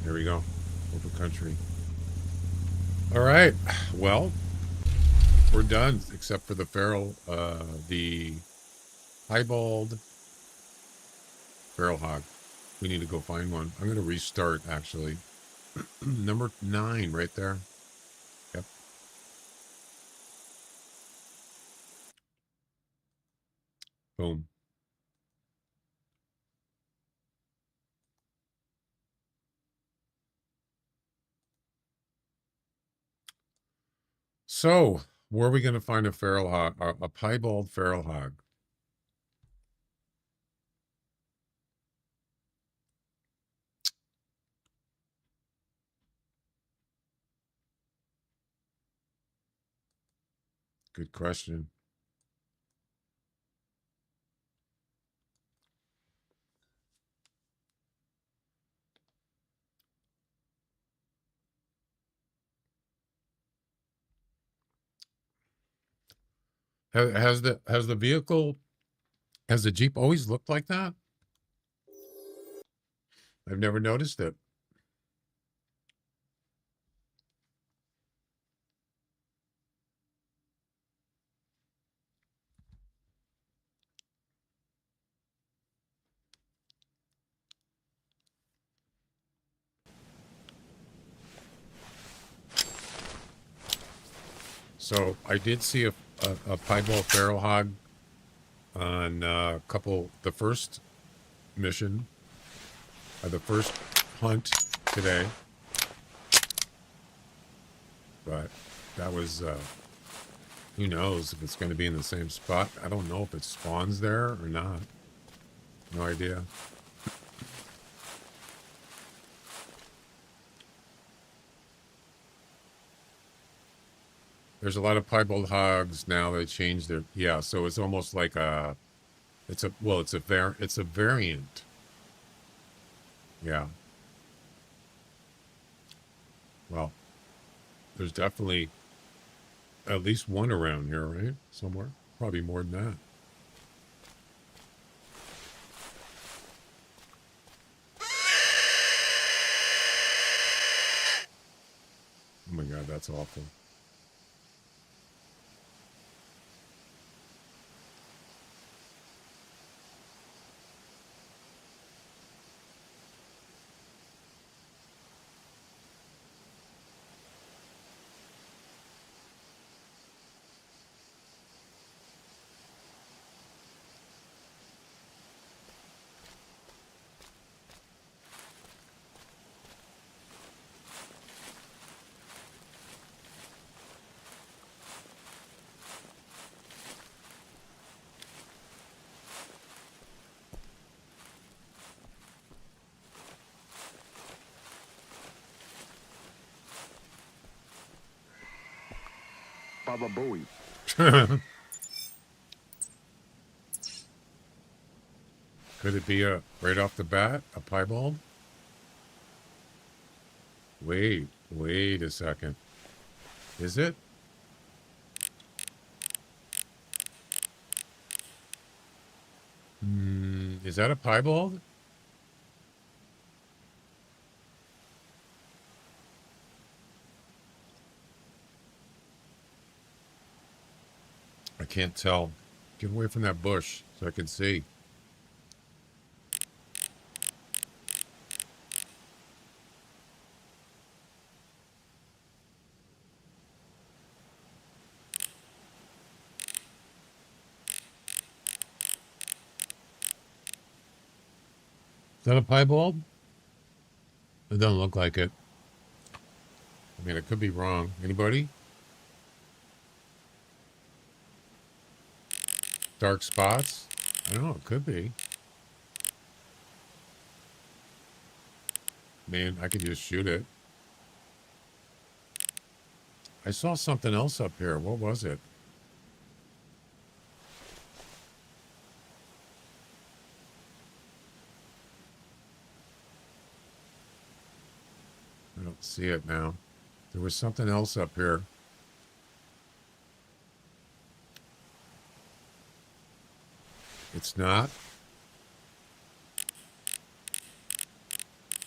There we go. Open country. All right. Well, we're done, except for the feral, the piebald feral hog. We need to go find one. I'm going to restart, actually. Number 9 right there. Yep. Boom. So, where are we going to find a feral hog, a piebald feral hog? Good question. Has the vehicle, has the Jeep always looked like that? I've never noticed it. So I did see a piebald feral hog on the first mission, the first hunt today. But that was, who knows if it's going to be in the same spot. I don't know if it spawns there or not. No idea. There's a lot of piebald hogs now. They changed their, yeah. So it's almost like it's a variant. Yeah. Well, there's definitely at least one around here, right? Somewhere. Probably more than that. Oh my God, that's awful. Baba Booey. Could it be right off the bat, a piebald? Wait a second. Is it? Is that a piebald? I can't tell. Get away from that bush so I can see. Is that a piebald? It doesn't look like it. I mean, it could be wrong. Anybody? Dark spots? I don't know. It could be. Man, I could just shoot it. I saw something else up here. What was it? I don't see it now. There was something else up here. It's not.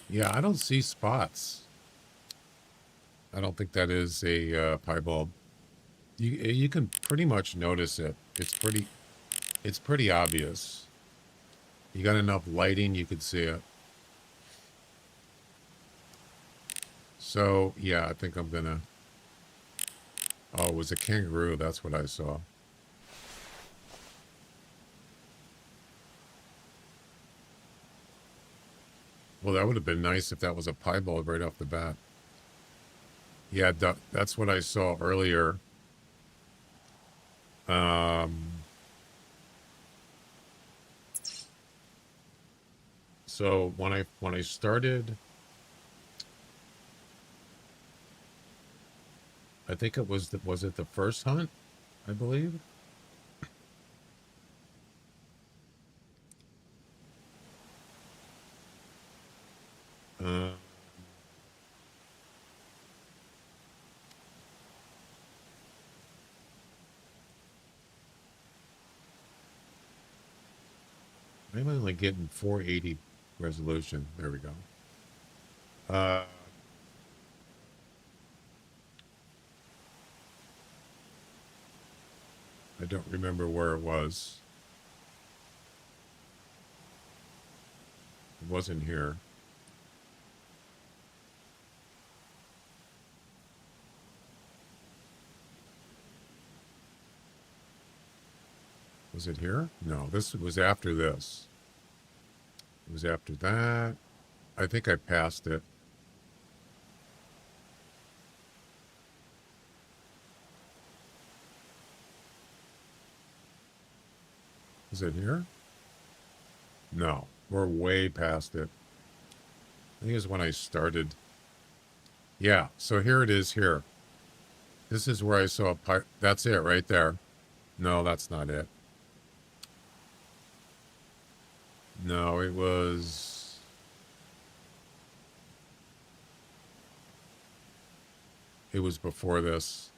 Yeah, I don't see spots. I don't think that is a piebald. You can pretty much notice it. It's pretty obvious. You got enough lighting, you could see it. So yeah, I think I'm gonna. Oh, it was a kangaroo. That's what I saw. Well, that would have been nice if that was a piebald right off the bat. Yeah, that's what I saw earlier. So when I started, I think it was it the first hunt, I believe. I'm only getting 480 resolution. There we go. I don't remember where it was. It wasn't here. Was it here? No, this was after this. It was after that. I think I passed it. Is it here? No, we're way past it. I think it was when I started. Yeah, so here it is here. This is where I saw a pipe. That's it right there. No, that's not it. No, it was... It was before this.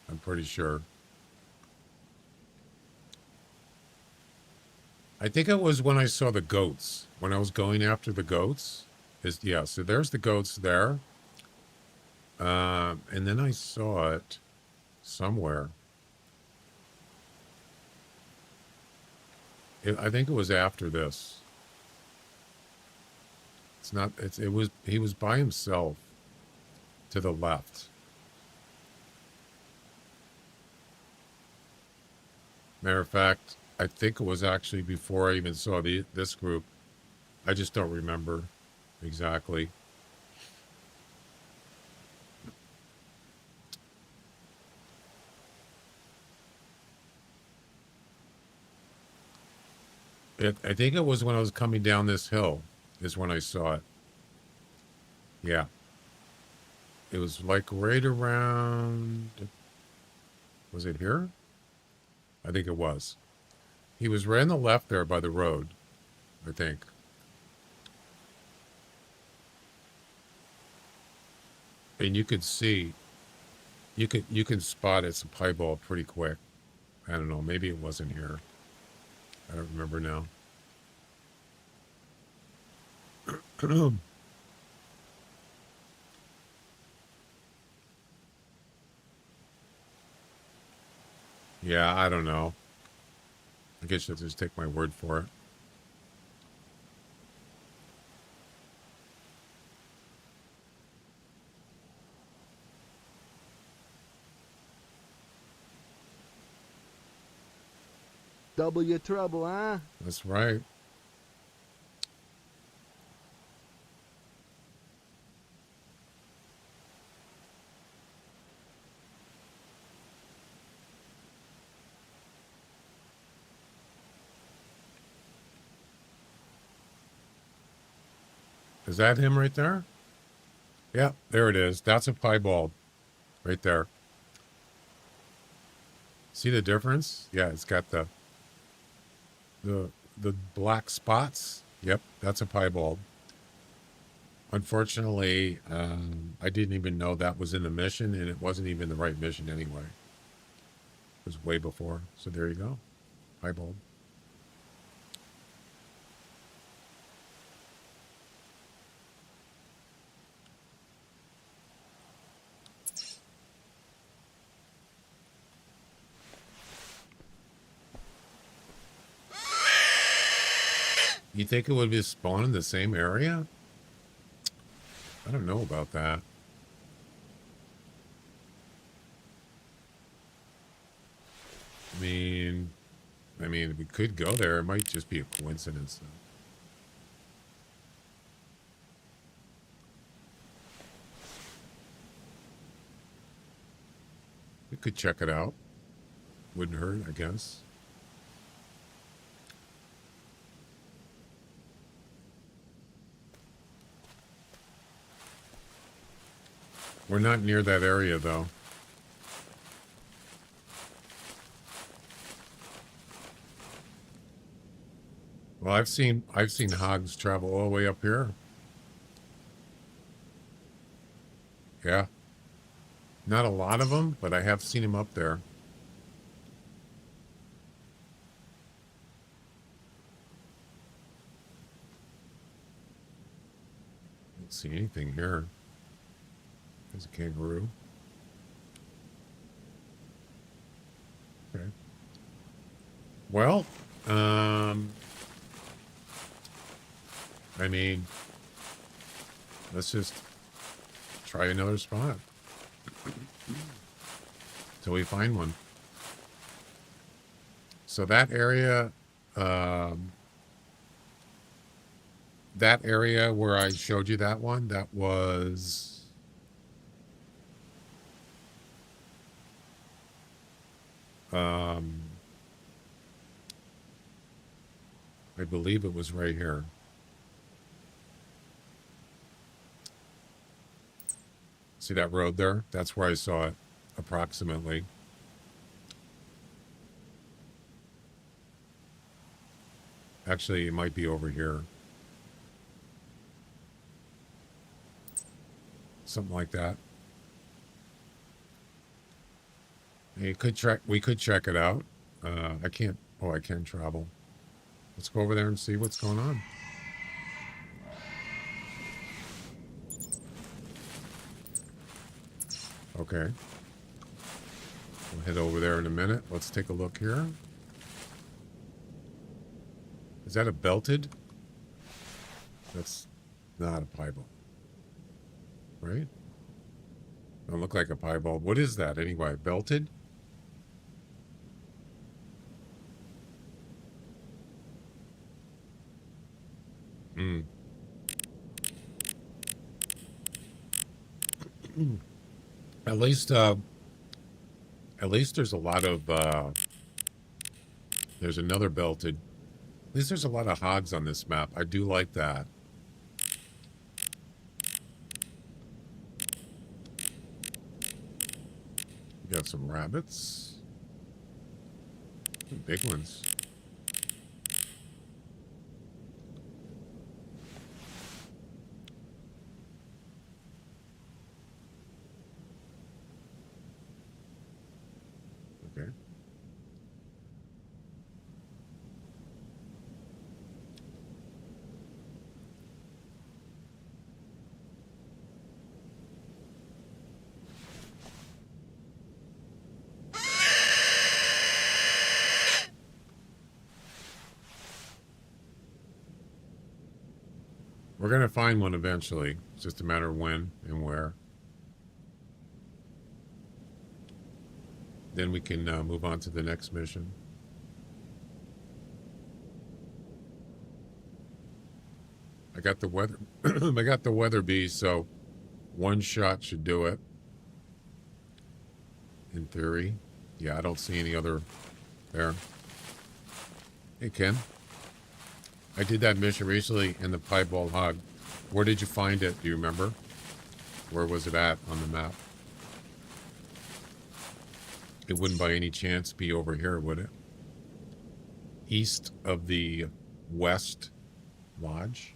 I'm pretty sure. I think it was when I saw the goats. When I was going after the goats. Yeah, so there's the goats there. And then I saw it somewhere. I think it was after this. It's not, he was by himself to the left. Matter of fact, I think it was actually before I even saw this group. I just don't remember exactly. I think it was when I was coming down this hill is when I saw it. Yeah. It was like right around Was it here? I think it was. He was right on the left there by the road, I think. And you could see, you can spot it's a piebald pretty quick. I don't know, maybe it wasn't here. I don't remember now. Yeah, I don't know. I guess you'll just take my word for it. Double your trouble, huh? That's right. Is that him right there? Yeah, there it is. That's a piebald right there. See the difference? Yeah, it's got the black spots. Yep, that's a piebald. Unfortunately, I didn't even know that was in the mission, and it wasn't even the right mission anyway. It was way before. So there you go. Piebald. You think it would be spawned in the same area? I don't know about that. I mean, we could go there. It might just be a coincidence, though. We could check it out. Wouldn't hurt, I guess. We're not near that area, though. Well, I've seen hogs travel all the way up here. Yeah. Not a lot of them, but I have seen them up there. Don't see anything here. There's a kangaroo. Okay. Well, I mean, let's just try another spot till we find one. So that area where I showed you that one, that was I believe it was right here. See that road there? That's where I saw it, approximately. Actually, it might be over here. Something like that. We could check it out. I can't. Oh, I can travel. Let's go over there and see what's going on. Okay. We'll head over there in a minute. Let's take a look here. Is that a belted? That's not a piebald. Right? Don't look like a piebald. What is that anyway? Belted? Hmm. At least there's a lot of there's another belted. At least there's a lot of hogs on this map. I do like that. We got some rabbits. Big ones. Okay. We're going to find one eventually. It's just a matter of when and where. Then we can move on to the next mission. I got the weather. I got the weather bee, so one shot should do it. In theory. Yeah, I don't see any other there. Hey, Ken. I did that mission recently in the piebald hog. Where did you find it? Do you remember? Where was it at on the map? It wouldn't by any chance be over here, would it? East of the West Lodge.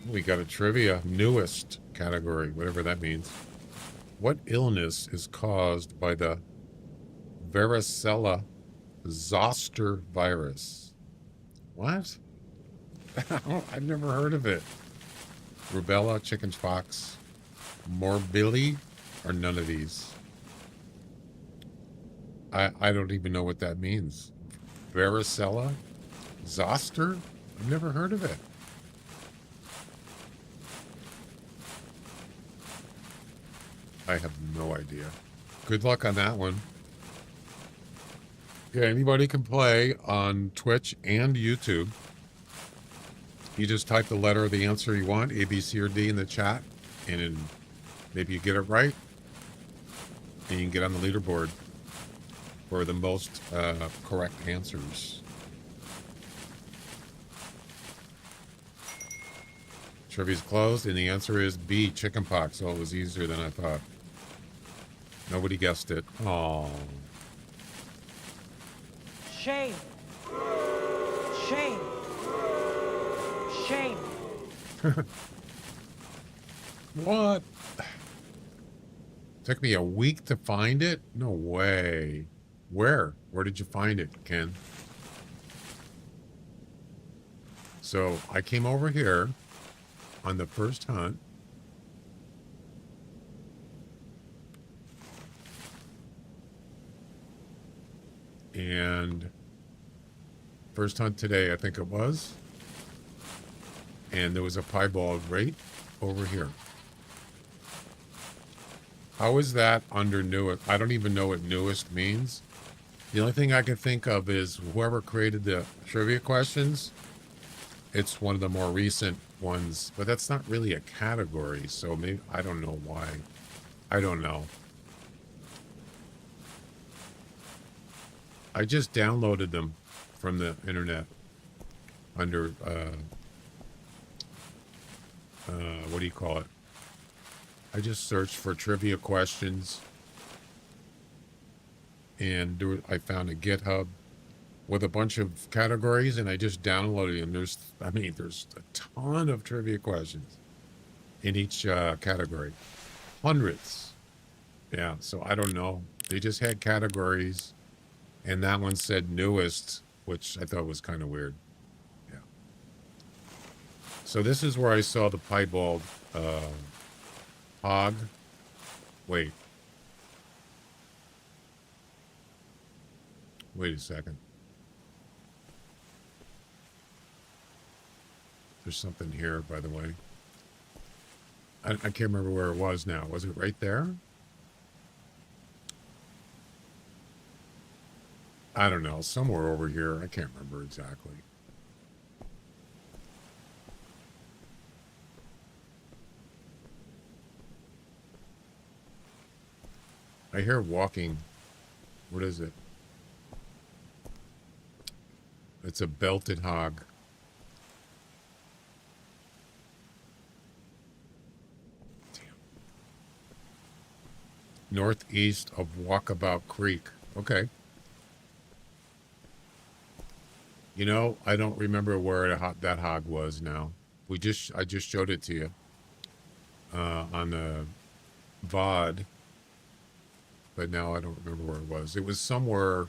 We got a trivia, newest category, whatever that means. What illness is caused by the varicella zoster virus? What? I've never heard of it. Rubella, chickenpox, morbilli, or none of these? I don't even know what that means. Varicella zoster? I've never heard of it. I have no idea. Good luck on that one. Yeah, anybody can play on Twitch and YouTube. You just type the letter of the answer you want, A, B, C, or D, in the chat, and then maybe you get it right, and you can get on the leaderboard for the most correct answers. Trivia's closed, and the answer is B, chickenpox. So it was easier than I thought. Nobody guessed it. Oh. Shame. Shame. Shame. What? Took me a week to find it? No way. Where? Where did you find it, Ken? So I came over here on the first hunt. And first hunt today, I think it was. And there was a piebald right over here. How is that under newest? I don't even know what newest means. The only thing I can think of is whoever created the trivia questions, it's one of the more recent ones, but that's not really a category. So maybe, I don't know why. I don't know. I just downloaded them from the internet under, what do you call it? I just searched for trivia questions, and I found a GitHub with a bunch of categories, and I just downloaded them. There's a ton of trivia questions in each category. Hundreds. Yeah, so I don't know. They just had categories, and that one said newest, which I thought was kind of weird. Yeah. So this is where I saw the piebald hog. Wait a second. There's something here, by the way. I can't remember where it was now. Was it right there? I don't know. Somewhere over here. I can't remember exactly. I hear walking. What is it? It's a belted hog. northeast of Walkabout Creek. Okay. You know, I don't remember where that hog was now. I just showed it to you on the VOD, but now I don't remember where it was. It was somewhere.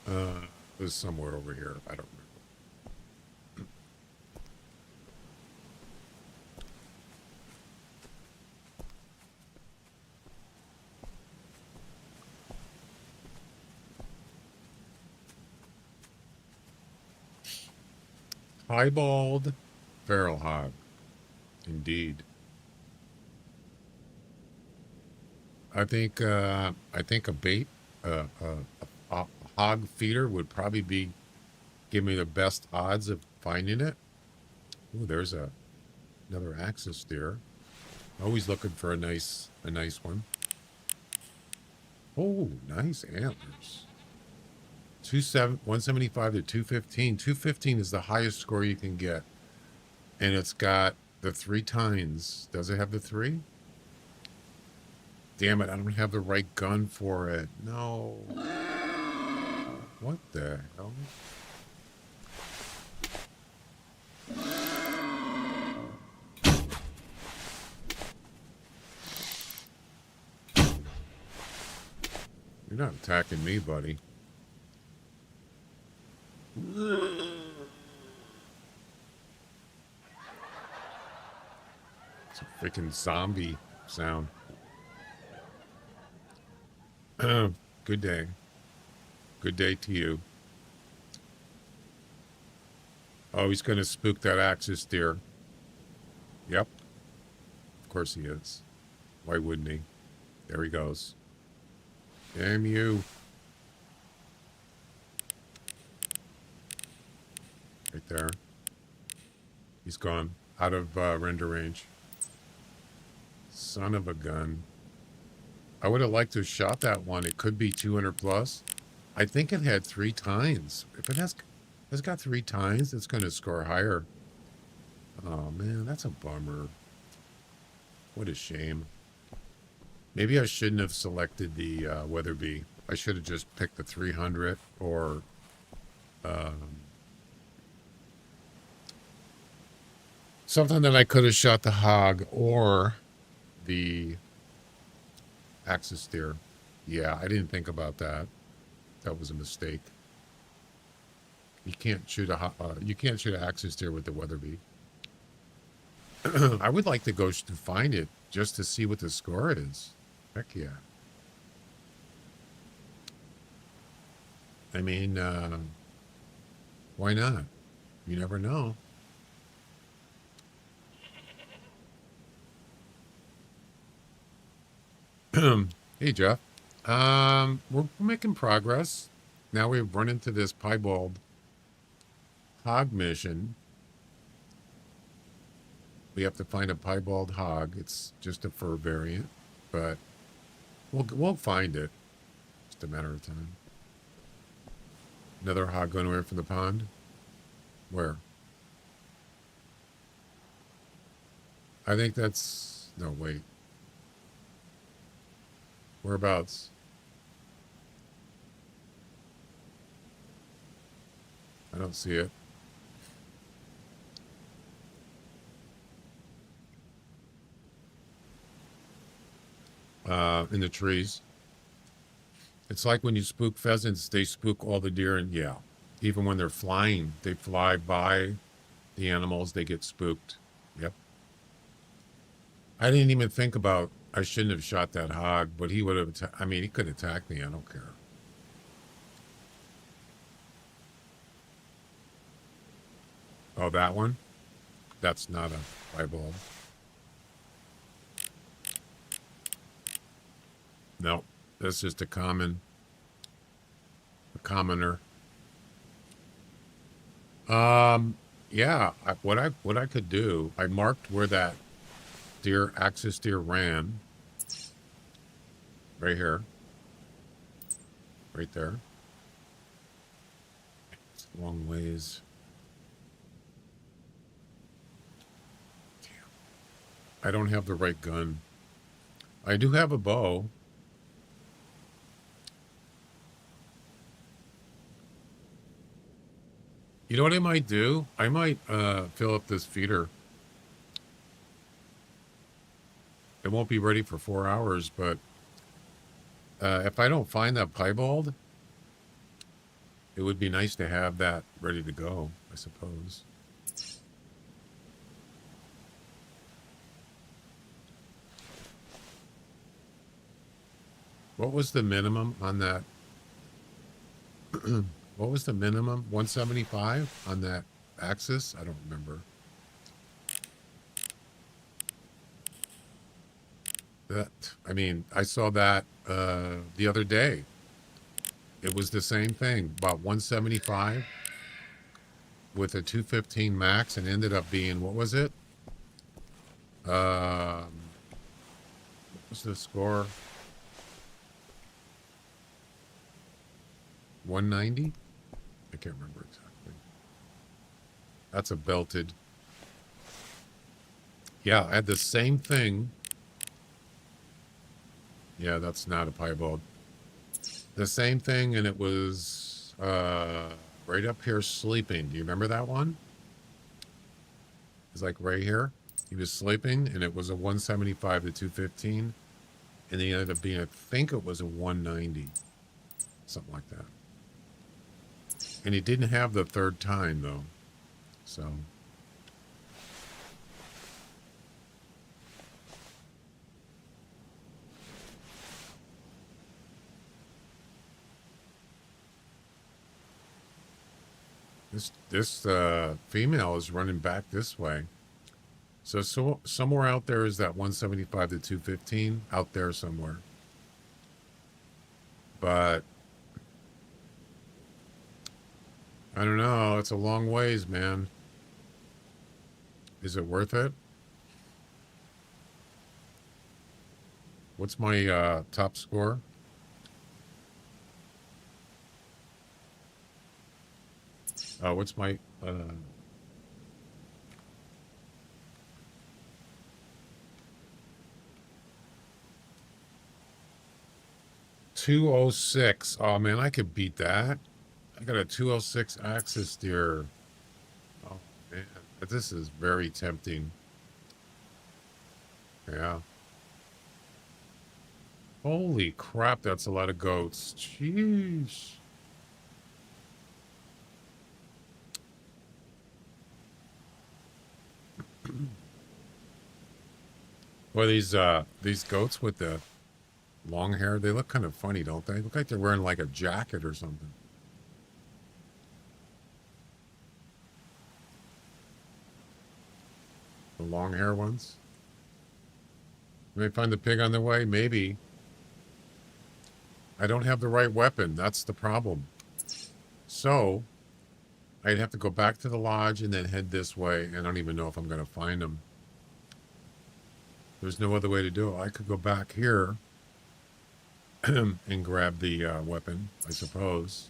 It was somewhere over here. I don't remember. Piebald feral hog, indeed. I think a bait, a hog feeder would probably give me the best odds of finding it. Ooh, there's another axis deer. Always looking for a nice one. Oh, nice antlers. 175 to 215. 215 is the highest score you can get. And it's got the 3 tines. Does it have the 3? Damn it, I don't have the right gun for it. No. What the hell? You're not attacking me, buddy. It's a freaking zombie sound. Good day. Good day to you. Oh, he's going to spook that axis deer. Yep. Of course he is. Why wouldn't he? There he goes. Damn you. Right there. He's gone. Out of render range. Son of a gun. I would have liked to have shot that one. It could be 200 plus. I think it had 3 tines. If it has got 3 tines, it's going to score higher. Oh, man, that's a bummer. What a shame. Maybe I shouldn't have selected the Weatherby. I should have just picked the 300 or... something that I could have shot the hog or the axis deer. Yeah, I didn't think about that. That was a mistake. You can't shoot an axis deer with the Weatherby. I would like to go to find it just to see what the score is. Heck yeah. I mean, why not? You never know. Hey, Jeff. We're making progress. Now we've run into this piebald hog mission. We have to find a piebald hog. It's just a fur variant, but we'll find it. Just a matter of time. Another hog going away from the pond. Where? I think that's... No, wait. Whereabouts? I don't see it. In the trees. It's like when you spook pheasants, they spook all the deer, and yeah, even when they're flying, they fly by the animals, they get spooked. Yep. I didn't even think about, I shouldn't have shot that hog, but he would have, I mean, he could attack me, I don't care. Oh, that one? That's not a piebald. No, that's just a commoner. Yeah, what I could do, I marked where that axis deer ran. Right here. Right there. It's a long ways. I don't have the right gun. I do have a bow. You know what I might do? I might fill up this feeder. It won't be ready for 4 hours, but if I don't find that piebald, it would be nice to have that ready to go, I suppose. What was the minimum on that? What was the minimum? 175 on that axis? I don't remember. I mean, I saw that the other day. It was the same thing, about 175 with a 215 max, and ended up being, what was it? What was the score? 190? I can't remember exactly. That's a belted. Yeah, I had the same thing. Yeah, that's not a piebald. The same thing, and it was right up here sleeping. Do you remember that one? It's like right here. He was sleeping, and it was a 175 to 215. And he ended up being, I think it was a 190. Something like that. And he didn't have the third time, though. So... This female is running back this way. So somewhere out there is that 175 to 215 out there somewhere. But I don't know. It's a long ways, man. Is it worth it? What's my top score? What's my 206. Oh man, I could beat that. I got a 206 axis deer. Oh man, but this is very tempting. Yeah. Holy crap, that's a lot of goats. Jeez. Well, these goats with the long hair, they look kind of funny, don't they? Look like they're wearing like a jacket or something. The long hair ones. May find the pig on their way? Maybe. I don't have the right weapon. That's the problem. So, I'd have to go back to the lodge and then head this way. And I don't even know if I'm going to find them. There's no other way to do it. I could go back here and grab the weapon, I suppose.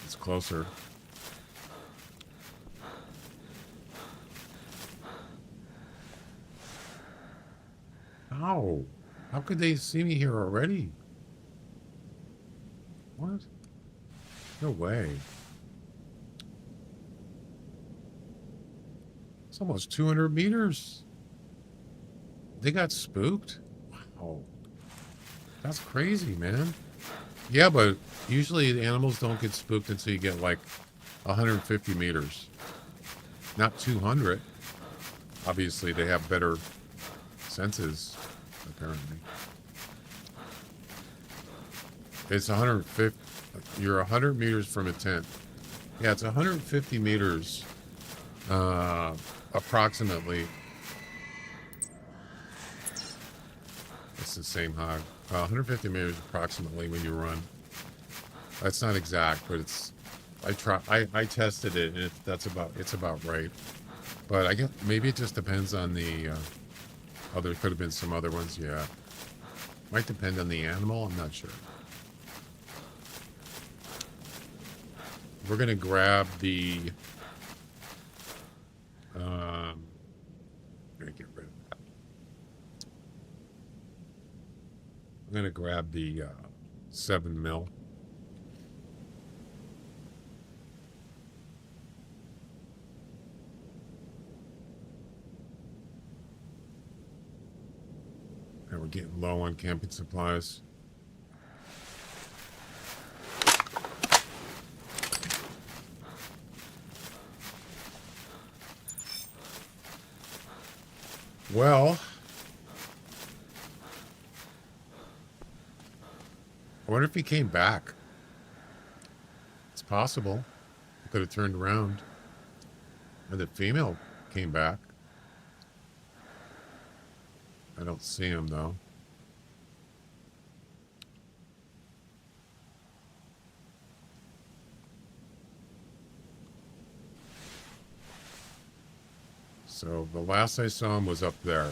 It's closer. Ow! How could they see me here already? What? No way. It's almost 200 meters. They got spooked? Wow. That's crazy, man. Yeah, but usually the animals don't get spooked until you get like 150 meters. Not 200. Obviously, they have better senses, apparently. It's 150. You're 100 meters from a tent. Yeah, it's 150 meters, approximately. It's the same hog. 150 meters approximately when you run. That's not exact, but it's. I tested it, and it's about right. But I guess maybe it just depends on the. Oh, there could have been some other ones. Yeah, might depend on the animal. I'm not sure. We're gonna grab the I'm gonna get rid of that. I'm gonna grab the 7mm. And we're getting low on camping supplies. Well, I wonder if he came back. It's possible. He could have turned around. And the female came back. I don't see him, though. So the last I saw him was up there.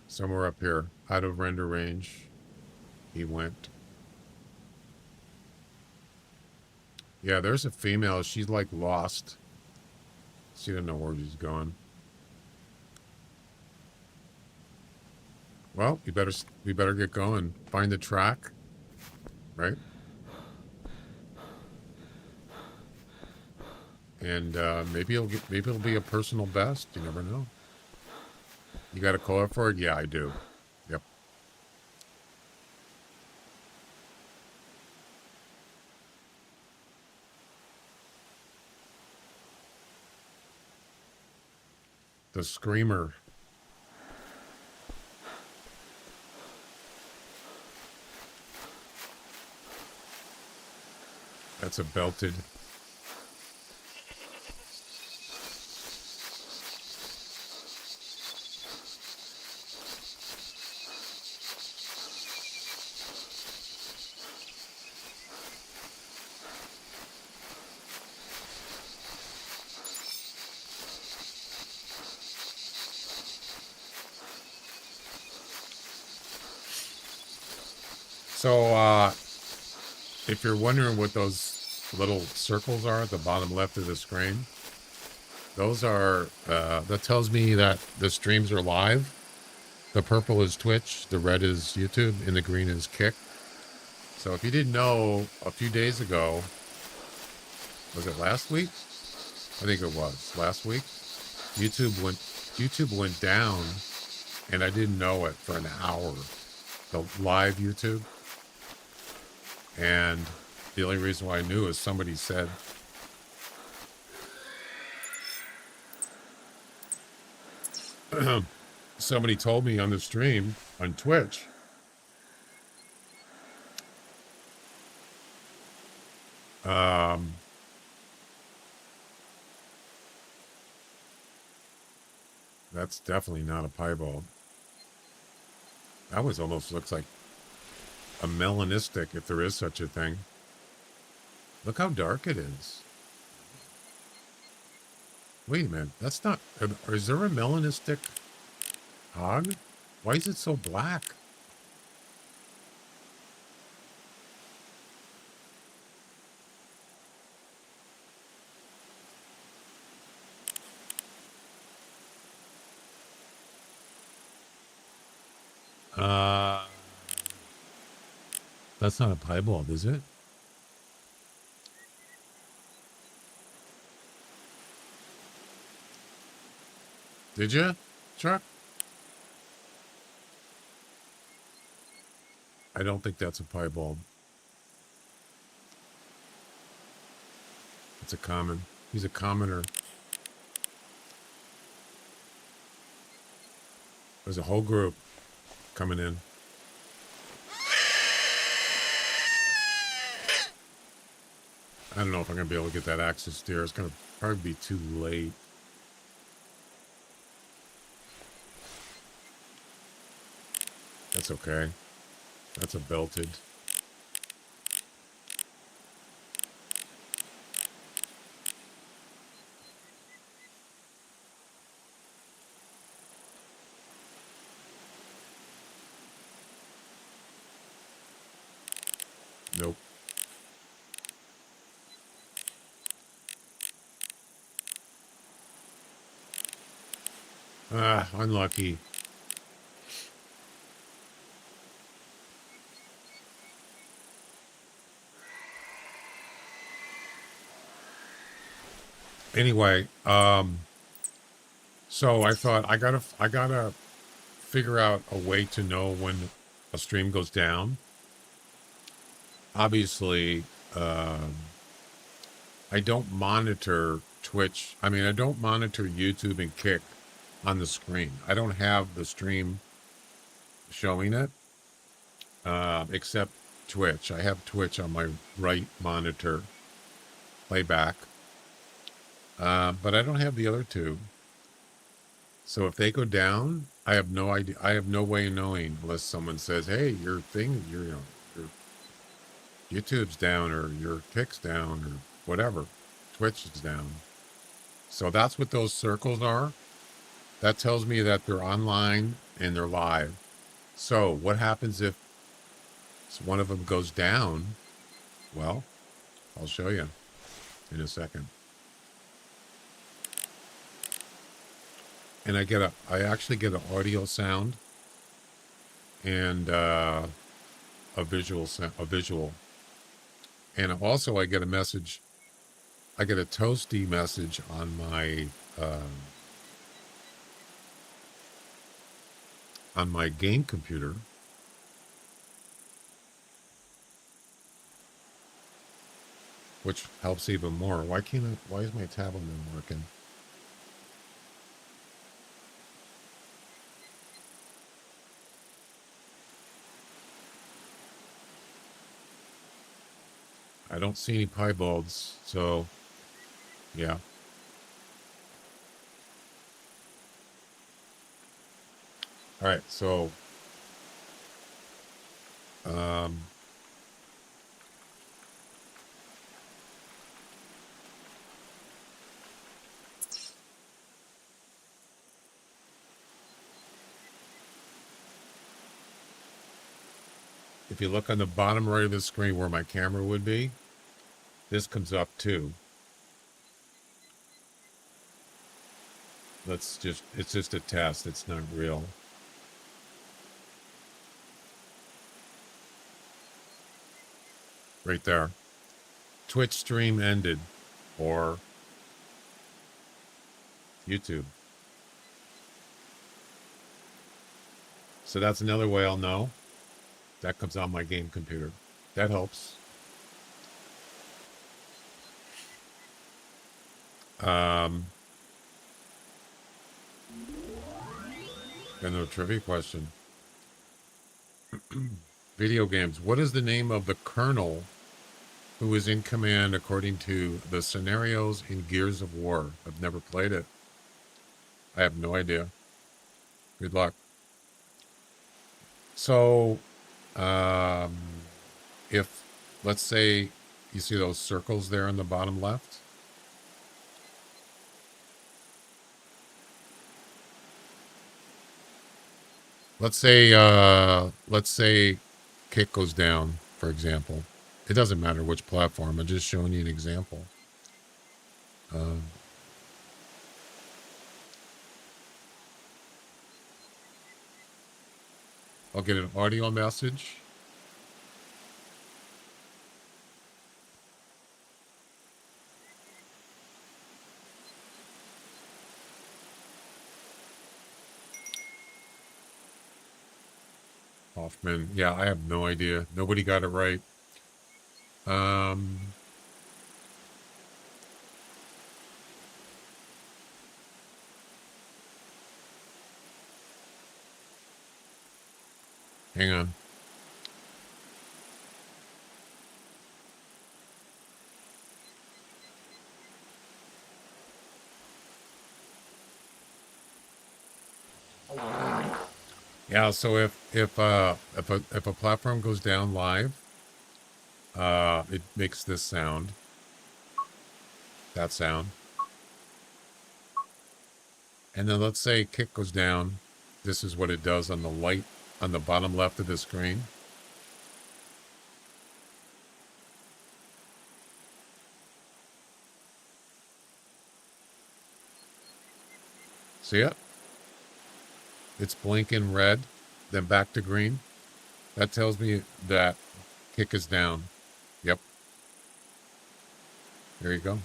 Somewhere up here. Out of render range. He went. Yeah, there's a female. She's like lost. She didn't know where she's going. Well, we better get going. Find the track, right? And maybe it'll be a personal best. You never know. You got a call for it? Yeah, I do. Yep. The Screamer. That's a belted. So, if you're wondering what those little circles are at the bottom left of the screen, those are, that tells me that the streams are live. The purple is Twitch, the red is YouTube, and the green is Kick. So if you didn't know, a few days ago, was it last week? I think it was last week. YouTube went down, and I didn't know it for an hour. The live YouTube. And the only reason why I knew is somebody said, somebody told me on the stream on Twitch, that's definitely not a piebald. That was almost looks like a melanistic, if there is such a thing. Look how dark it is. Wait a minute, that's not, or is there a melanistic hog? Why is it so black? That's not a piebald, is it? Did you, Chuck? I don't think that's a piebald. It's a common. He's a commoner. There's a whole group coming in. I don't know if I'm going to be able to get that axis steer. It's going to probably be too late. That's okay. That's a belted. Nope. Unlucky. Anyway, so I thought I gotta figure out a way to know when a stream goes down. Obviously, I don't monitor Twitch. I mean, I don't monitor YouTube and Kick on the screen. I don't have the stream showing it, except Twitch. I have Twitch on my right monitor, playback, but I don't have the other two. So if they go down, I have no idea. I have no way of knowing unless someone says, "Hey, your thing, your YouTube's down, or your Kick's down, or whatever. Twitch is down." So that's what those circles are. That tells me that they're online and they're live. So what happens if one of them goes down? Well, I'll show you in a second. And I actually get an audio sound and a visual. And also I get a message. I get a toasty message on my game computer. Which helps even more. Why is my tablet not working? I don't see any piebalds, so yeah. All right, so if you look on the bottom right of the screen where my camera would be, this comes up too. It's just a test. It's not real. Right there. Twitch stream ended, or YouTube. So that's another way I'll know. That comes on my game computer. That helps. Another trivia question. Video games. What is the name of the colonel who is in command according to the scenarios in Gears of War? I've never played it. I have no idea. Good luck. So, if, let's say, you see those circles there in the bottom left? Let's say Kick goes down, for example. It doesn't matter which platform. I'm just showing you an example. I'll get an audio message. Hoffman. Yeah, I have no idea. Nobody got it right. Hang on. Yeah, so if a platform goes down live, it makes this sound. That sound. And then let's say Kick goes down. This is what it does on the light on the bottom left of the screen. See it? it's blinking red, then back to green. That tells me that kick is down. Yep. There you go.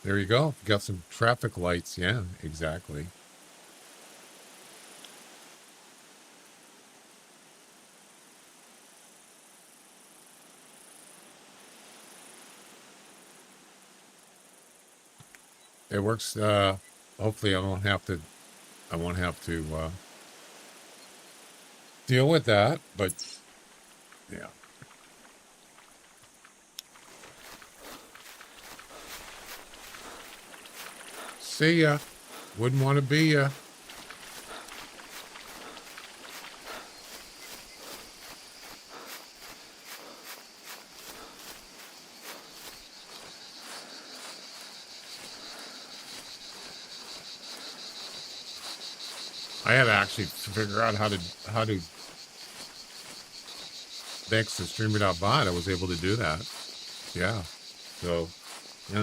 There you go. Got some traffic lights. Yeah, exactly. It works. Hopefully I won't have to deal with that, but yeah. See ya. Wouldn't want to be ya. I had to actually figure out how to fix the streamer.bot. I was able to do that. Yeah. So I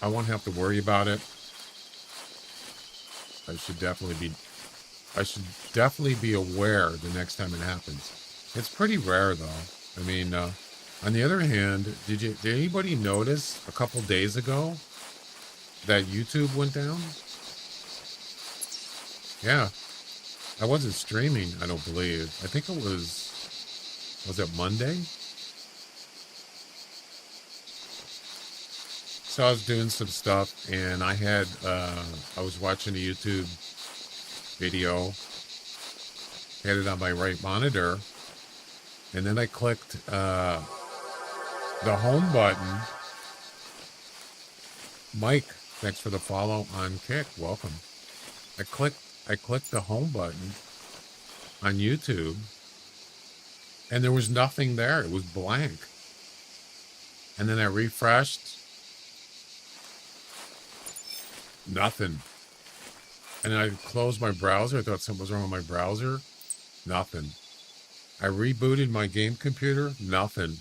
won't have to worry about it. I should definitely be aware the next time it happens. It's pretty rare though. I mean, on the other hand, did anybody notice a couple days ago that YouTube went down? Yeah. I wasn't streaming, I don't believe. I think it was it Monday? So I was doing some stuff and I was watching a YouTube video, had it on my right monitor, and then I clicked the home button. Mike, thanks for the follow on Kick. Welcome. I clicked the home button on YouTube and there was nothing there. It was blank. And then I refreshed. Nothing. And then I closed my browser. I thought something was wrong with my browser. Nothing. I rebooted my game computer. Nothing.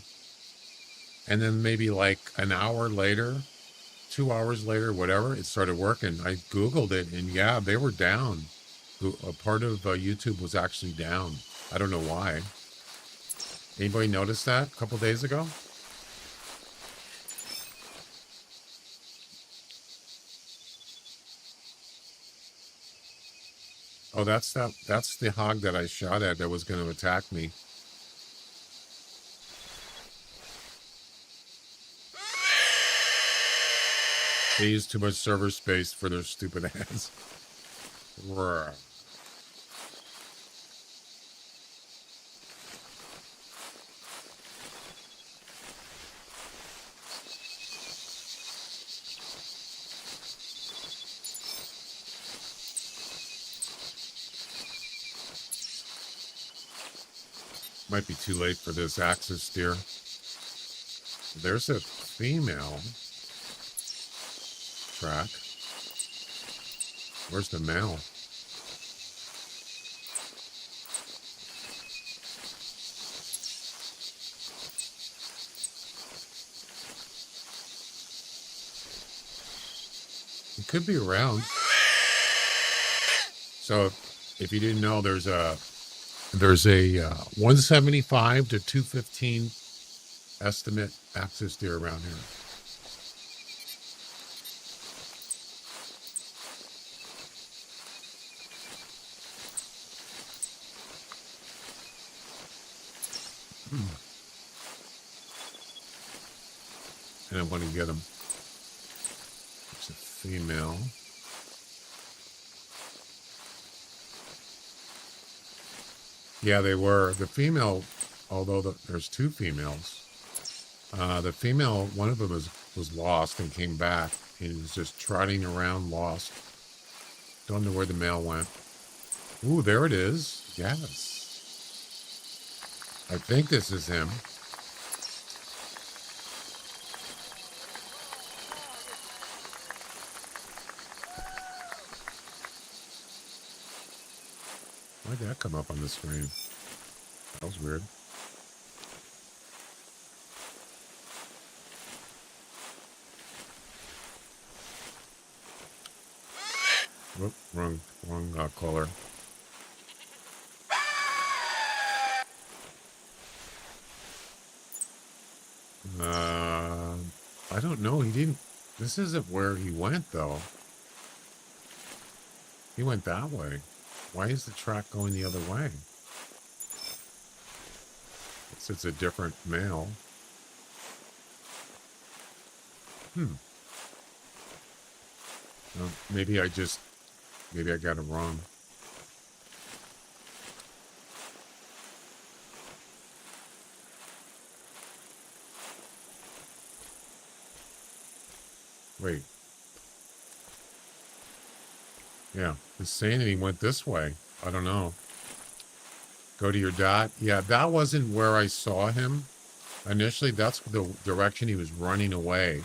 And then maybe like an hour later, 2 hours later, whatever, it started working. I Googled it and yeah, they were down. A part of YouTube was actually down. I don't know why. Anybody notice that a couple days ago? Oh, that's the hog that I shot at that was going to attack me. They use too much server space for their stupid ads. Roar. Might be too late for this axis steer. There's a female track. Where's the male? It could be around. So if you didn't know, there's a 175 to 215 estimate axis deer around here. And I want to get them. It's a female. Yeah, they were. The female, although there's two females, the female, one of them was lost and came back. He was just trotting around lost. Don't know where the male went. Ooh, there it is. Yes. I think this is him. Why'd that come up on the screen? That was weird. Whoop, wrong color. I don't know. He didn't. This isn't where he went, though. He went that way. Why is the track going the other way? It's a different male. Maybe I got it wrong. Wait. Yeah, it's saying that he went this way. I don't know. Go to your dot. Yeah, that wasn't where I saw him. Initially, that's the direction he was running away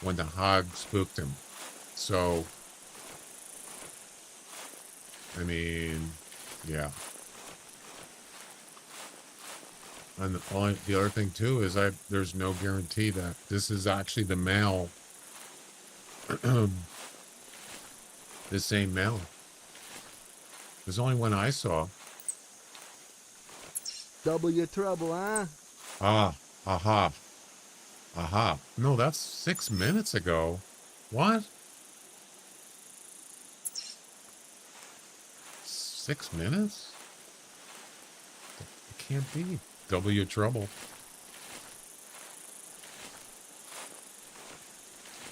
when the hog spooked him. So, I mean, yeah. And the other thing too is there's no guarantee that this is actually the male, the same male. There's only one I saw. Double your trouble, huh? Aha. No, that's 6 minutes ago. What? 6 minutes? It can't be. Double your trouble.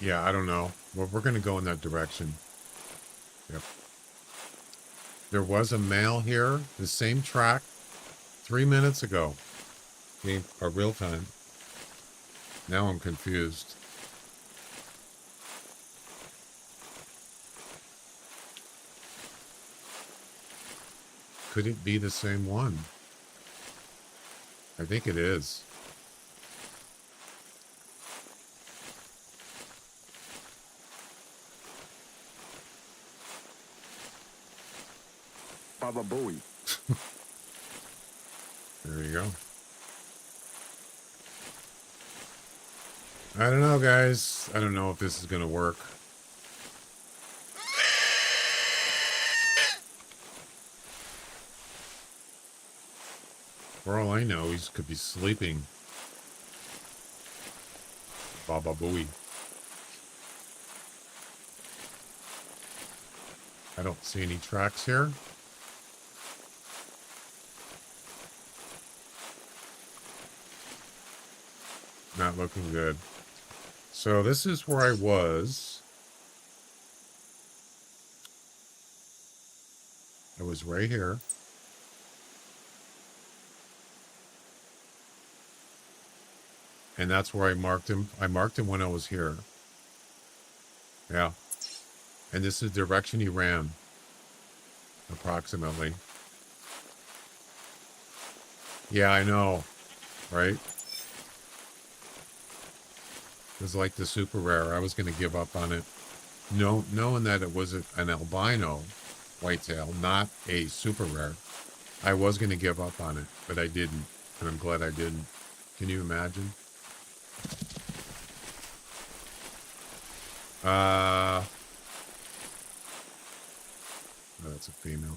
Yeah, I don't know. Well, we're going to go in that direction. Yep. There was a male here, the same track, 3 minutes ago. A real time. Now I'm confused. Could it be the same one? I think it is. Baba Booey. There you go. I don't know, guys. I don't know if this is going to work. For all I know, he could be sleeping. Baba Booey. I don't see any tracks here. Not looking good. So this is where I was. I was right here. And that's where I marked him. I marked him when I was here. Yeah. And this is the direction he ran. Approximately. Yeah, I know. Right? It was like the super rare. I was going to give up on it. Knowing that it was an albino whitetail, not a super rare. I was going to give up on it, but I didn't. And I'm glad I didn't. Can you imagine? Oh, that's a female.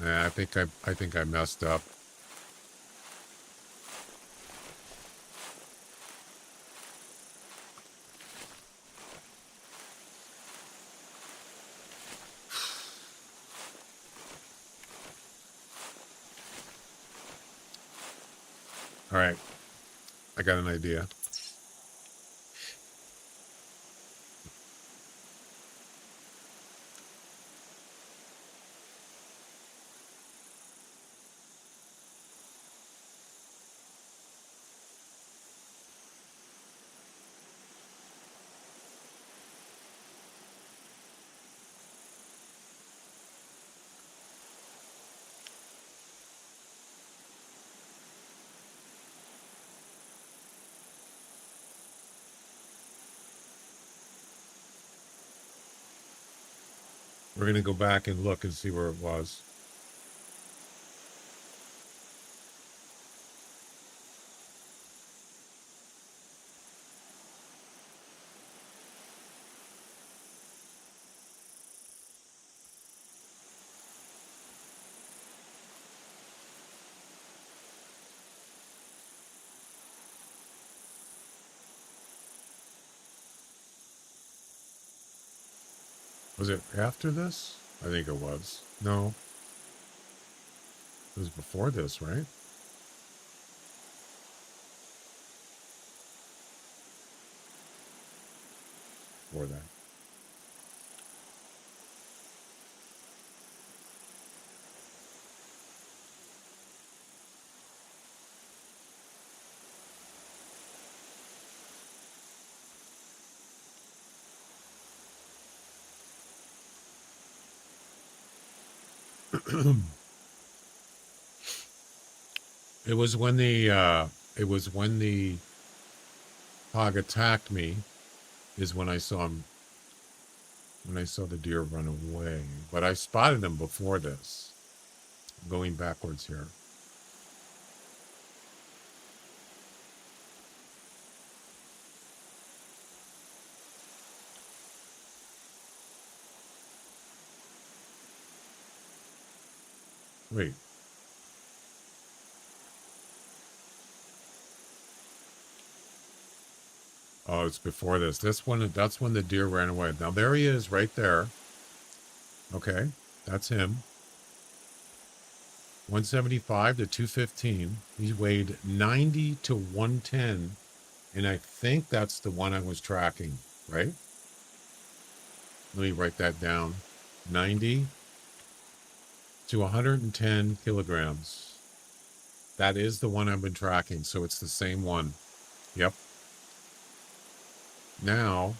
Yeah, I think I messed up. All right. I got an idea. We're going to go back and look and see where it was. Was it after this? I think it was. No. It was before this, right? Before that. It was when the hog attacked me is when I saw him, when I saw the deer run away. But I spotted him before this. I'm going backwards here. Wait. Oh, it's before this. That's when the deer ran away. Now there he is right there. Okay, that's him. 175 to 215. He weighed 90 to 110. And I think that's the one I was tracking, right? Let me write that down. 90 to 110 kilograms. That is the one I've been tracking. So it's the same one. Yep. Now,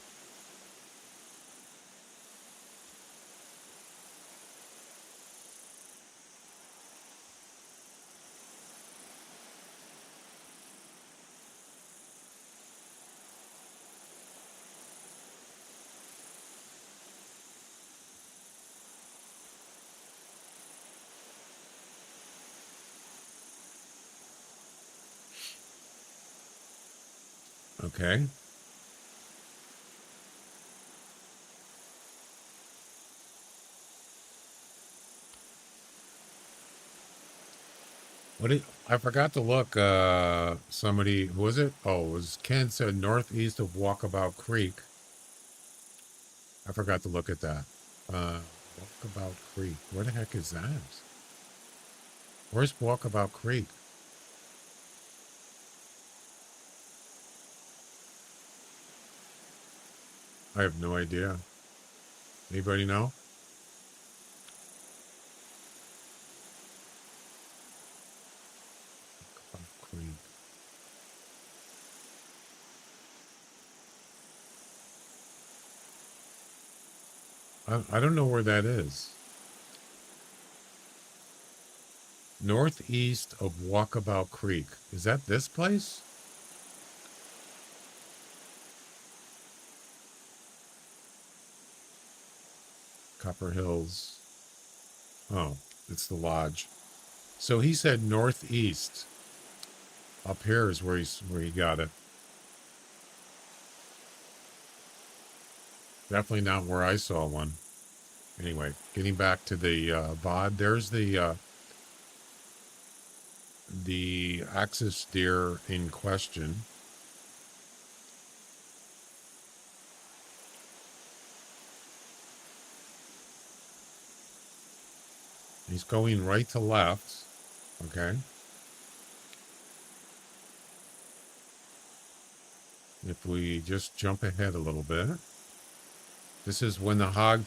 okay. I forgot to look, somebody, who was it? Oh, it was Ken said northeast of Walkabout Creek. I forgot to look at that. Walkabout Creek. Where the heck is that? Where's Walkabout Creek? I have no idea. Anybody know? Walkabout Creek. I don't know where that is. Northeast of Walkabout Creek. Is that this place? Copper Hills. Oh, it's the lodge. So he said northeast. Up here is where he got it. Definitely not where I saw one. Anyway, getting back to the VOD, there's the axis deer in question. He's going right to left. Okay. If we just jump ahead a little bit. This is when the hog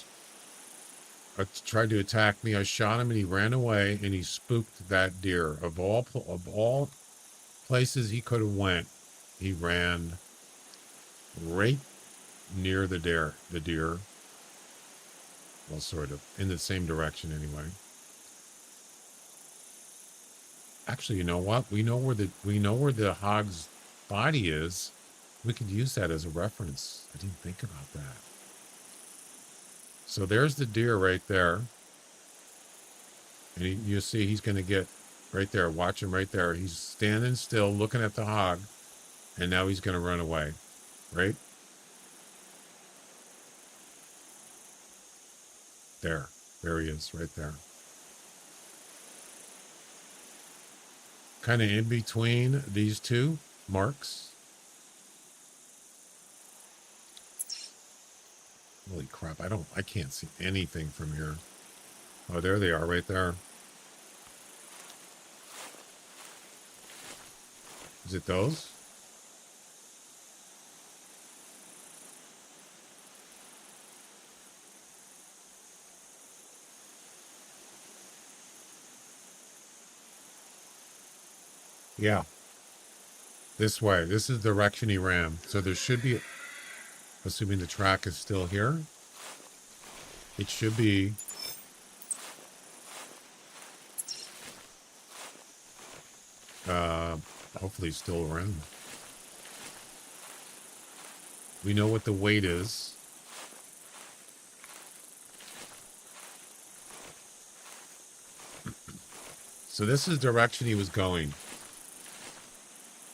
tried to attack me. I shot him and he ran away and he spooked that deer. Of all places he could have went, he ran right near the deer. Well, sort of in the same direction anyway. Actually, you know what? We know where the hog's body is. We could use that as a reference. I didn't think about that. So there's the deer right there. And you see he's going to get right there. Watch him right there. He's standing still looking at the hog. And now he's going to run away. Right? There. There he is right there. Kind of in between these two marks. Holy crap, I can't see anything from here. Oh, there they are right there. Is it those? Yeah. This way. This is the direction he ran. So there should be, assuming the track is still here, it should be hopefully still around. We know what the weight is. So this is the direction he was going.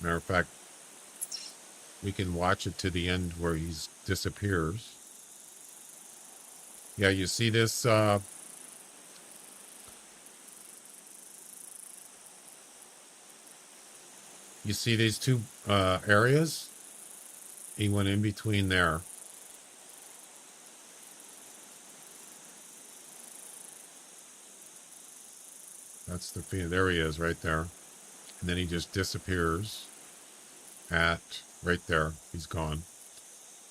Matter of fact, we can watch it to the end where he disappears. Yeah, you see this? You see these two areas? He went in between there. That's the feed. There he is right there. And then he just disappears at right there. He's gone.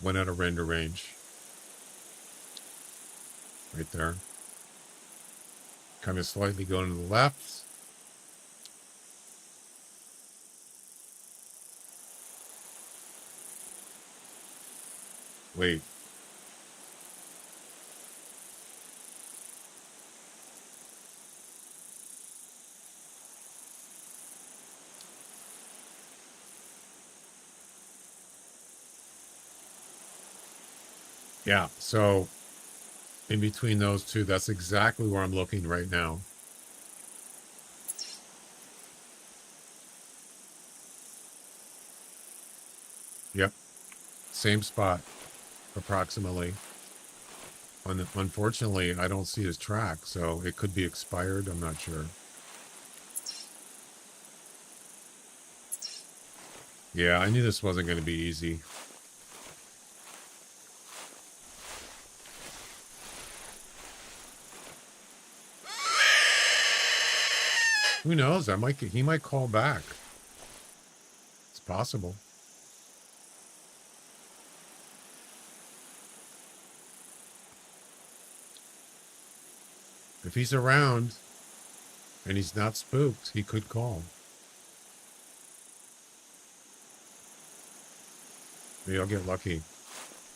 Went out of render range. Right there. Kind of slightly going to the left. Wait. Yeah, so in between those two, that's exactly where I'm looking right now. Yep. Same spot, approximately. Unfortunately, I don't see his track, so it could be expired. I'm not sure. Yeah, I knew this wasn't going to be easy. Who knows? He might call back. It's possible. If he's around and he's not spooked, he could call. Maybe I'll get lucky.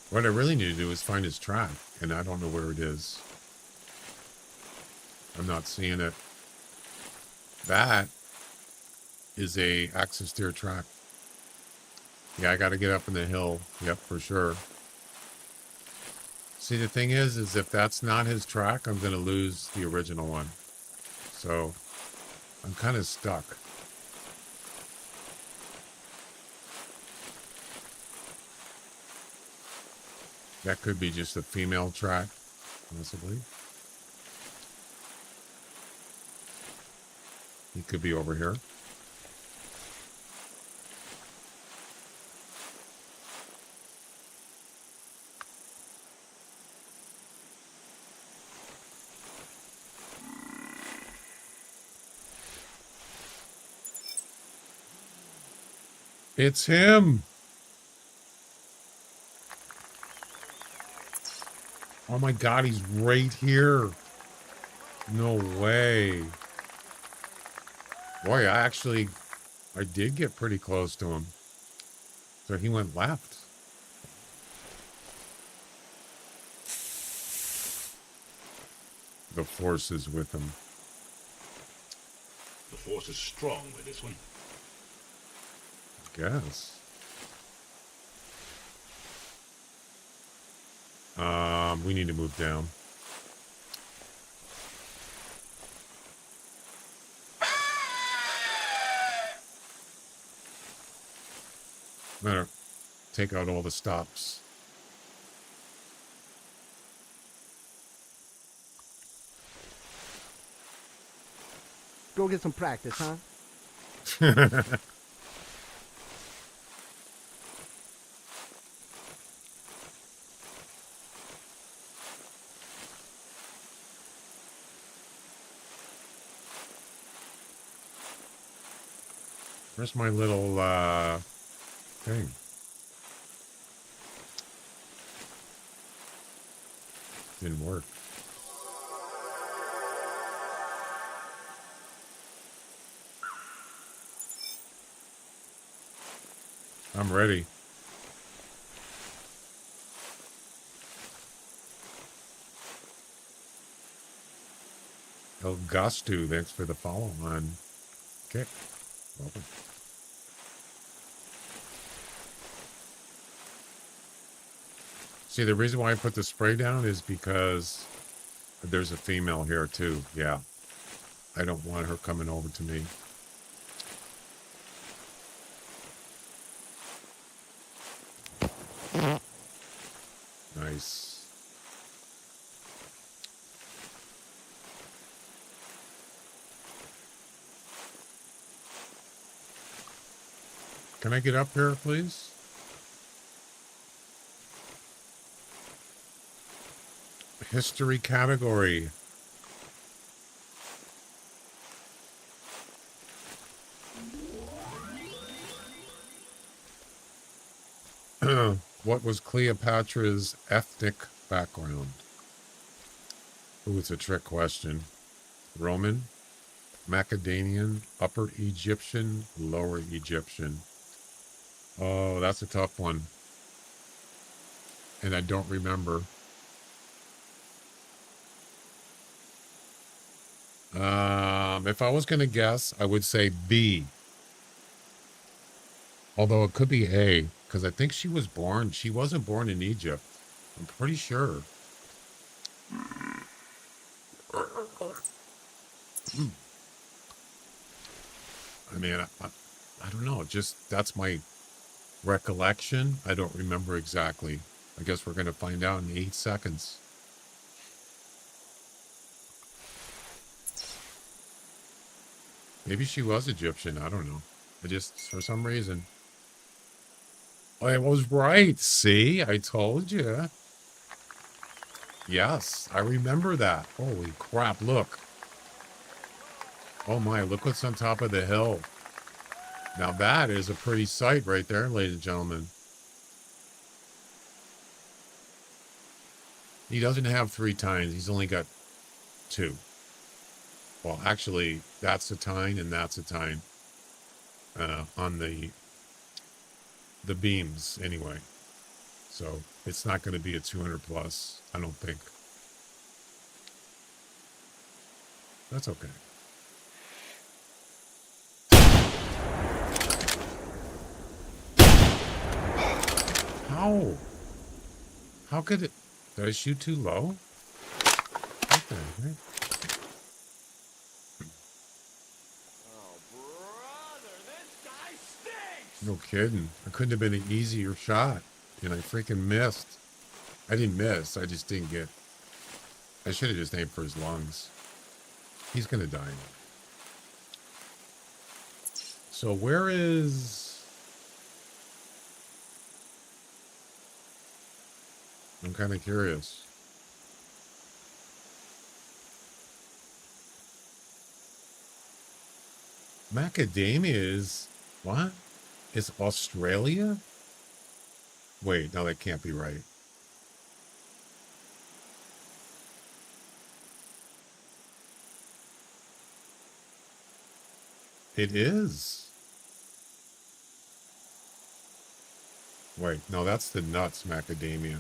What I really need to do is find his track, and I don't know where it is. I'm not seeing it. That is a axis steer track. Yeah, I got to get up in the hill. Yep, for sure. See, the thing is if that's not his track, I'm going to lose the original one. So I'm kind of stuck. That could be just a female track, possibly. He could be over here. It's him. Oh my God, he's right here. No way. Boy, I did get pretty close to him. So he went left. The force is with him. The force is strong with this one. Guess. We need to move down. Better take out all the stops. Go get some practice, huh? Where's my little thing? Didn't work. I'm ready. El Gastu, thanks for the follow on Kick. Welcome. See, the reason why I put the spray down is because there's a female here too. Yeah. I don't want her coming over to me. Nice. Can I get up here, please? History category. What was Cleopatra's ethnic background? Ooh, it's a trick question. Roman, Macedonian, Upper Egyptian, Lower Egyptian. Oh, that's a tough one. And I don't remember. If I was going to guess, I would say B. Although it could be A, because I think she wasn't born in Egypt. I'm pretty sure. I mean, I don't know. Just, that's my recollection. I don't remember exactly. I guess we're going to find out in 8 seconds. Maybe she was Egyptian. I don't know. I just, for some reason. I was right. See, I told you. Yes, I remember that. Holy crap, look. Oh my, look what's on top of the hill. Now that is a pretty sight right there, ladies and gentlemen. He doesn't have 3 tines. He's only got 2. Well, actually, that's a tine and that's a tine. On the beams, anyway. So, it's not going to be a 200 plus, I don't think. That's okay. How? How could it? Did I shoot too low? What the heck? Oh, brother, this guy stinks! No kidding. It couldn't have been an easier shot. And I freaking missed. I didn't miss. I just didn't get... I should have just aimed for his lungs. He's going to die. So where is... I'm kind of curious. Macadamia is... What? Is Australia? Wait, no, that can't be right. It is. Wait, no, that's the nuts macadamia.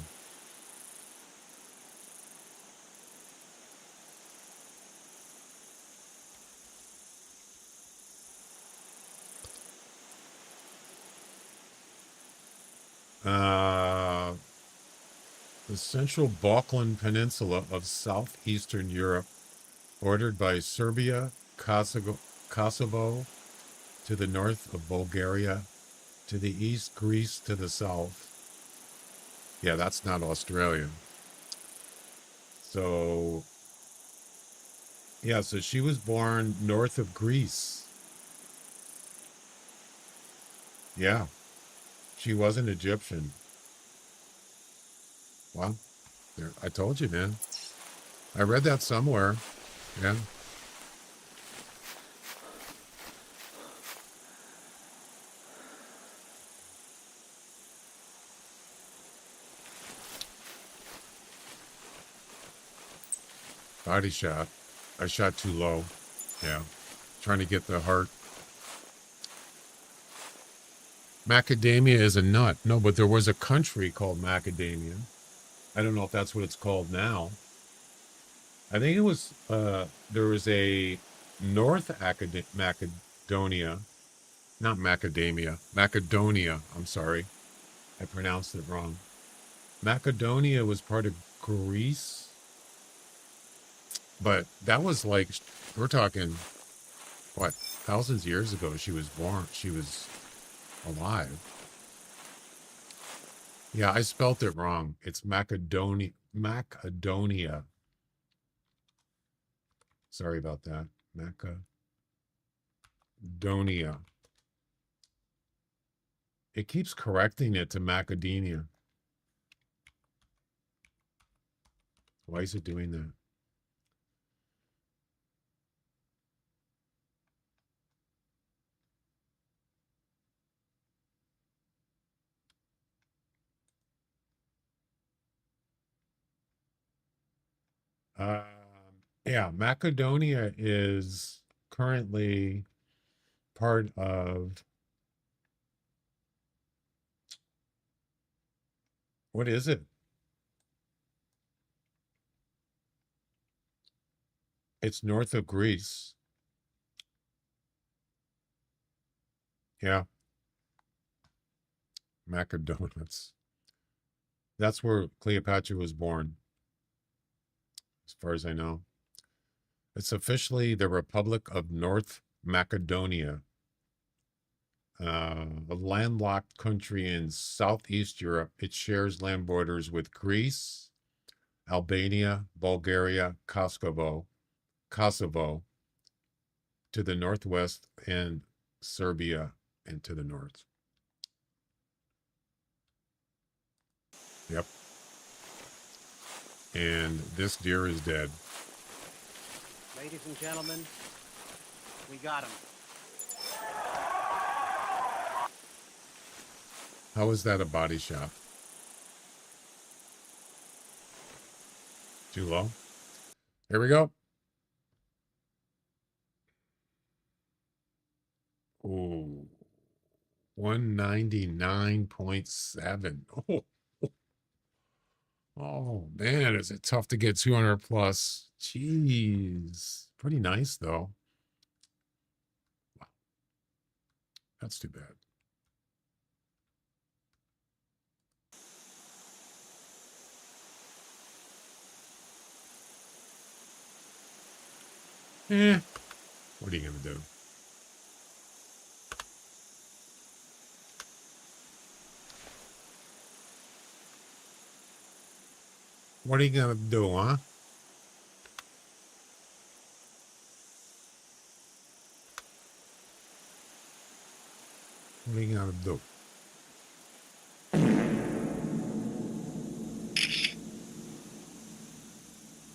The Central Balkan Peninsula of southeastern Europe, bordered by Serbia, Kosovo to the north of Bulgaria, To the east, Greece to the south. Yeah, that's not Australia. So, yeah, so she was born north of Greece. Yeah, she was an Egyptian. Well, there, I told you, man. I read that somewhere. Yeah. Body shot. I shot too low. Yeah. Trying to get the heart. Macadamia is a nut. No, but there was a country called Macadamia. I don't know if that's what it's called now. I think it was, there was a Macedonia, not macadamia, Macedonia. I'm sorry. I pronounced it wrong. Macedonia was part of Greece, but that was like, we're talking, what, thousands of years ago she was born, she was alive. Yeah, I spelt it wrong. It's Macedonia. Sorry about that. Macedonia. It keeps correcting it to macadamia. Why is it doing that? Yeah, Macedonia is currently part of, what is it? It's north of Greece. Yeah. Macedonia. That's where Cleopatra was born, as far as I know. It's officially the Republic of North Macedonia, a landlocked country in Southeast Europe. It shares land borders with Greece, Albania, Bulgaria, Kosovo to the northwest, and Serbia and to the north. Yep. And this deer is dead. Ladies and gentlemen, we got him. How is that a body shot? Too low? Here we go. Ooh. 199.7. Oh, man, is it tough to get 200 plus? Jeez. Pretty nice, though. Wow. That's too bad. What are you going to do? What are you going to do, huh? What are you going to do?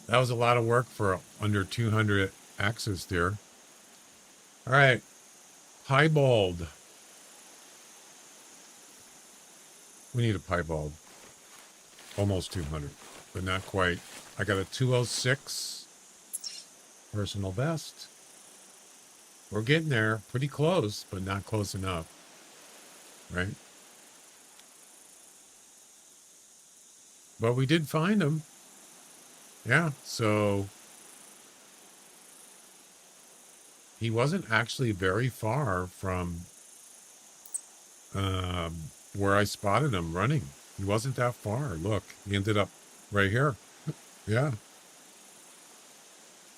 That was a lot of work for under 200 axes there. All right. Piebald. We need a piebald. Almost 200, but not quite. I got a 206 personal best. We're getting there. Pretty close, but not close enough. Right? But we did find him. Yeah, so he wasn't actually very far from where I spotted him running. He wasn't that far. Look, he ended up right here. Yeah.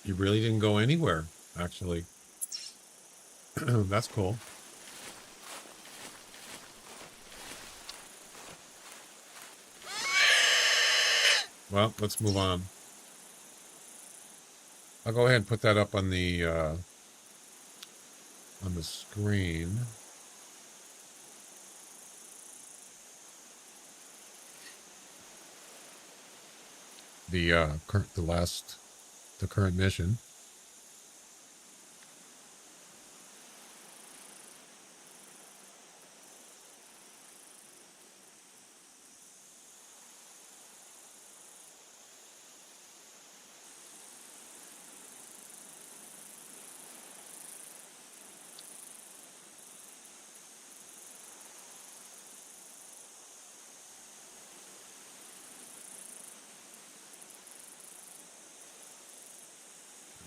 He really didn't go anywhere, actually. That's cool. Well, let's move on. I'll go ahead and put that up on the screen. The current mission.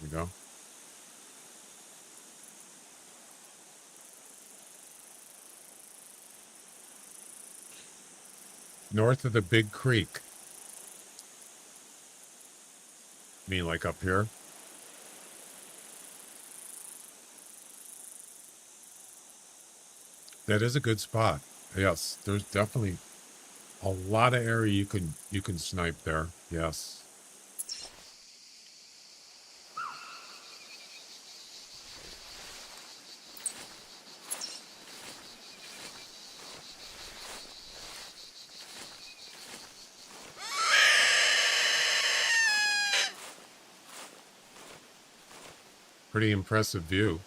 There we go. North of the big creek. You mean like up here? That is a good spot. Yes, there's definitely a lot of area you can snipe there. Yes. Pretty impressive view.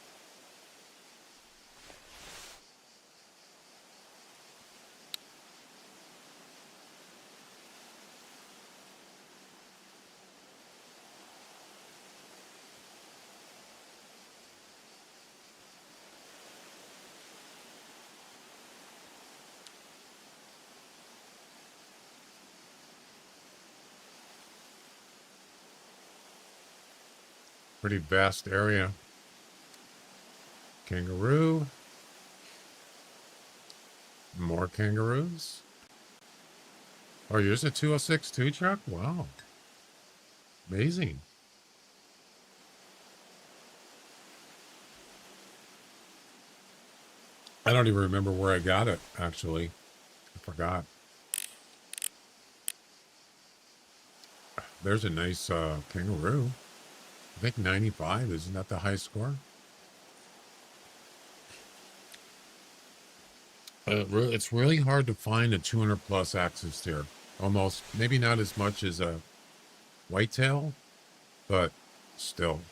Pretty vast area. Kangaroo. More kangaroos. Oh, here's a 206 2 truck? Wow. Amazing. I don't even remember where I got it, actually. I forgot. There's a nice kangaroo. I think 95. Isn't that the high score? It's really hard to find a 200 plus axis here. Almost, maybe not as much as a whitetail, but still.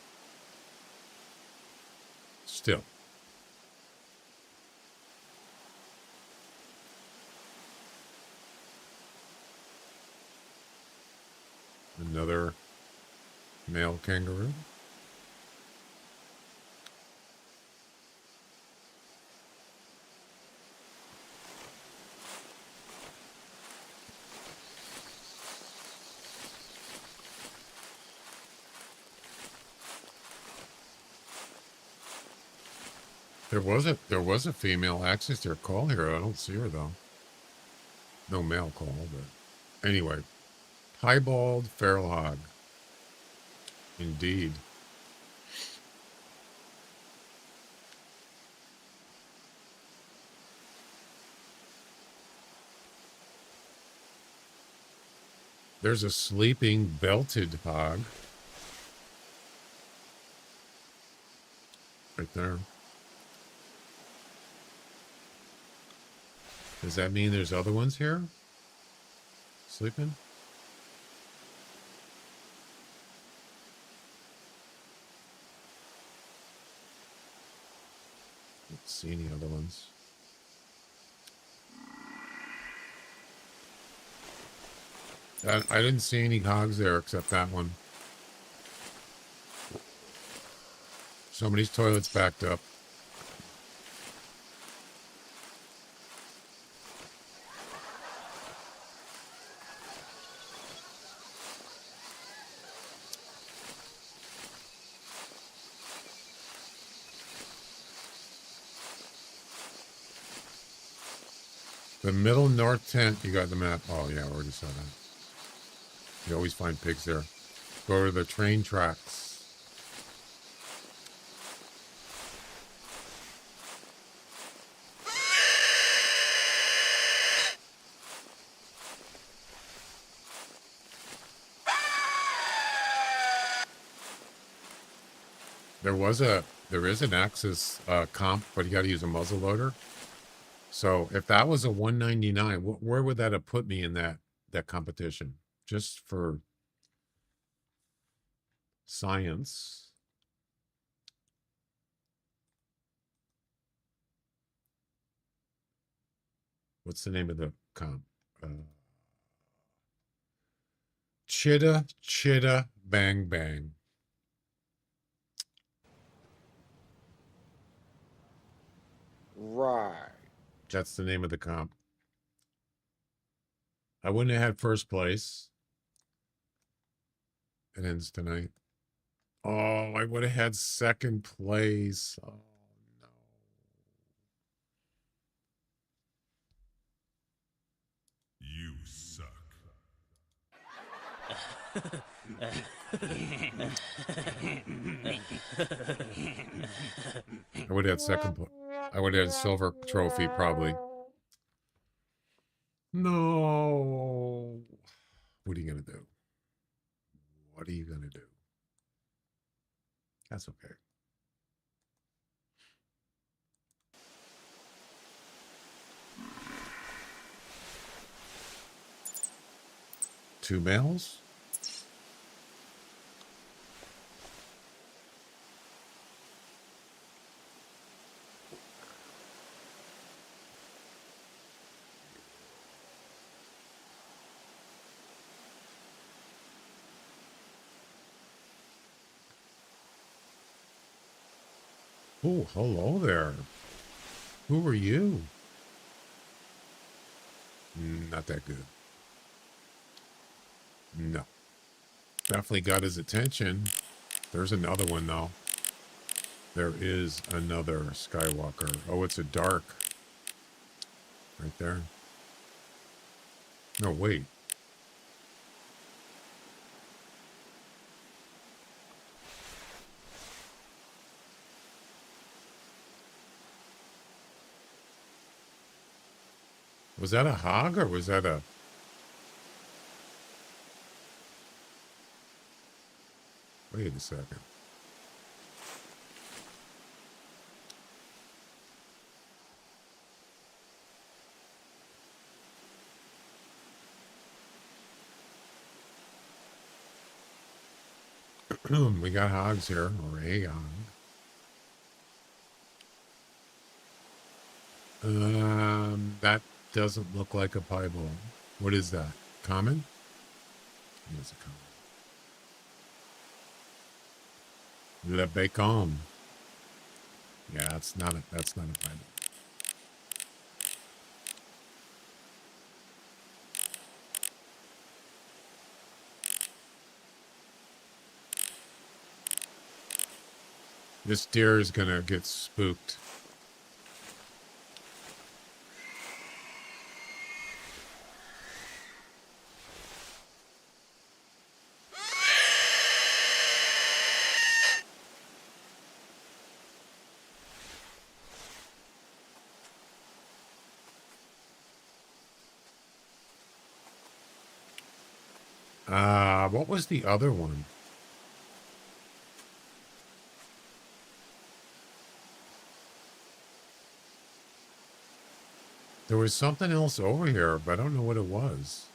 Still. Another male kangaroo. There was a female axis deer call here. I don't see her though. No male call, but anyway. Piebald feral hog. Indeed. There's a sleeping belted hog. Right there. Does that mean there's other ones here? Sleeping? Don't see any other ones. I didn't see any hogs there except that one. Somebody's toilet's backed up. The middle north tent, you got the map. Oh, yeah, I already saw that. You always find pigs there. Go to the train tracks. There is an Axis comp, but you got to use a muzzle loader. So if that was a 199, where would that have put me in that competition? Just for science. What's the name of the comp? Chitta Chitta Bang Bang. Right. That's the name of the comp. I wouldn't have had first place. It ends tonight. Oh, I would have had second place. Oh, no. You suck. I would have had second place. I would have had a silver trophy, probably. No. What are you going to do? What are you going to do? That's okay. Two males? Oh, hello there. Who are you? Not that good. No. Definitely got his attention. There's another one, though. There is another Skywalker. Oh, it's a dark. Right there. No, wait. Was that a hog or was that a... Wait a second. We got hogs here, or a hog. That doesn't look like a piebald. What is that? Common? It's a common. Le bacon. Yeah, that's not a piebald. This deer is gonna get spooked. What was the other one? There was something else over here, but I don't know what it was.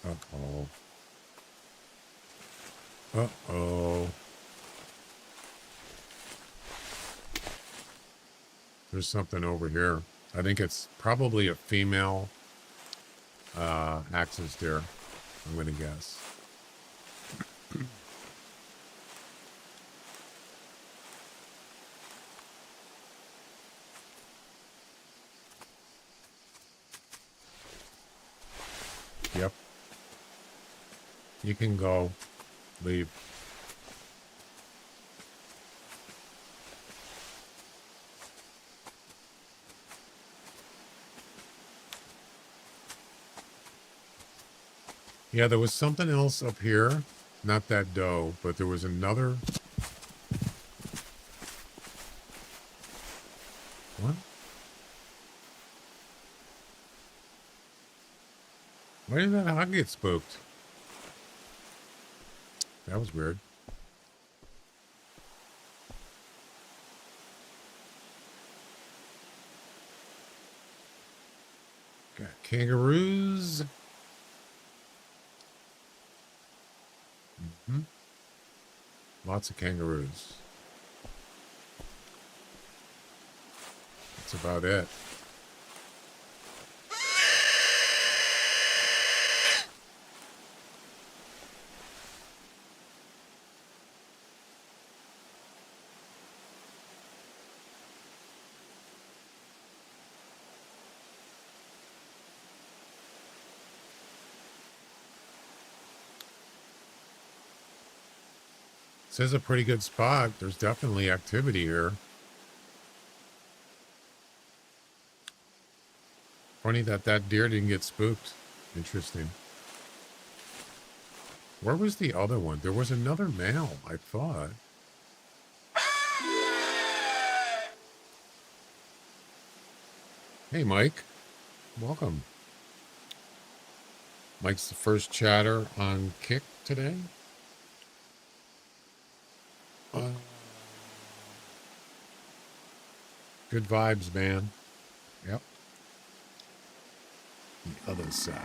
Uh-oh. Uh-oh. There's something over here. I think it's probably a female axis deer, I'm going to guess. Yep. You can go. Leave. Yeah, there was something else up here. Not that doe, but there was another. What? Why did that hog get spooked? That was weird. Got kangaroos. Lots of kangaroos. That's about it. This is a pretty good spot. There's definitely activity here. Funny that that deer didn't get spooked. Interesting. Where was the other one? There was another male, I thought. Hey, Mike. Welcome. Mike's the first chatter on Kick today. Good vibes, man. Yep. The other side.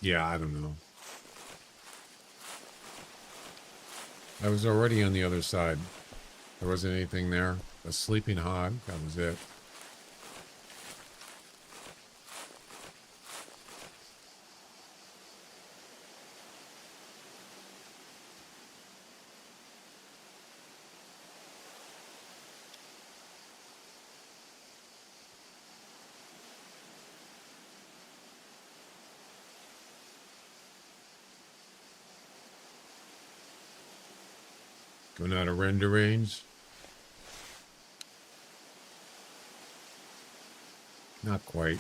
Yeah, I don't know. I was already on the other side. There wasn't anything there. A sleeping hog, that was it. Going out of render range. Not quite.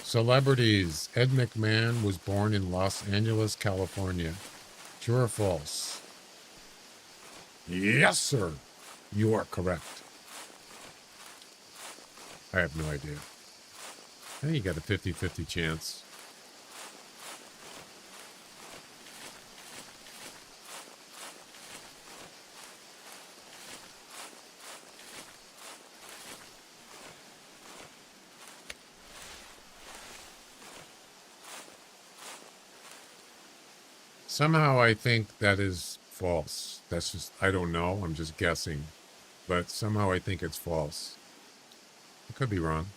Celebrities. Ed McMahon was born in Los Angeles, California. True or false? Yes, sir. You are correct. I have no idea. I think you got a 50-50 chance. Somehow I think that is false. That's just, I don't know. I'm just guessing. But somehow I think it's false. I could be wrong.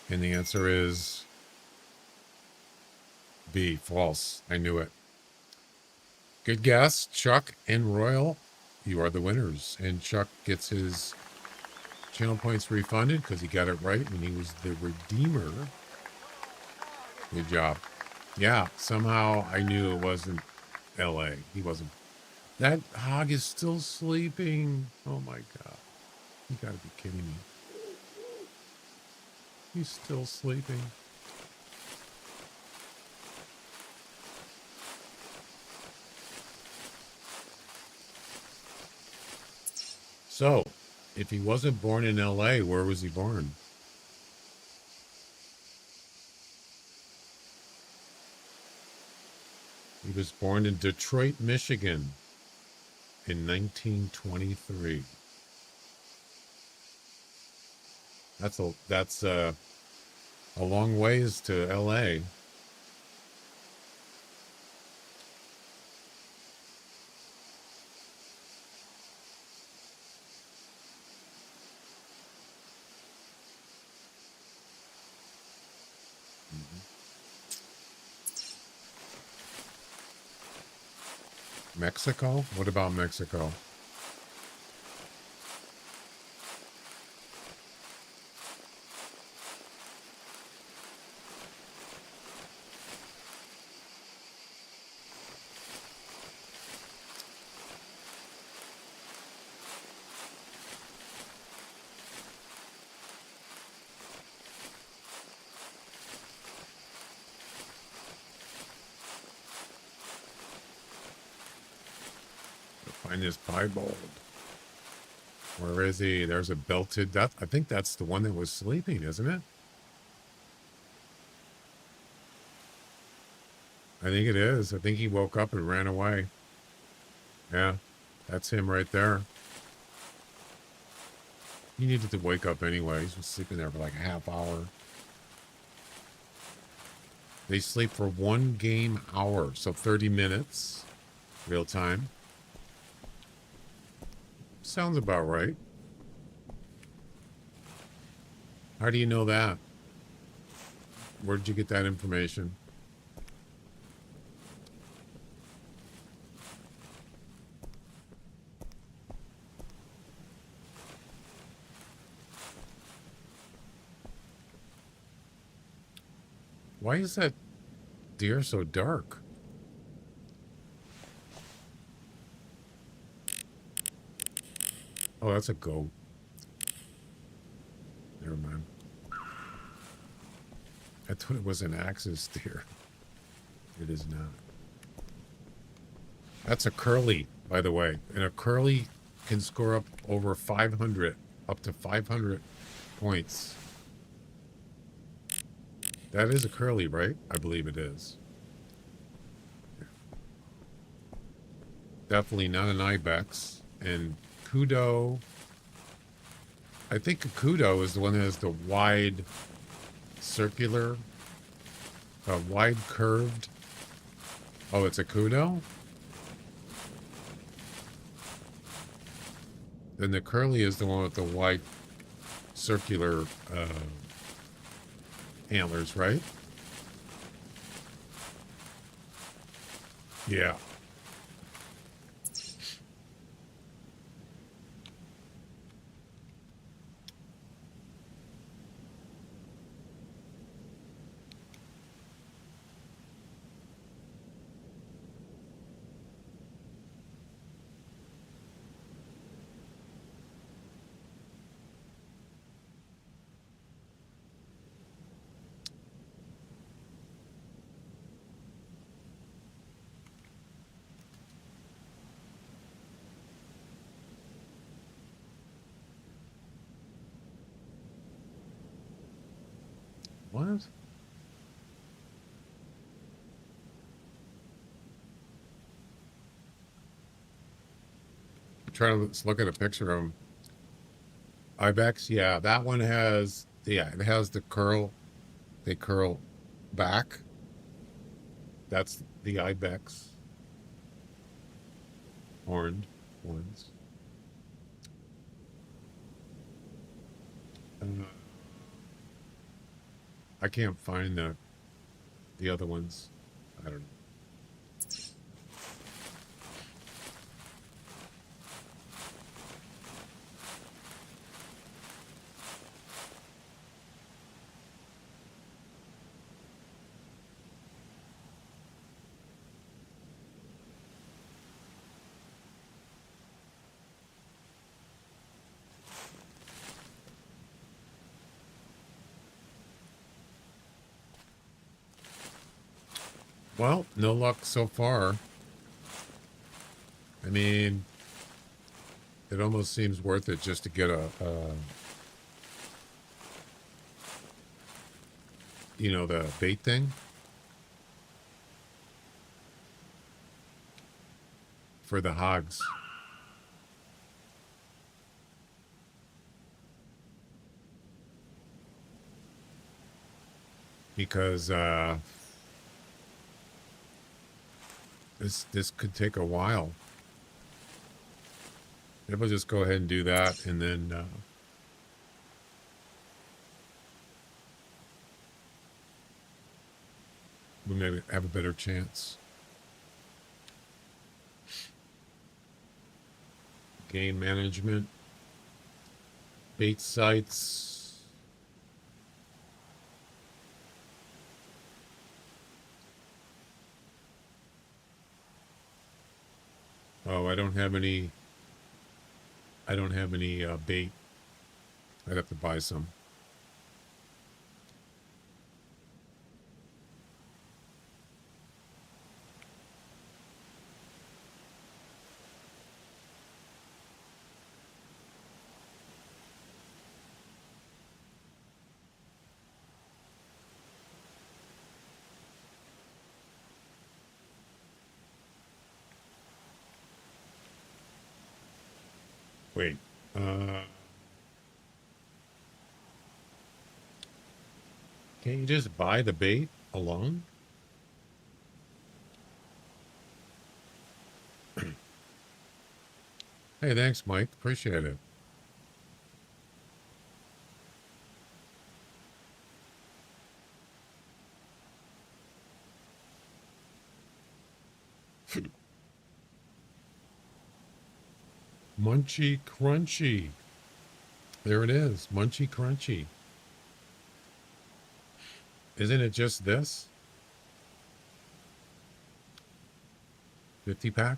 And the answer is B, false. I knew it. Good guess, Chuck and Royal. You are the winners. And Chuck gets his channel points refunded because he got it right when he was the redeemer. Good job. Yeah, somehow I knew it wasn't LA. He wasn't. That hog is still sleeping. Oh my God. You gotta be kidding me. He's still sleeping. So, if he wasn't born in LA, where was he born? He was born in Detroit, Michigan in 1923. That's a long ways to LA. Mexico? What about Mexico? find this piebald. Where is he? There's a belted. I think that's the one that was sleeping, isn't it? I think it is. I think he woke up and ran away. Yeah, that's him right there. He needed to wake up anyway. He's been sleeping there for like a half hour. They sleep for 1 game hour, so 30 minutes real time. Sounds about right. How do you know that? Where did you get that information? Why is that deer so dark? Oh, that's a goat. Never mind. I thought it was an axis deer. It is not. That's a curly, by the way. And a curly can score up over 500, up to 500 points. That is a curly, right? I believe it is. Definitely not an ibex. And kudo. I think a kudo is the one that has the wide circular, wide curved. Oh, it's a kudo? Then the curly is the one with the wide circular antlers, right? Yeah. What? I'm trying to look at a picture of him. Ibex, yeah, that one has, yeah, it has the curl. They curl back. That's the Ibex. Horned ones. I can't find the other ones. I don't know. Well, no luck so far. I mean, it almost seems worth it just to get you know, the bait thing. For the hogs. Because, this could take a while. Maybe we'll just go ahead and do that, and then we maybe have a better chance. Game management, bait sites. Oh, I don't have any bait. I'd have to buy some. Wait. Can't you just buy the bait alone? Hey, thanks, Mike. Appreciate it. Munchy Crunchy. There it is. Munchy Crunchy. Isn't it just this? 50 pack?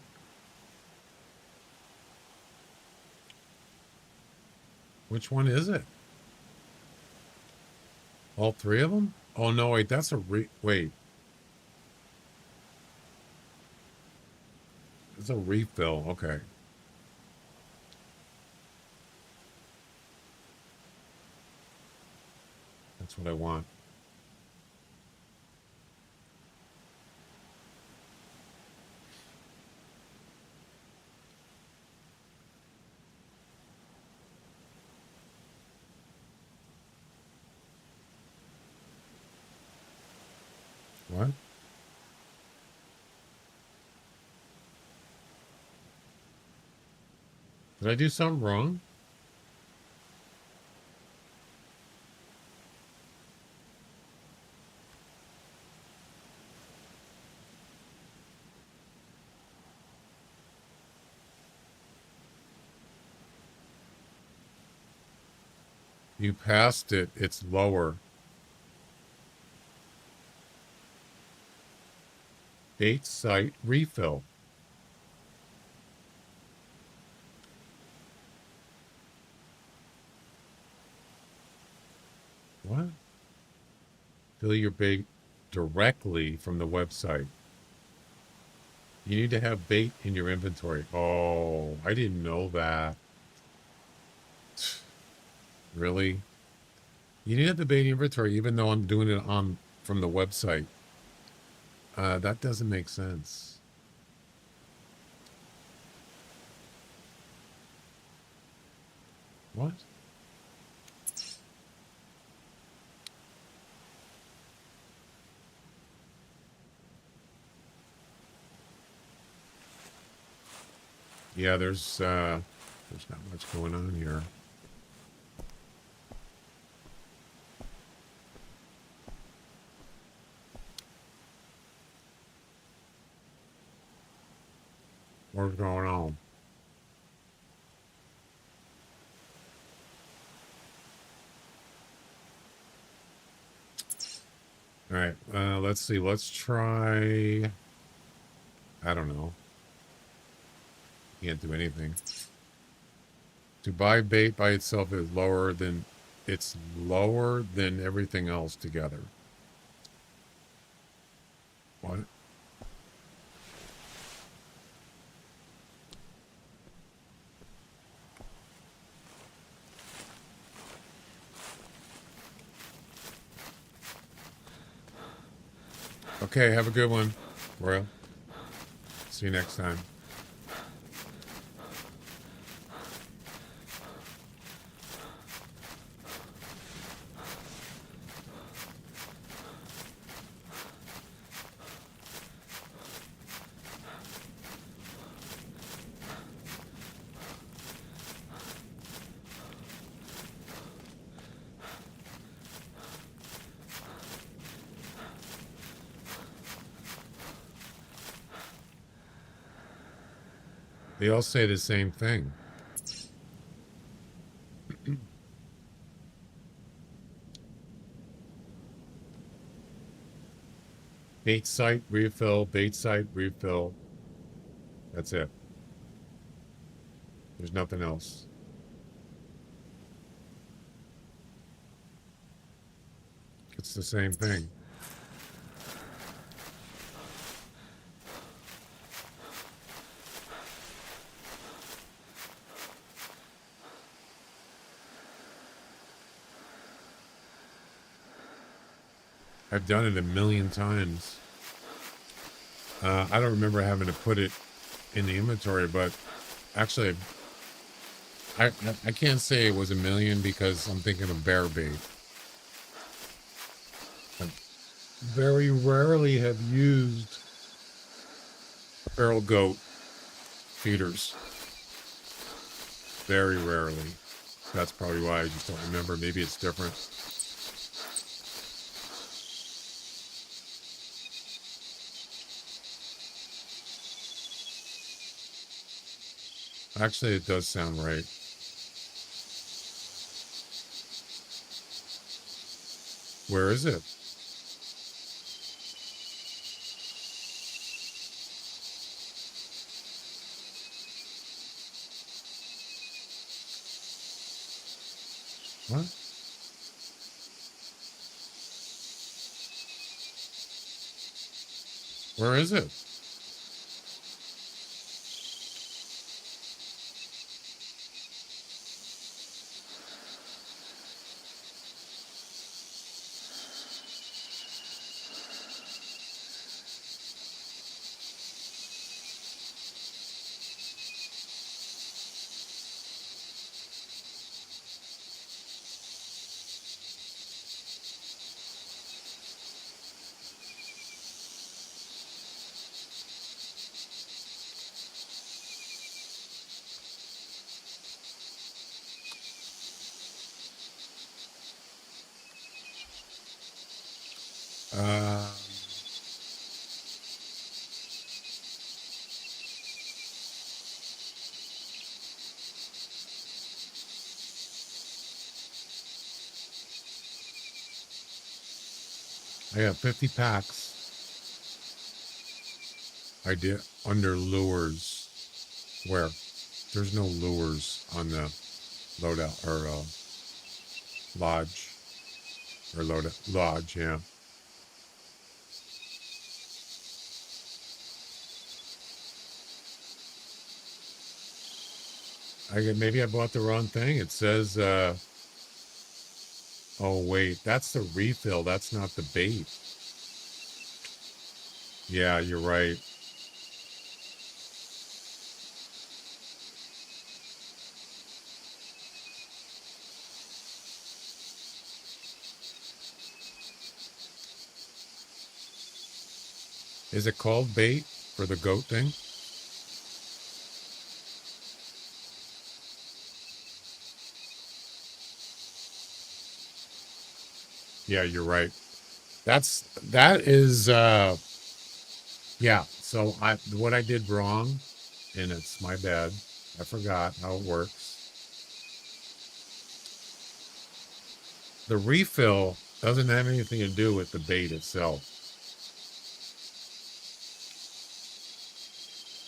Which one is it? All three of them? Oh, no, wait. That's a wait. It's a refill. Okay. That's what I want. What? Did I do something wrong? You passed it. It's lower. Bait site refill. What? Fill your bait directly from the website. You need to have bait in your inventory. Oh, I didn't know that. Really? You need to have the bait inventory even though I'm doing it on from the website. That doesn't make sense. What? Yeah, there's not much going on here. What's going on? All right, let's see. Let's try. I don't know. Can't do anything. To buy bait by itself is lower than everything else together. What? Okay, have a good one, Royal. See you next time. They all say the same thing. Bait site refill, bait site refill. That's it. There's nothing else. It's the same thing. I've done it a million times. I don't remember having to put it in the inventory, but actually I can't say it was a million because I'm thinking of bear bait. I very rarely have used feral goat feeders. Very rarely. That's probably why I just don't remember. Maybe it's different. Actually, it does sound right. Where is it? What? Where is it? Um, I have 50 packs. I did under lures. Where? There's no lures on the loadout or lodge or loadout lodge. Yeah. Maybe I bought the wrong thing. It says. Oh wait, that's the refill. That's not the bait. Yeah, you're right. Is it called bait for the goat thing? Yeah, you're right. That is yeah. So what I did wrong, and it's my bad. I forgot how it works. The refill doesn't have anything to do with the bait itself.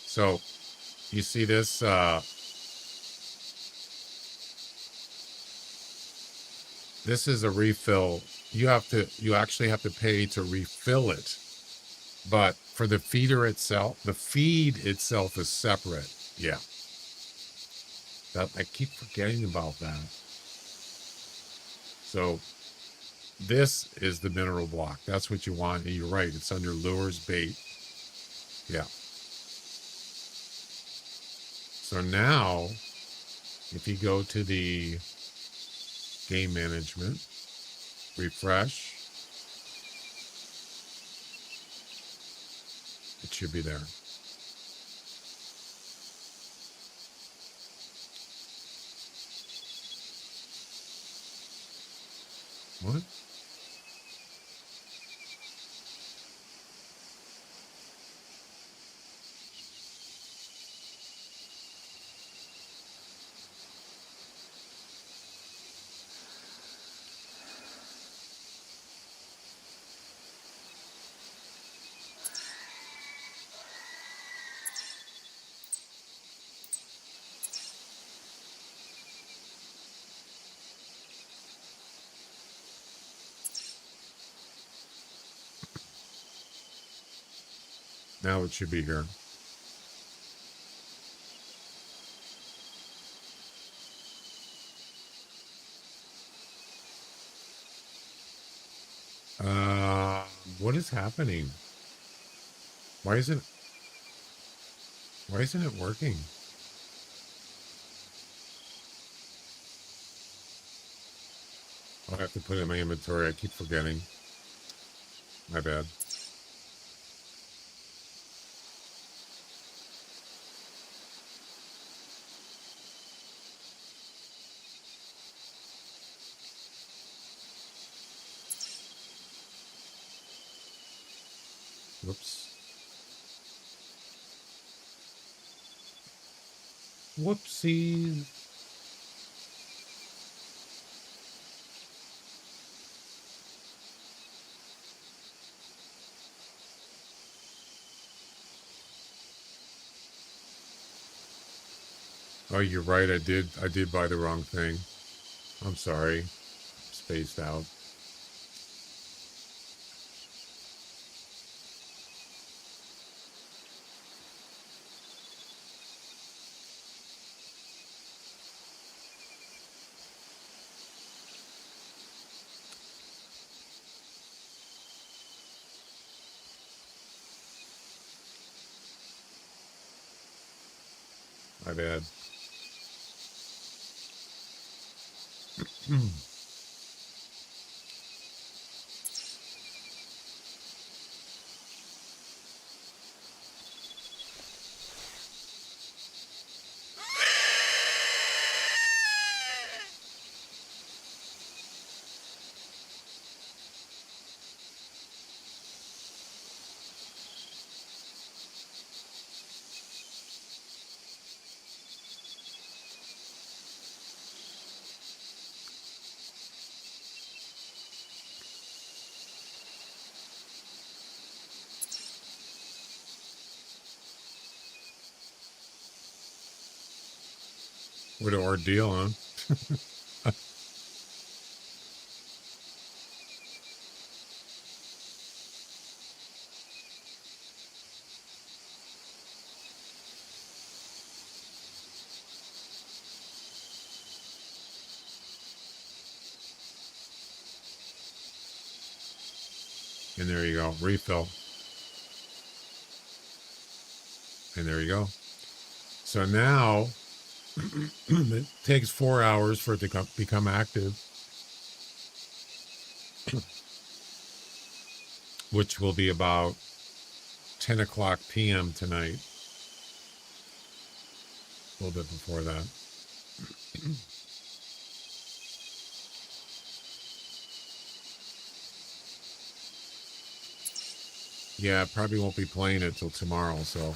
So you see this this is a refill. You actually have to pay to refill it. But for the feeder itself, the feed itself is separate. Yeah. I keep forgetting about that. So this is the mineral block. That's what you want. And you're right. It's under lures bait. Yeah. So now, if you go to the game management, refresh, it should be there. What? Now it should be here. What is happening? Why isn't it working? I'll have to put it in my inventory. I keep forgetting. My bad. Whoops. Whoopsie. Oh, you're right. I did buy the wrong thing. I'm sorry. Spaced out. My bad. What an ordeal, huh? And there you go. Refill. And there you go. So now it takes 4 hours for it to become active, which will be about 10 o'clock p.m. tonight. A little bit before that. Yeah, probably won't be playing it till tomorrow, so.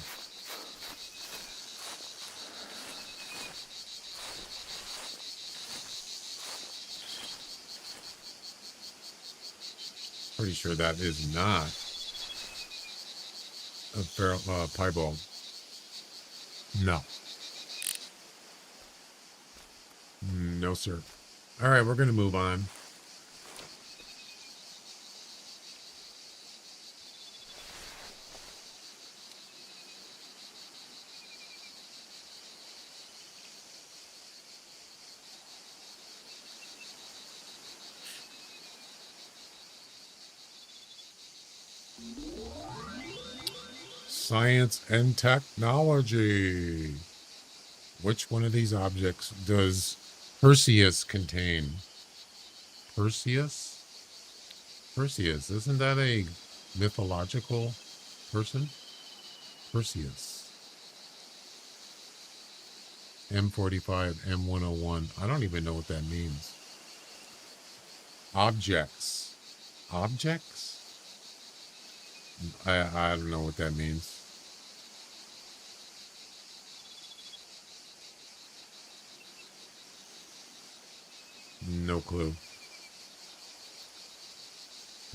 Pretty sure that is not a piebald. No. No, sir. All right, we're going to move on. Science and technology. Which one of these objects does Perseus contain? Perseus? Perseus, isn't that a mythological person? Perseus. M45, M101. I don't even know what that means. Objects. Objects? I don't know what that means. No clue.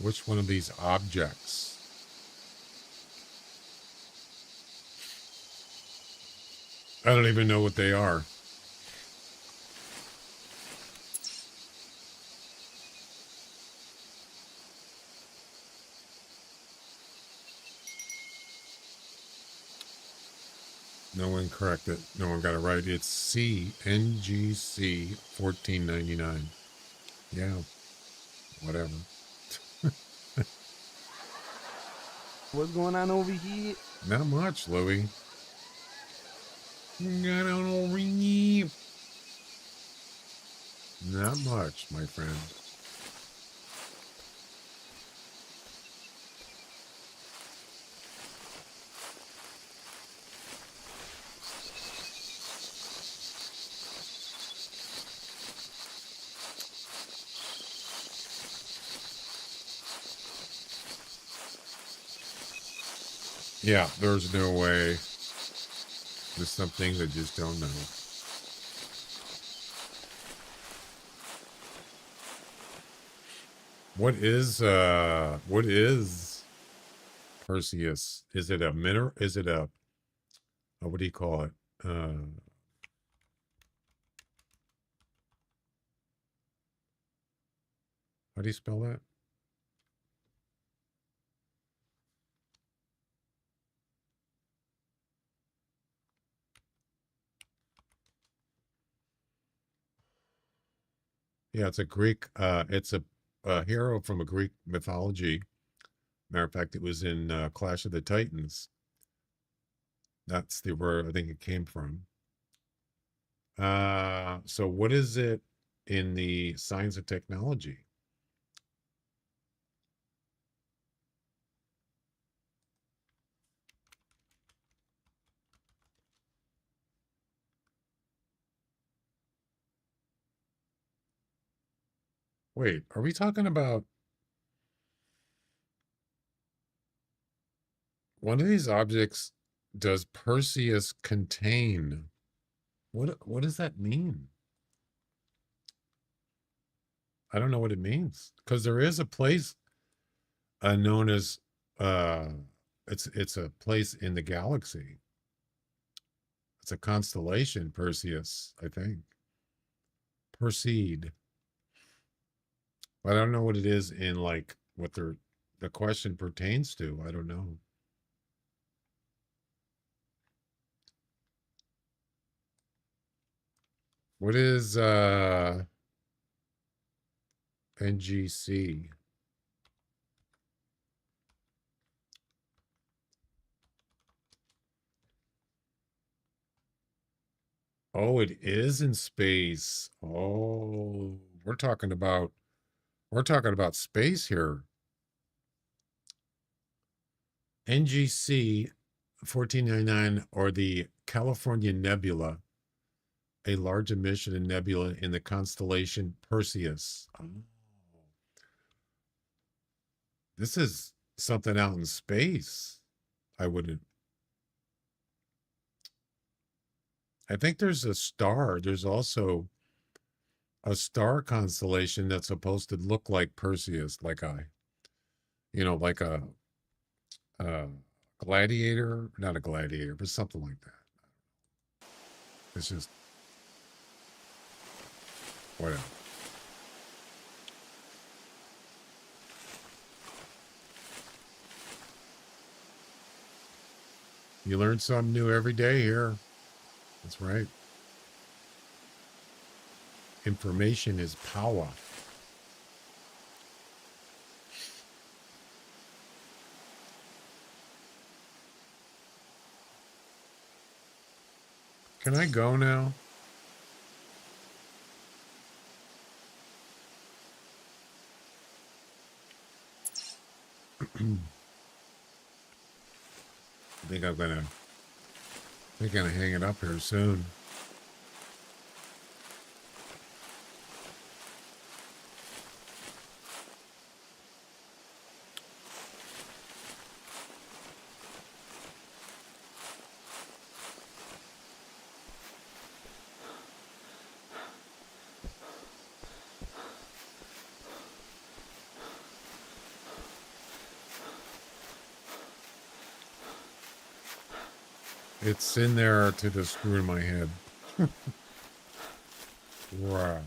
Which one of these objects? I don't even know what they are. No one corrected. No one got it right. It's CNGC 1499. Yeah. Whatever. What's going on over here? Not much, Louie. Got on over here. Not much, my friend. Yeah, there's no way. There's some things I just don't know. What is Perseus? Is it a mineral? Is it a what do you call it? How do you spell that? Yeah, it's a Greek. It's a hero from a Greek mythology. Matter of fact, it was in Clash of the Titans. That's the where I think it came from. So what is it in the science of technology? Wait, are we talking about one of these objects? Does Perseus contain? What does that mean? I don't know what it means because there is a place known as it's a place in the galaxy. It's a constellation, Perseus, I think. Proceed. But I don't know what it is in like what the question pertains to. I don't know. What is NGC? Oh, it is in space. Oh, we're talking about space here. NGC 1499 or the California Nebula, a large emission nebula in the constellation Perseus. Oh. This is something out in space. I think there's a star. There's also a star constellation that's supposed to look like Perseus, like like a gladiator, not a gladiator, but something like that. It's just whatever. You learn something new every day here. That's right. Information is power. Can I go now? I think I'm gonna hang it up here soon. It's in there to the screw in my head. Wow.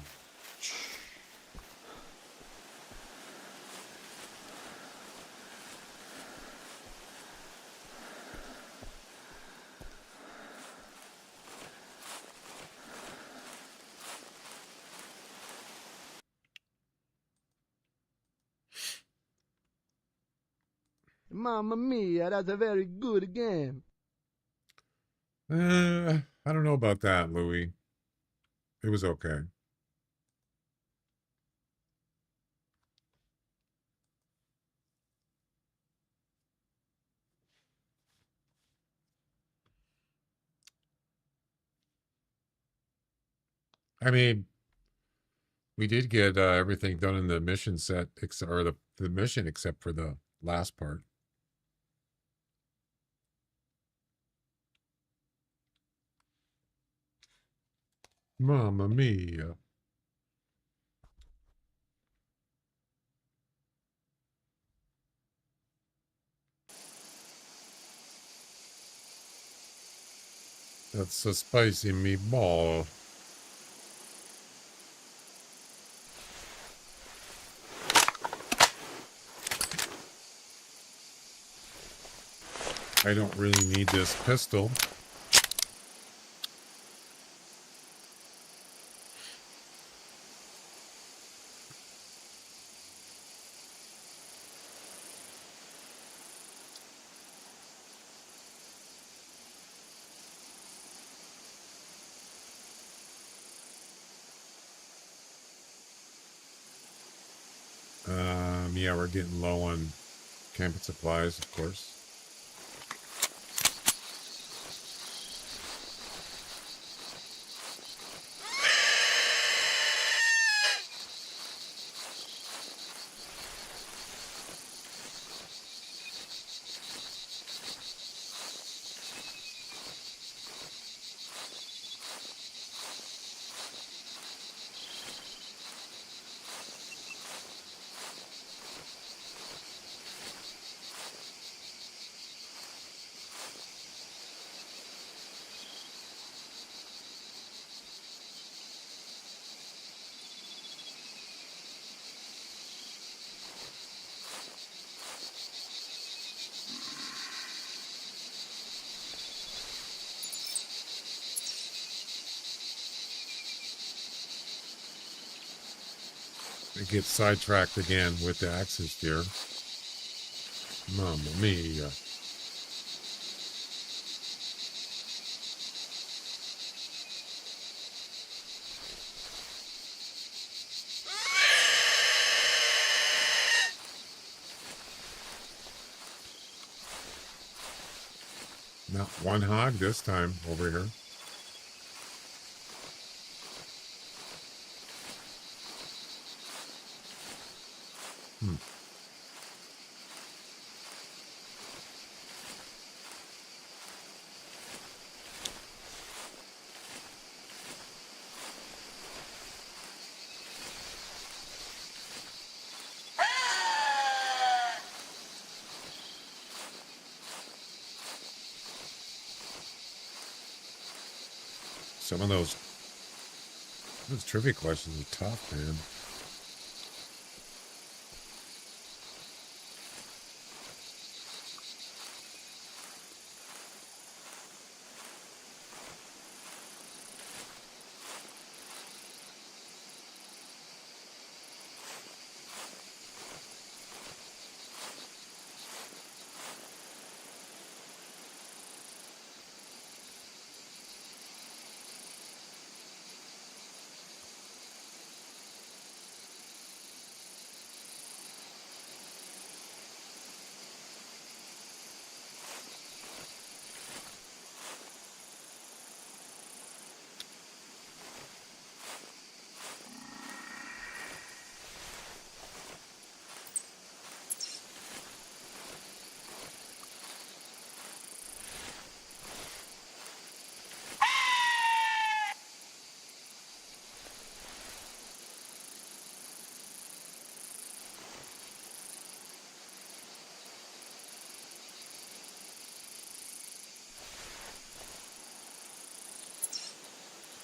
Mamma mia, that's a very good game. I don't know about that, Louis. It was okay. I mean, we did get everything done in the mission set, or the mission except for the last part. Mamma mia. That's a spicy meatball. I don't really need this pistol. Yeah, we're getting low on camping supplies, of course. I get sidetracked again with the axis deer. Mamma mia. Not one hog this time over here. Some of those trivia questions are tough, man.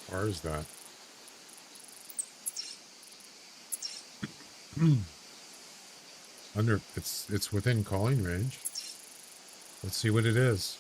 Where is that? It's within calling range. Let's see what it is.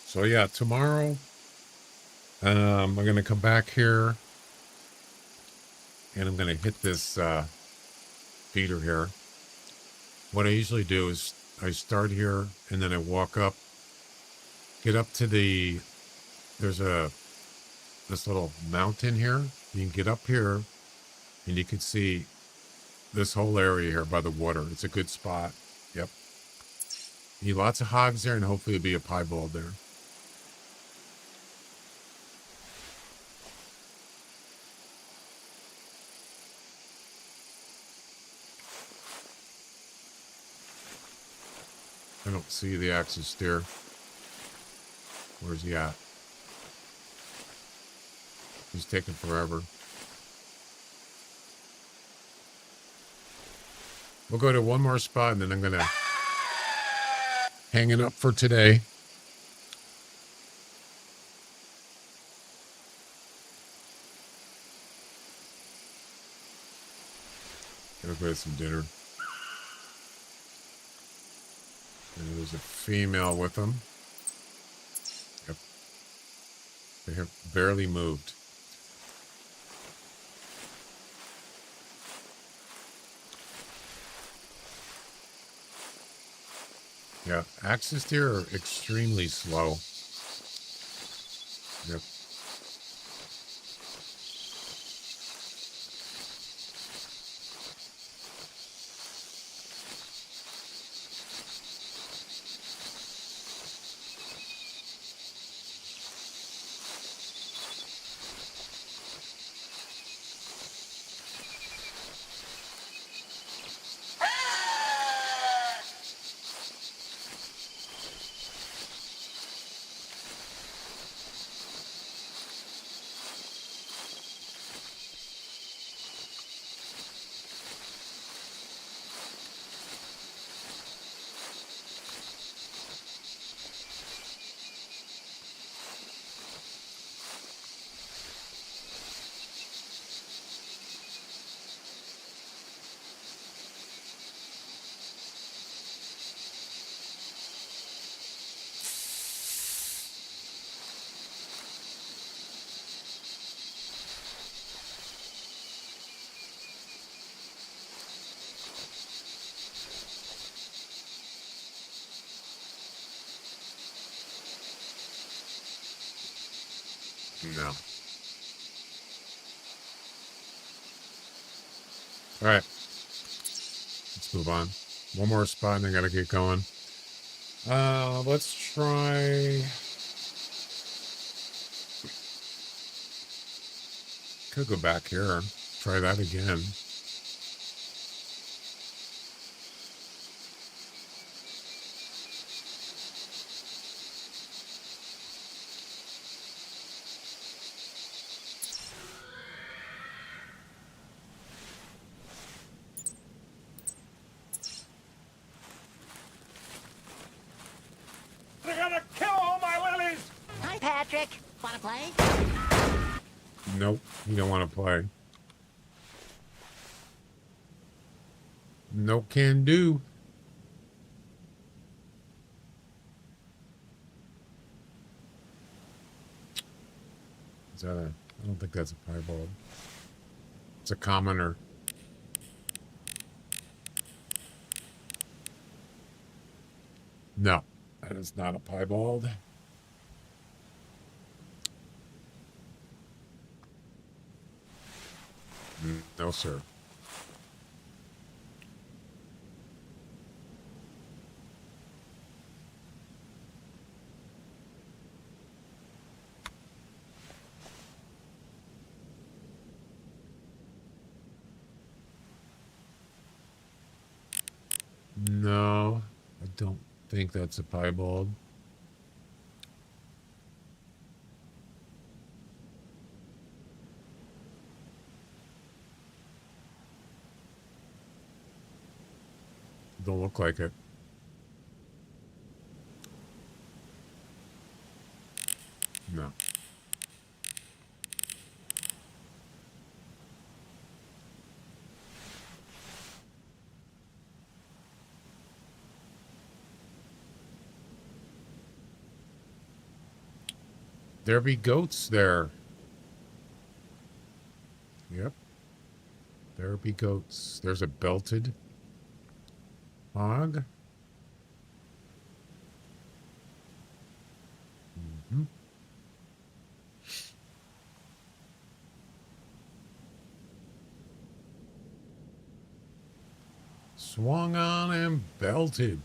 So yeah, tomorrow I'm going to come back here and I'm going to hit this feeder here. What I usually do is I start here and then I walk up get up to there's this little mountain here. You can get up here and you can see this whole area here by the water. It's a good spot. Yep. Need lots of hogs there, and hopefully it'll be a piebald there. I don't see the axis steer. Where's he at? He's taking forever. We'll go to one more spot, and then I'm going to hang it up for today. Gotta go get some dinner. And there's a female with them. Yep. They have barely moved. Yeah, axis deer are extremely slow. Yep. No. All right. Let's move on. One more spot and I gotta get going. Let's try. Could go back here. Try that again. They're gonna kill all my lilies! Hi, Patrick. Wanna play? Nope. You don't want to play. No can do. Is that a... I don't think that's a piebald. It's a commoner. No, that is not a piebald. No, sir. No, I don't think that's a piebald. Don't look like it. No. There be goats there. Yep. There be goats. There's a belted hog. Swung on and belted.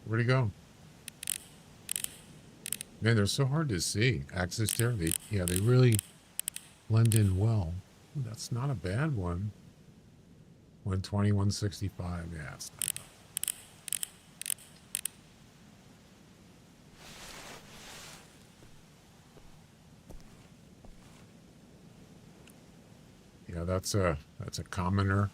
Where'd he go? Man, they're so hard to see. Axis there, they really blend in well. Ooh, that's not a bad one. 120, 165. Yeah, it's not enough. Yeah, that's a commoner.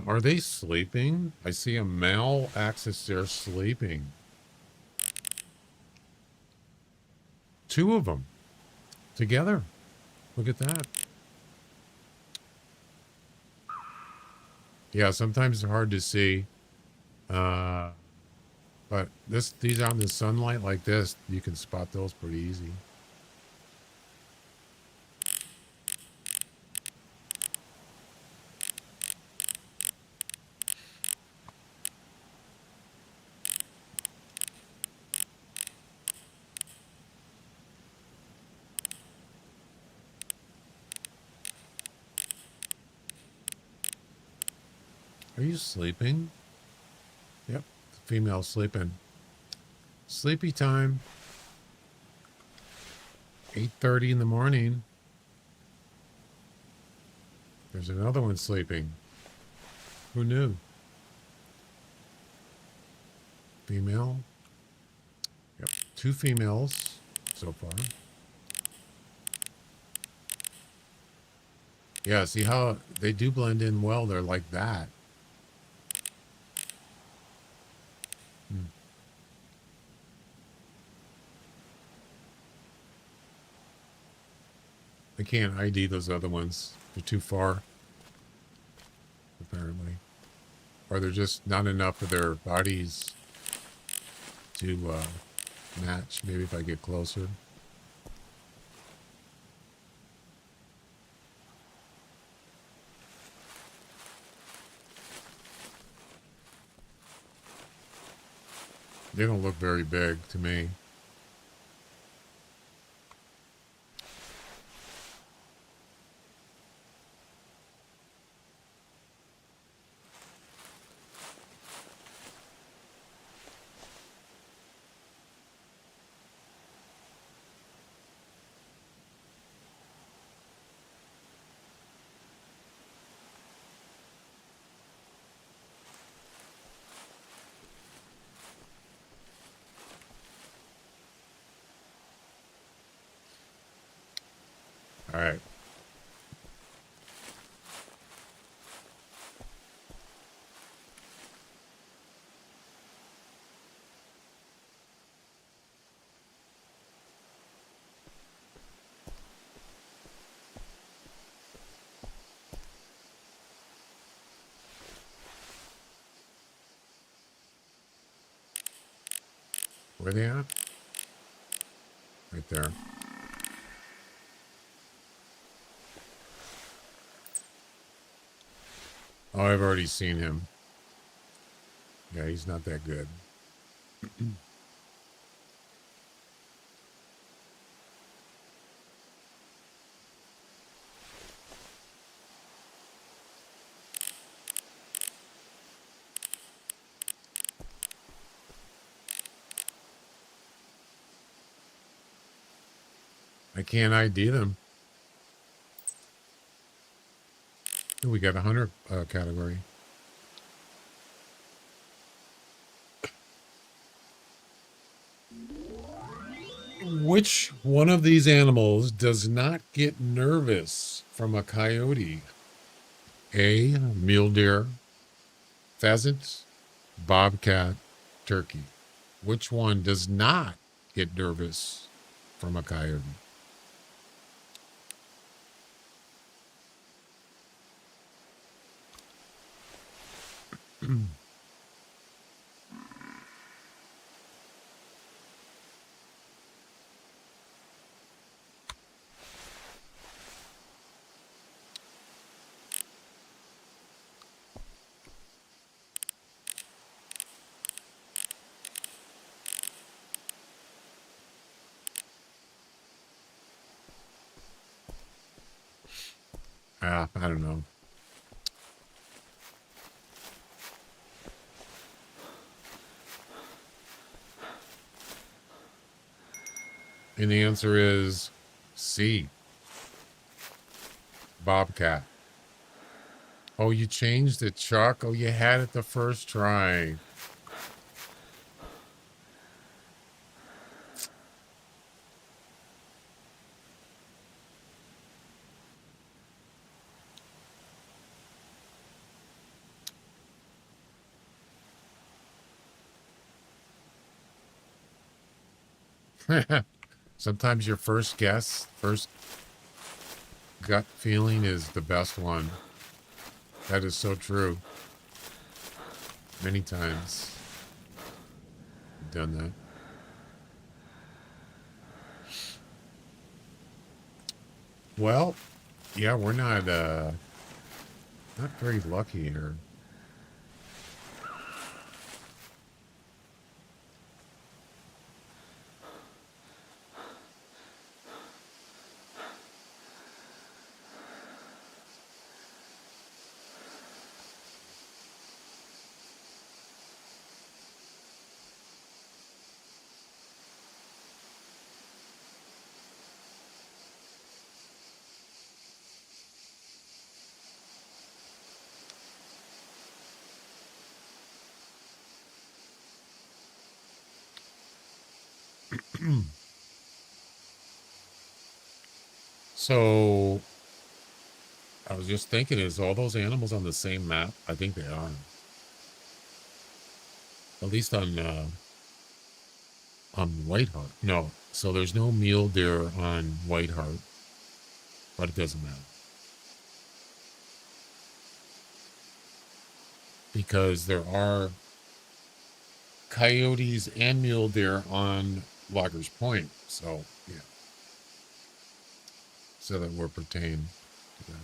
Are they sleeping? I see a male axis there sleeping. Two of them together. Look at that. Yeah, sometimes they're hard to see. But these out in the sunlight like this, you can spot those pretty easy. Are you sleeping? Yep, the female sleeping. Sleepy time. 8:30 in the morning. There's another one sleeping. Who knew? Female. Yep, two females so far. Yeah, see how they do blend in well? They're like that. I can't ID those other ones. They're too far, apparently. Or they're just not enough of their bodies to match. Maybe if I get closer. They don't look very big to me. All right. Where they at? right there. Oh, I've already seen him. Yeah, he's not that good. I can't ID them. Oh, we got a hunter category. Which one of these animals does not get nervous from a coyote? A, mule deer, pheasant, bobcat, turkey. Which one does not get nervous from a coyote? I don't know. And the answer is C. Bobcat. Oh, you changed it, Chuck. Oh, you had it the first try. Sometimes your first guess, first gut feeling is the best one. That is so true. Many times I've done that. Well, yeah, we're not very lucky here. So I was just thinking, is all those animals on the same map? I think they are. At least on Whiteheart. No. So there's no mule deer on Whiteheart, but it doesn't matter. Because there are coyotes and mule deer on Loggers Point. So, yeah. So that we're pertain to that.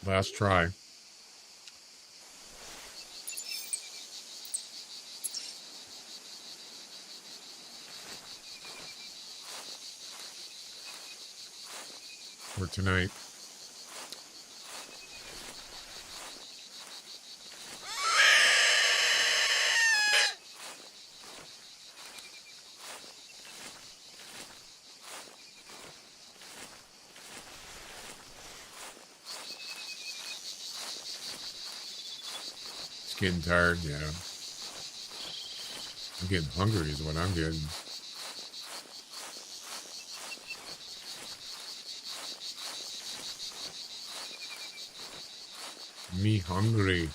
Last try. For tonight. It's getting tired, yeah. I'm getting hungry is what I'm getting. Me hungry.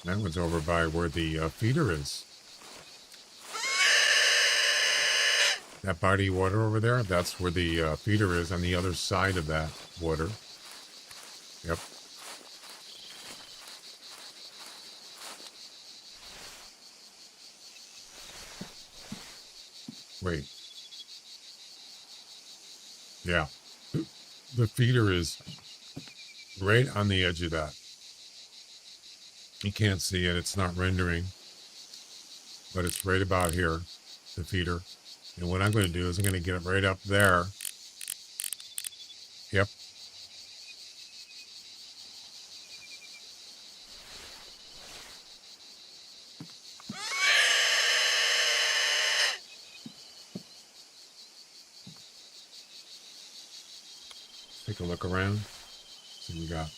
That one's over by where the feeder is. That body of water over there, that's where the feeder is on the other side of that water. Yep. Wait. Yeah. The feeder is right on the edge of that. You can't see it. It's not rendering. But it's right about here, the feeder. And what I'm going to do is I'm going to get it right up there. Yep. Take a look around. See what we got.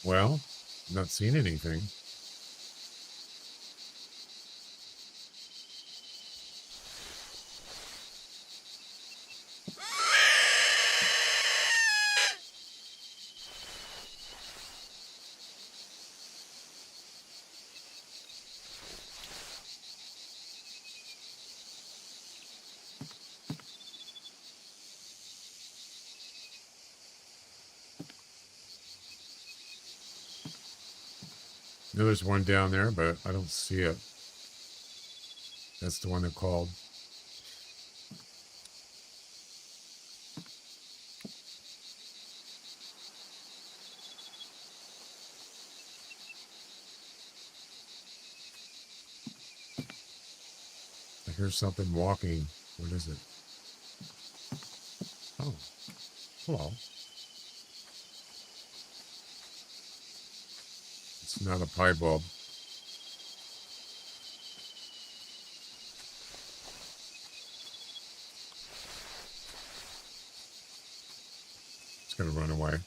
Well, not seeing anything. No, there's one down there, but I don't see it. That's the one they called. I hear something walking. What is it? Oh, hello. It's not a pie bulb. It's gonna run away.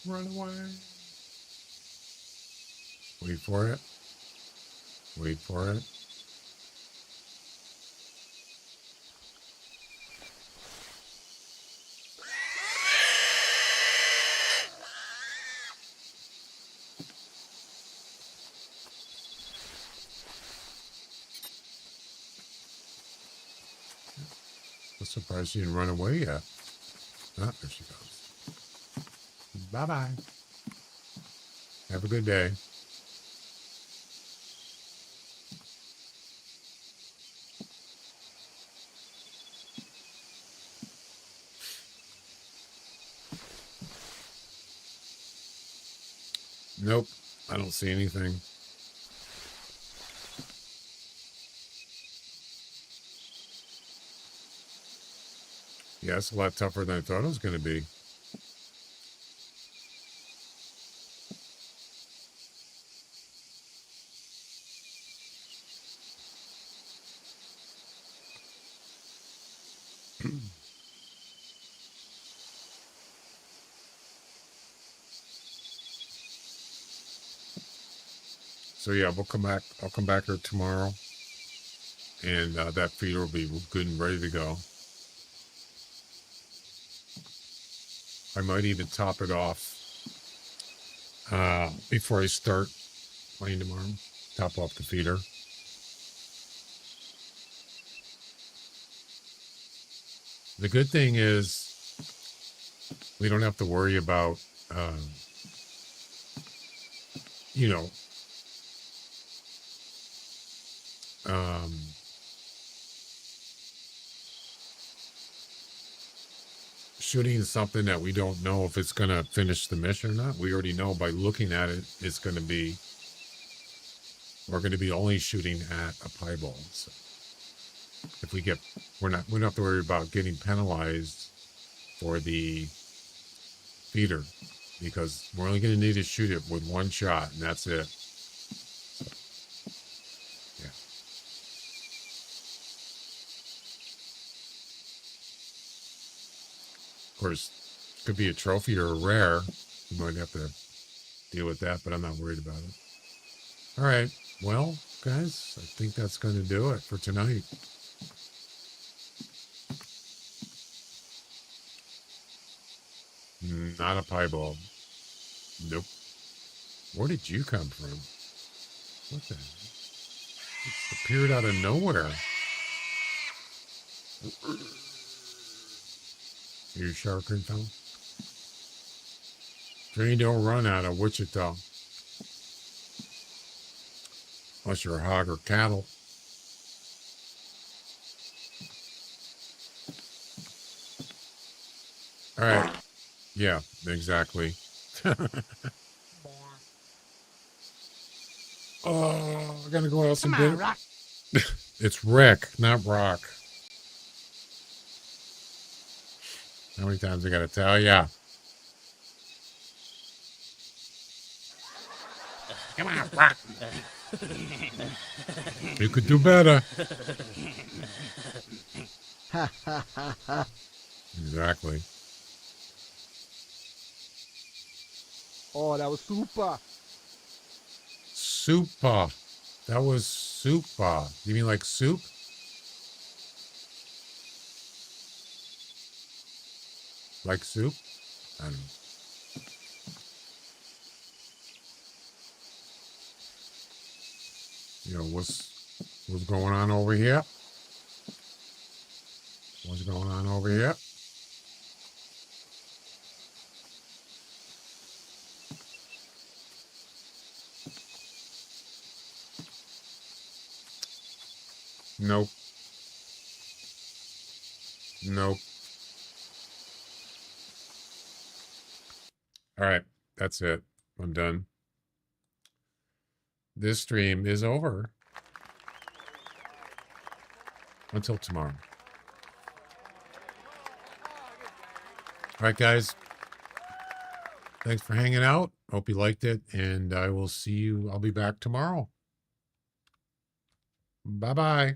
Run away. Wait for it. Wait for it. I'm surprised she didn't run away yet. Ah, there she goes. Bye-bye. Have a good day. Nope, I don't see anything. Yeah, it's a lot tougher than I thought it was going to be. So yeah, we'll come back. I'll come back here tomorrow, and that feeder will be good and ready to go. I might even top it off before I start playing tomorrow. Top off the feeder. The good thing is we don't have to worry about, you know, shooting something that we don't know if it's going to finish the mission or not. We already know by looking at it, it's going to be, we're going to be only shooting at a piebald. So if we get, we don't have to worry about getting penalized for the feeder, because we're only going to need to shoot it with one shot, and that's it. So, yeah. Of course, it could be a trophy or a rare. You might have to deal with that, but I'm not worried about it. All right. Well, guys, I think that's going to do it for tonight. Not a piebald. Nope. Where did you come from? What the? It appeared out of nowhere. You shark info? Train don't run out of Wichita. Unless you're a hog or cattle. All right. Yeah, exactly. Oh, I gotta go out some dinner. Rock. It's Rick, not Rock. How many times I gotta tell ya? Come on, Rock. You could do better. Exactly. Oh, that was super. Super. That was super. You mean like soup? Like soup? I don't know. You know, what's going on over here? What's going on over here? Nope. Nope. All right. That's it. I'm done. This stream is over. Until tomorrow. All right, guys. Thanks for hanging out. Hope you liked it. And I will see you. I'll be back tomorrow. Bye-bye.